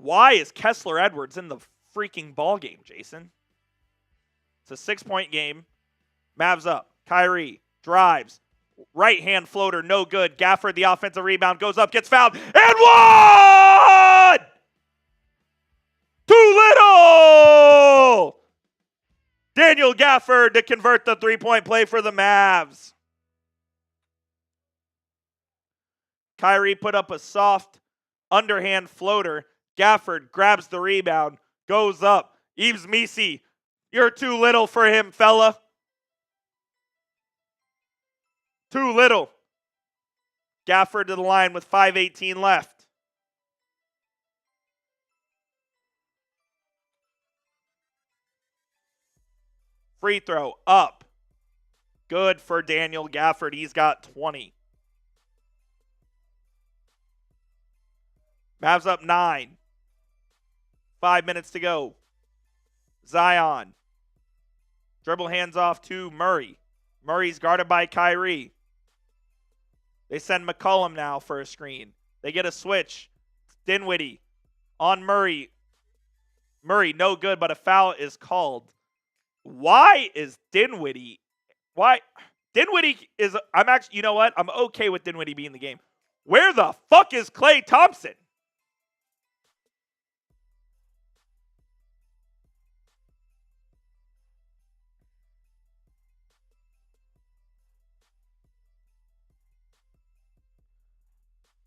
S1: Why is Kessler Edwards in the freaking ball game, Jason? It's a 6-point game. Mavs up. Kyrie drives. Right hand floater, no good. Gafford, the offensive rebound, goes up, gets fouled, and one! Too little! Daniel Gafford to convert the 3-point play for the Mavs. Kyrie put up a soft underhand floater. Gafford grabs the rebound, goes up. Yves Missi, you're too little for him, fella. Too little. Gafford to the line with 5:18 left. Free throw up. Good for Daniel Gafford. He's got 20. Mavs up 9. 5 minutes to go. Zion. Dribble hands off to Murray. Murray's guarded by Kyrie. They send McCollum now for a screen. They get a switch. Dinwiddie on Murray. Murray, no good, but a foul is called. Why is Dinwiddie? Why? Dinwiddie is, I'm actually, you know what? I'm okay with Dinwiddie being in the game. Where the fuck is Klay Thompson?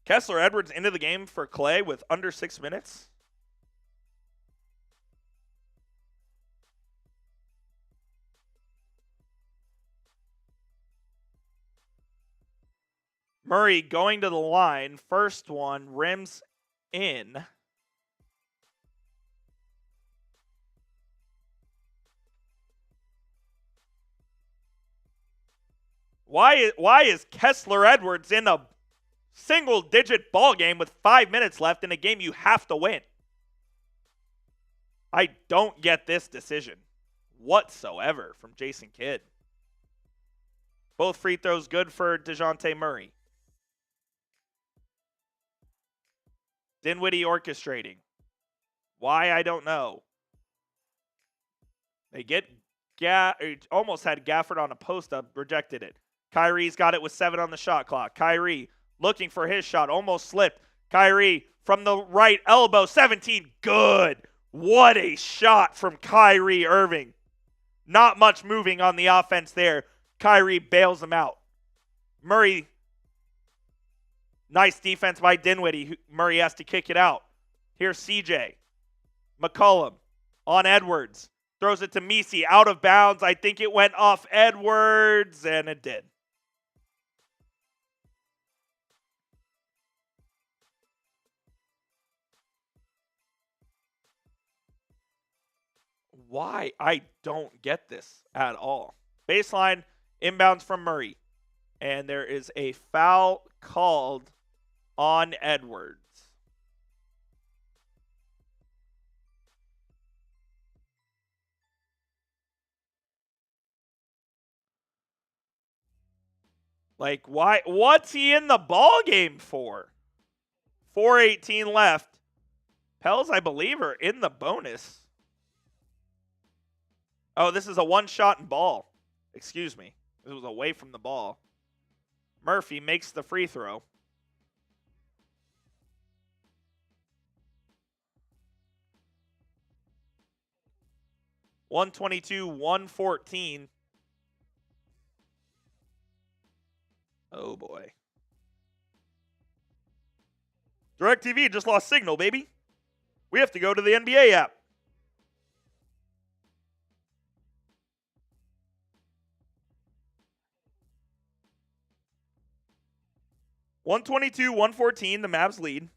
S1: Kessler Edwards into the game for Klay with under 6 minutes. Murray going to the line. First one, rims in. Why is Kessler Edwards in a single-digit ball game with 5 minutes left in a game you have to win? I don't get this decision whatsoever from Jason Kidd. Both free throws good for Dejounte Murray. Dinwiddie orchestrating. Why, I don't know. They get almost had Gafford on a post-up, rejected it. Kyrie's got it with 7 on the shot clock. Kyrie looking for his shot, almost slipped. Kyrie from the right elbow, 17, good. What a shot from Kyrie Irving. Not much moving on the offense there. Kyrie bails him out. Murray, nice defense by Dinwiddie. Murray has to kick it out. Here's CJ. McCollum on Edwards. Throws it to Missi, out of bounds. I think it went off Edwards, and it did. Why? I don't get this at all. Baseline, inbounds from Murray. And there is a foul called on Edwards. Like, why? What's he in the ball game for? 4:18 left. Pels, I believe, are in the bonus. Oh, this is a one-shot and ball. Excuse me. It was away from the ball. Murphy makes the free throw. (122-114). Oh, boy. DirecTV just lost signal, baby. We have to go to the NBA app. (122-114), the Mavs lead.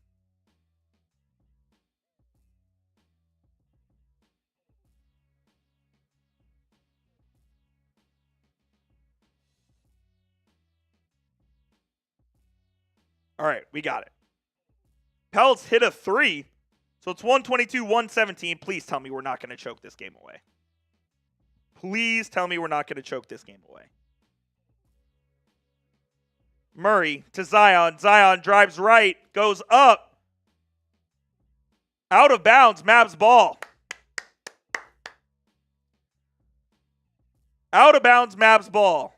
S1: All right, we got it. Pels hit a 3, so it's 122-117. Please tell me we're not going to choke this game away. Please tell me we're not going to choke this game away. Murray to Zion. Zion drives right, goes up. Out of bounds, Mavs ball. Out of bounds, Mavs ball.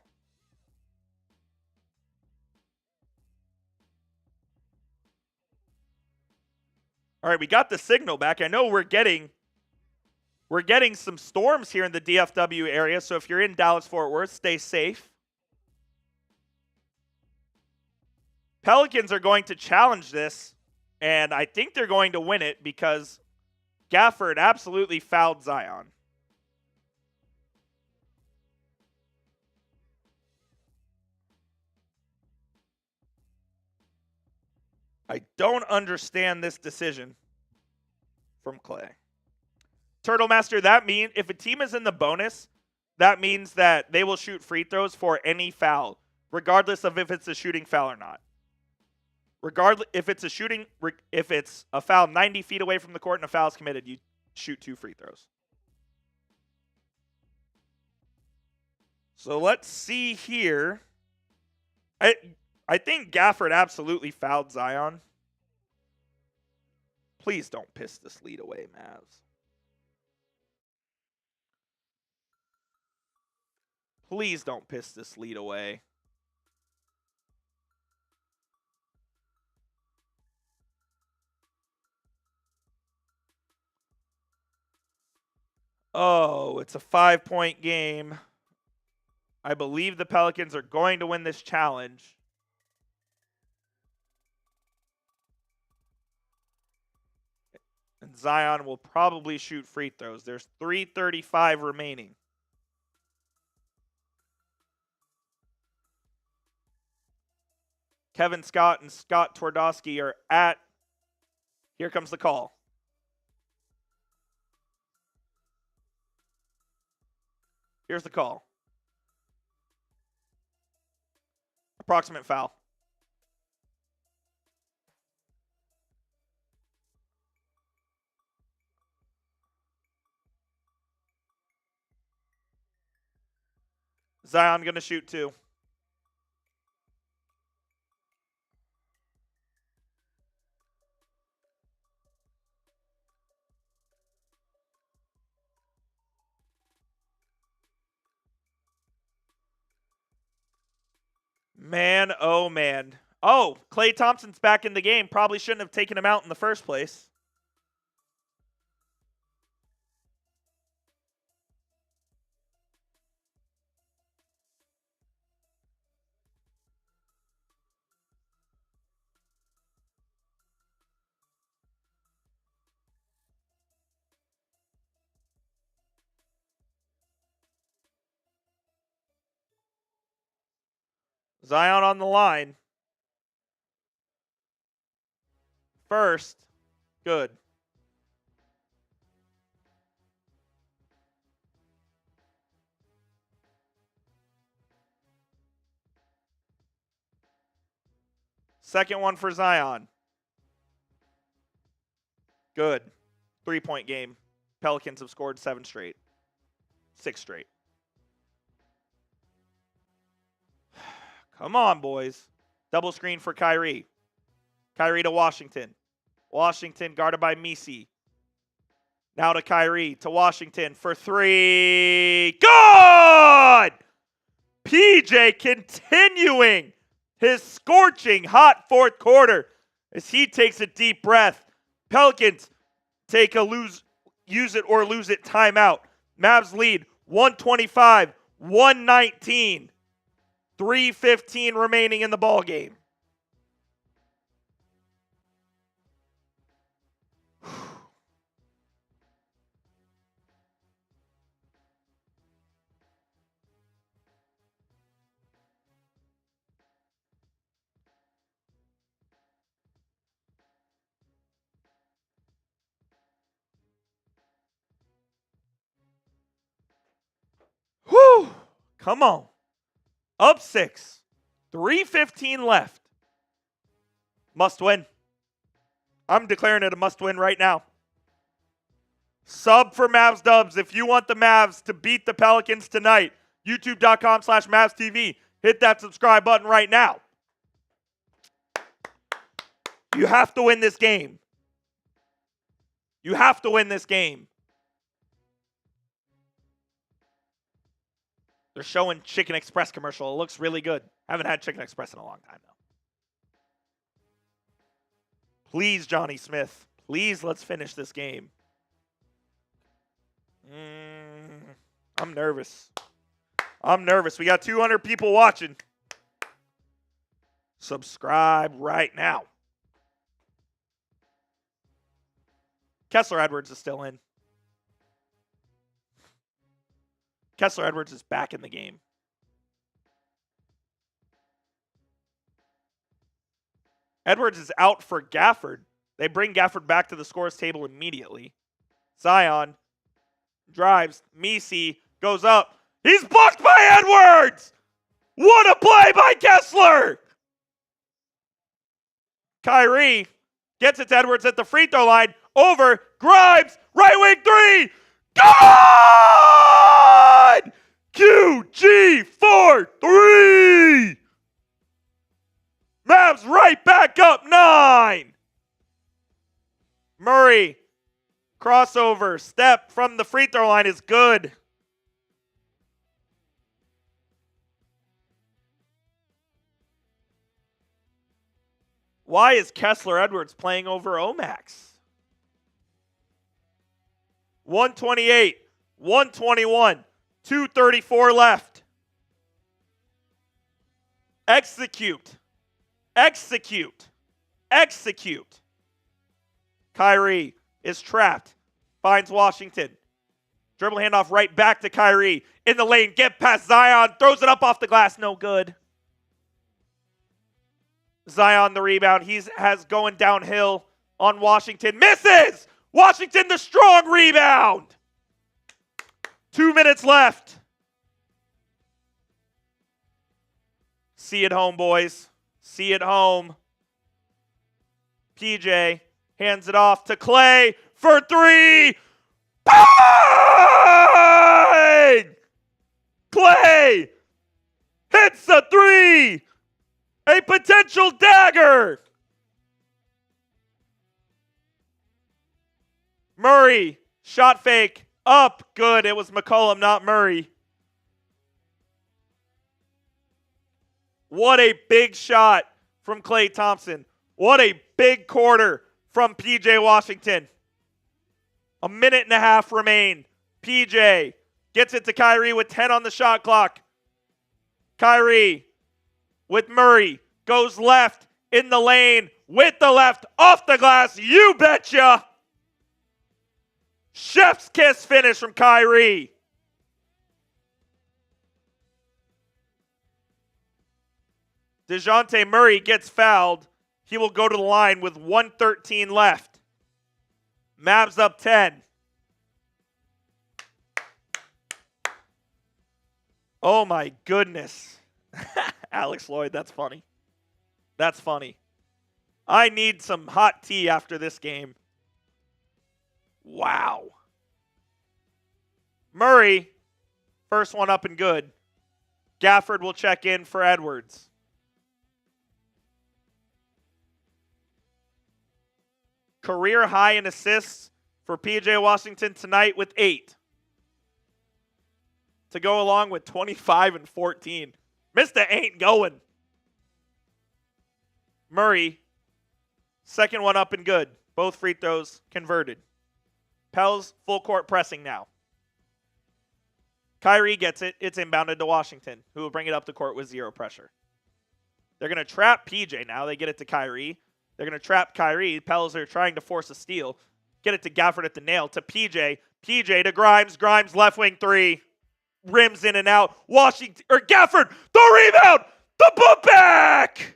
S1: All right, we got the signal back. I know we're getting some storms here in the DFW area, so if you're in Dallas-Fort Worth, stay safe. Pelicans are going to challenge this, and I think they're going to win it because Gafford absolutely fouled Zion. I don't understand this decision from Klay. Turtle Master, that means if a team is in the bonus, that means that they will shoot free throws for any foul, regardless of if it's a shooting foul or not. Regardless, if it's a foul 90 feet away from the court and a foul is committed, you shoot 2 free throws. So let's see here. I think Gafford absolutely fouled Zion. Please don't piss this lead away, Mavs. Please don't piss this lead away. Oh, it's a 5-point game. I believe the Pelicans are going to win this challenge. And Zion will probably shoot free throws. There's 3:35 remaining. Kevin Scott and Scott Twardowski are at. Here comes the call. Here's the call. Approximate foul. Zion going to shoot 2. Man, oh man. Oh, Klay Thompson's back in the game. Probably shouldn't have taken him out in the first place. Zion on the line. First. Good. Second one for Zion. Good. 3-point game. Pelicans have scored 7 straight. 6 straight. Come on, boys. Double screen for Kyrie. Kyrie to Washington. Washington guarded by Missi. Now to Kyrie. To Washington for 3. Good! PJ continuing his scorching hot fourth quarter as he takes a deep breath. Pelicans take a use it or lose it timeout. Mavs lead 125-119. 3:15 remaining in the ball game. Whew! Come on. Up 6. 3:15 left. Must win. I'm declaring it a must win right now. Sub for Mavs Dubs if you want the Mavs to beat the Pelicans tonight. YouTube.com/MavsTV. Hit that subscribe button right now. You have to win this game. You have to win this game. They're showing Chicken Express commercial. It looks really good. Haven't had Chicken Express in a long time, though. Please, Johnny Smith. Please, let's finish this game. I'm nervous. I'm nervous. We got 200 people watching. Subscribe right now. Kessler Edwards is still in. Kessler Edwards is back in the game. Edwards is out for Gafford. They bring Gafford back to the scores table immediately. Zion drives. Missi goes up. He's blocked by Edwards! What a play by Kessler! Kyrie gets it to Edwards at the free throw line. Over. Grimes. Right wing three. Good! QG4-3! Mavs right back up 9. Murray. Crossover. Step from the free throw line is good. Why is Kessler Edwards playing over Omax? 128, 121, 2:34 left. Execute. Execute. Execute. Kyrie is trapped. Finds Washington. Dribble handoff right back to Kyrie. In the lane. Get past Zion. Throws it up off the glass. No good. Zion the rebound. He has going downhill on Washington. Misses! Washington the strong rebound. 2 minutes left. See it home, boys. See it home. PJ hands it off to Klay for 3. Bang! Klay hits a 3. A potential dagger. Murray, shot fake, up, good. It was McCollum, not Murray. What a big shot from Klay Thompson. What a big quarter from PJ Washington. A minute and a half remain. PJ gets it to Kyrie with 10 on the shot clock. Kyrie with Murray, goes left in the lane with the left off the glass. You betcha. Chef's kiss finish from Kyrie. Dejounte Murray gets fouled. He will go to the line with 1:13 left. Mavs up 10. Oh my goodness. Alex Lloyd, that's funny. That's funny. I need some hot tea after this game. Wow. Murray, first one up and good. Gafford will check in for Edwards. Career high in assists for PJ Washington tonight with 8. To go along with 25 and 14. Mr. ain't going. Murray, second one up and good. Both free throws converted. Pels full court pressing now. Kyrie gets it. It's inbounded to Washington, who will bring it up the court with 0 pressure. They're going to trap PJ now. They get it to Kyrie. They're going to trap Kyrie. Pels are trying to force a steal. Get it to Gafford at the nail. To PJ. PJ to Grimes. Grimes left wing 3. Rims in and out. Washington or Gafford. The rebound. The putback.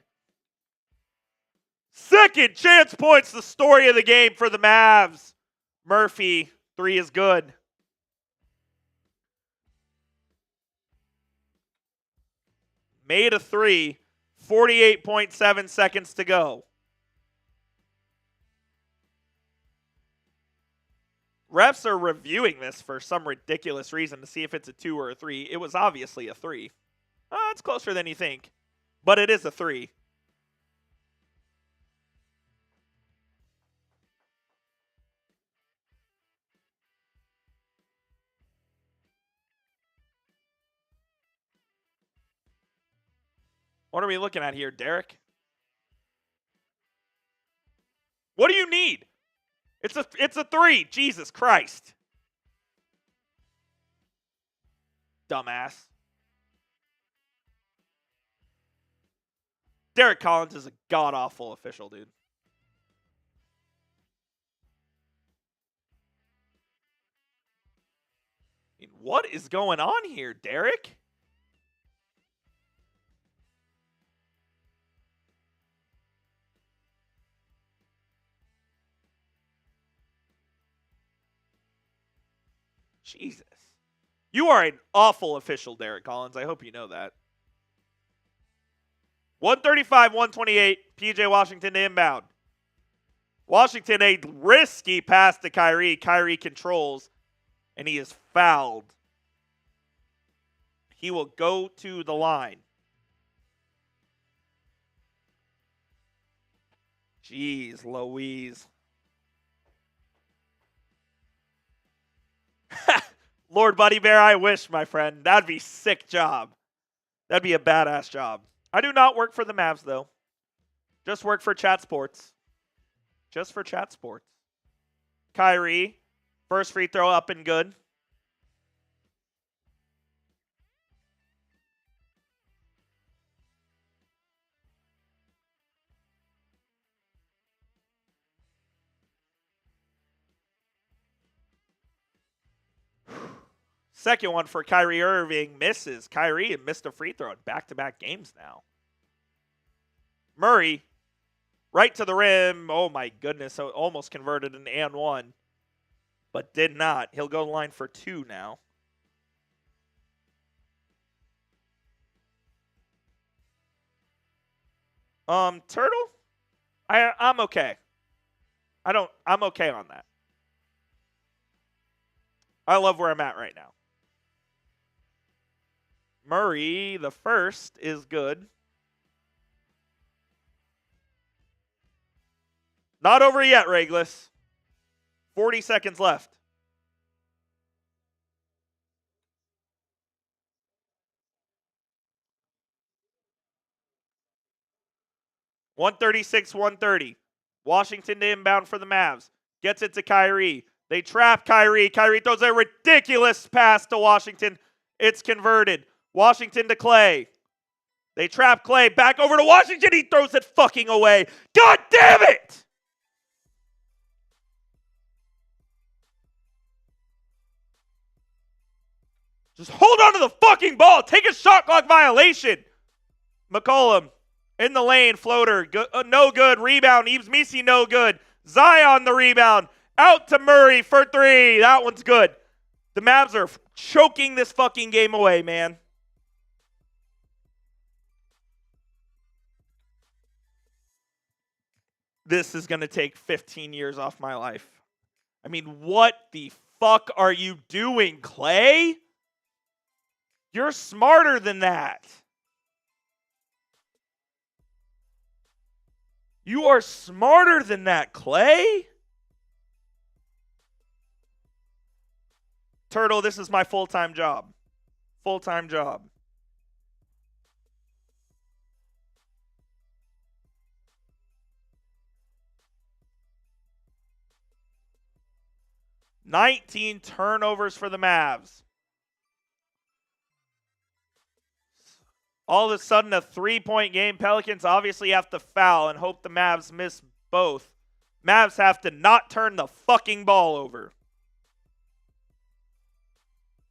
S1: Second chance points. The story of the game for the Mavs. Murphy 3 is good. Made a 3. 48.7 seconds to go. Refs are reviewing this for some ridiculous reason to see if it's a 2 or a 3. It was obviously a 3. It's closer than you think, but it is a 3. What are we looking at here, Derek? What do you need? It's a 3. Jesus Christ. Dumbass. Derek Collins is a god-awful official, dude. I mean, what is going on here, Derek? Jesus. You are an awful official, Derek Collins. I hope you know that. 135, 128. PJ Washington to inbound. Washington, a risky pass to Kyrie. Kyrie controls, and he is fouled. He will go to the line. Jeez Louise. Lord Buddy Bear, I wish, my friend. That'd be a sick job. That'd be a badass job. I do not work for the Mavs, though. Just work for Chat Sports. Just for Chat Sports. Kyrie, first free throw up and good. Second one for Kyrie Irving misses. Kyrie missed a free throw in back-to-back games now. Murray, right to the rim. Oh, my goodness. So almost converted an and one, but did not. He'll go to the line for 2 now. Turtle? I'm okay. I'm okay on that. I love where I'm at right now. Murray, the first, is good. Not over yet, Reglis. 40 seconds left. $136, $130. Washington to inbound for the Mavs. Gets it to Kyrie. They trap Kyrie. Kyrie throws a ridiculous pass to Washington. It's converted. Washington to Klay. They trap Klay. Back over to Washington. He throws it fucking away. God damn it! Just hold on to the fucking ball. Take a shot clock violation. McCollum in the lane. Floater. No good. Rebound. Yves Missi, no good. Zion the rebound. Out to Murray for 3. That one's good. The Mavs are choking this fucking game away, man. This is going to take 15 years off my life. I mean, what the fuck are you doing, Klay? You're smarter than that. You are smarter than that, Klay. Turtle, this is my full-time job. Full-time job. $19 turnovers for the Mavs. All of a sudden, a 3-point game. Pelicans obviously have to foul and hope the Mavs miss both. Mavs have to not turn the fucking ball over.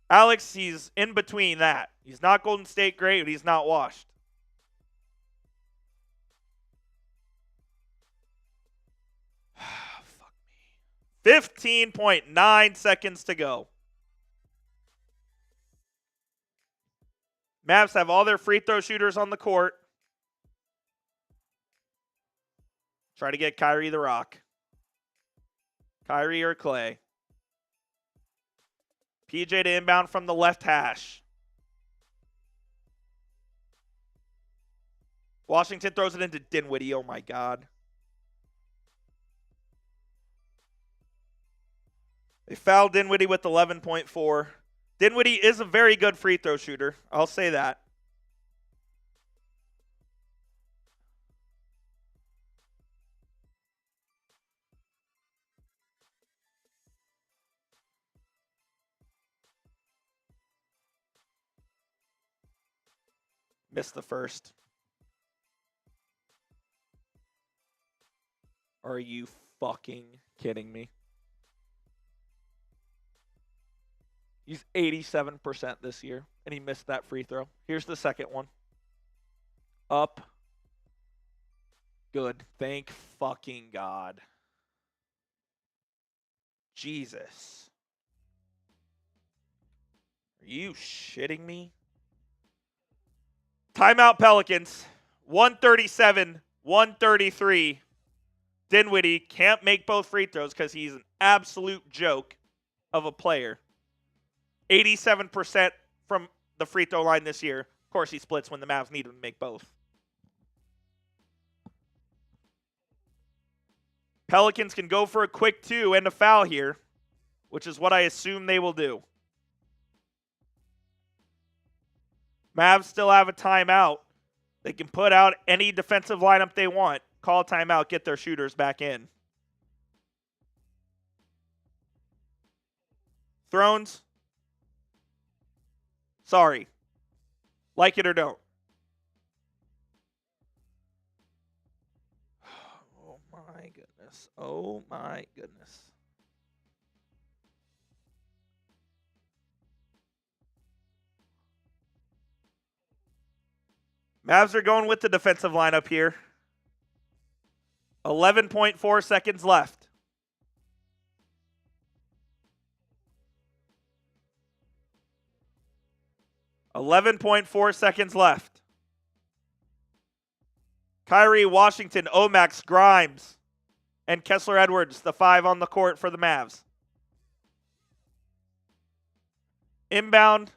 S1: Alex, he's in between that. He's not Golden State great, but he's not washed. Fuck me. 15.9 seconds to go. Mavs have all their free throw shooters on the court. Try to get Kyrie the rock. Kyrie or Klay. PJ to inbound from the left hash. Washington throws it into Dinwiddie. Oh, my God. They fouled Dinwiddie with 11.4. Dinwiddie is a very good free throw shooter. I'll say that. Missed the first. Are you fucking kidding me? He's 87% this year, and he missed that free throw. Here's the second one. Up. Good. Thank fucking God. Jesus. Are you shitting me? Timeout Pelicans. 137, 133. Dinwiddie can't make both free throws because he's an absolute joke of a player. 87% from the free throw line this year. Of course, he splits when the Mavs need him to make both. Pelicans can go for a quick 2 and a foul here, which is what I assume they will do. Mavs still have a timeout. They can put out any defensive lineup they want, call a timeout, get their shooters back in. Thrones. Sorry. Like it or don't. Oh my goodness. Oh my goodness. Mavs are going with the defensive lineup here. 11.4 seconds left. Kyrie, Washington, Omax, Grimes, and Kessler Edwards, the 5 on the court for the Mavs. Inbound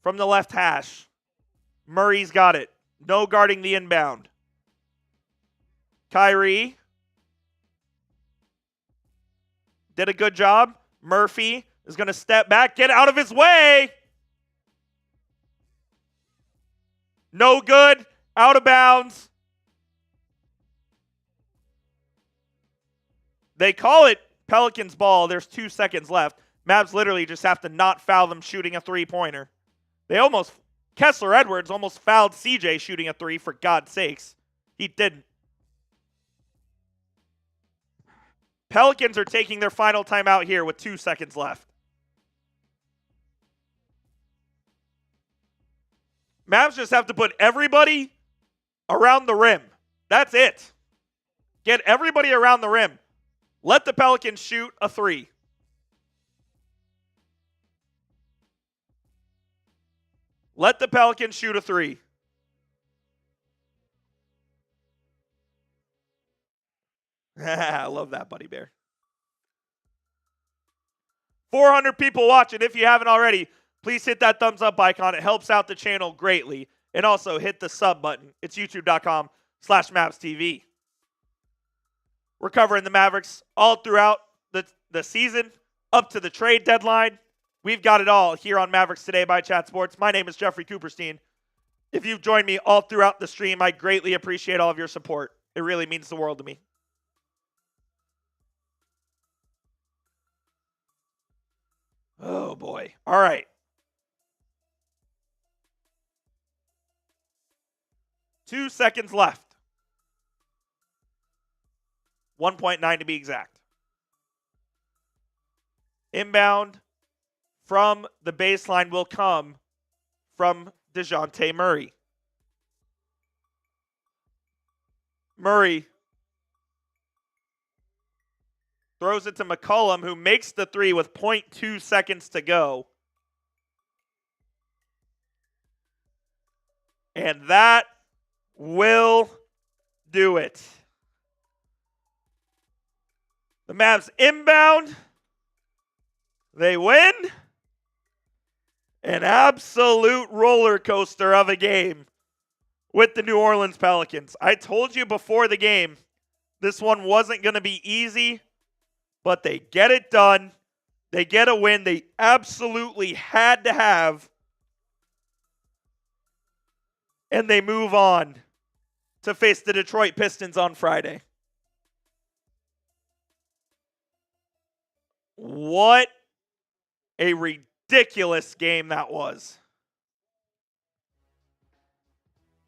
S1: from the left hash. Murray's got it. No guarding the inbound. Kyrie did a good job. Murphy is going to step back, get out of his way. No good. Out of bounds. They call it Pelicans ball. There's 2 seconds left. Mavs literally just have to not foul them shooting a three-pointer. Kessler Edwards almost fouled CJ shooting a 3, for God's sakes. He didn't. Pelicans are taking their final timeout here with 2 seconds left. Mavs just have to put everybody around the rim. That's it. Get everybody around the rim. Let the Pelicans shoot a 3. Let the Pelicans shoot a 3. I love that, Buddy Bear. 400 people watching. If you haven't already, please hit that thumbs up icon. It helps out the channel greatly. And also hit the sub button. It's youtube.com/MavsTV. We're covering the Mavericks all throughout the season, up to the trade deadline. We've got it all here on Mavericks Today by Chat Sports. My name is Jeffrey Cooperstein. If you've joined me all throughout the stream, I greatly appreciate all of your support. It really means the world to me. Oh, boy. All right. 2 seconds left. 1.9 to be exact. Inbound from the baseline will come from Dejounte Murray. Murray throws it to McCollum, who makes the 3 with 0.2 seconds to go. And that will do it. The Mavs inbound. They win. An absolute roller coaster of a game with the New Orleans Pelicans. I told you before the game, this one wasn't going to be easy, but they get it done. They get a win they absolutely had to have. And they move on to face the Detroit Pistons on Friday. What a ridiculous game that was.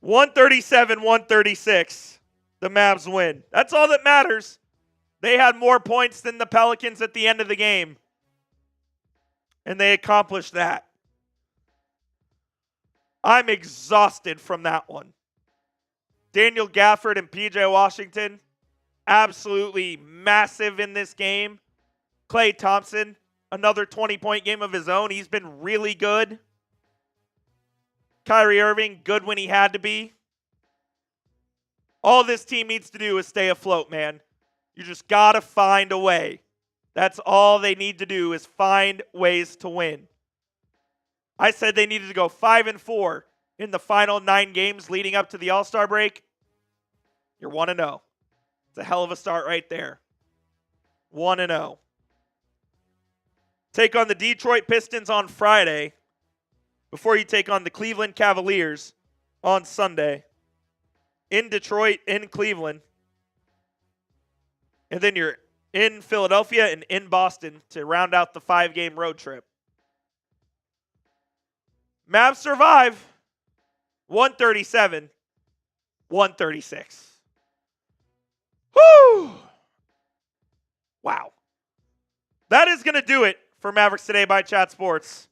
S1: 137-136. The Mavs win. That's all that matters. They had more points than the Pelicans at the end of the game. And they accomplished that. I'm exhausted from that one. Daniel Gafford and PJ Washington, absolutely massive in this game. Klay Thompson, another 20-point game of his own. He's been really good. Kyrie Irving, good when he had to be. All this team needs to do is stay afloat, man. You just got to find a way. That's all they need to do is find ways to win. I said they needed to go 5-4 in the final 9 games leading up to the All-Star break. You're 1-0. It's a hell of a start right there. 1-0. Take on the Detroit Pistons on Friday before you take on the Cleveland Cavaliers on Sunday. In Detroit, in Cleveland. And then you're in Philadelphia and in Boston to round out the 5-game road trip. Mavs survive. 137-136. Whew. Wow. That is going to do it for Mavericks Today by Chat Sports.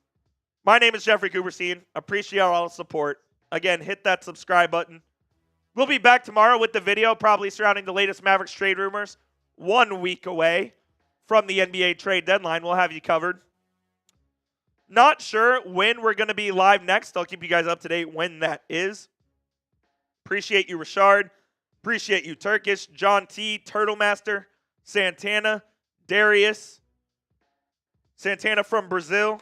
S1: My name is Jeffrey Cooperstein. Appreciate all the support. Again, hit that subscribe button. We'll be back tomorrow with the video probably surrounding the latest Mavericks trade rumors. 1 week away from the NBA trade deadline. We'll have you covered. Not sure when we're going to be live next. I'll keep you guys up to date when that is. Appreciate you, Richard. Appreciate you, Turkish, John T, Turtle Master, Santana, Darius, Santana from Brazil.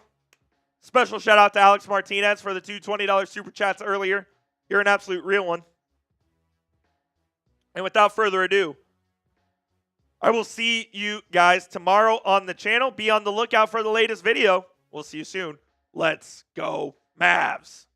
S1: Special shout out to Alex Martinez for the two $20 super chats earlier. You're an absolute real one. And without further ado, I will see you guys tomorrow on the channel. Be on the lookout for the latest video. We'll see you soon. Let's go, Mavs.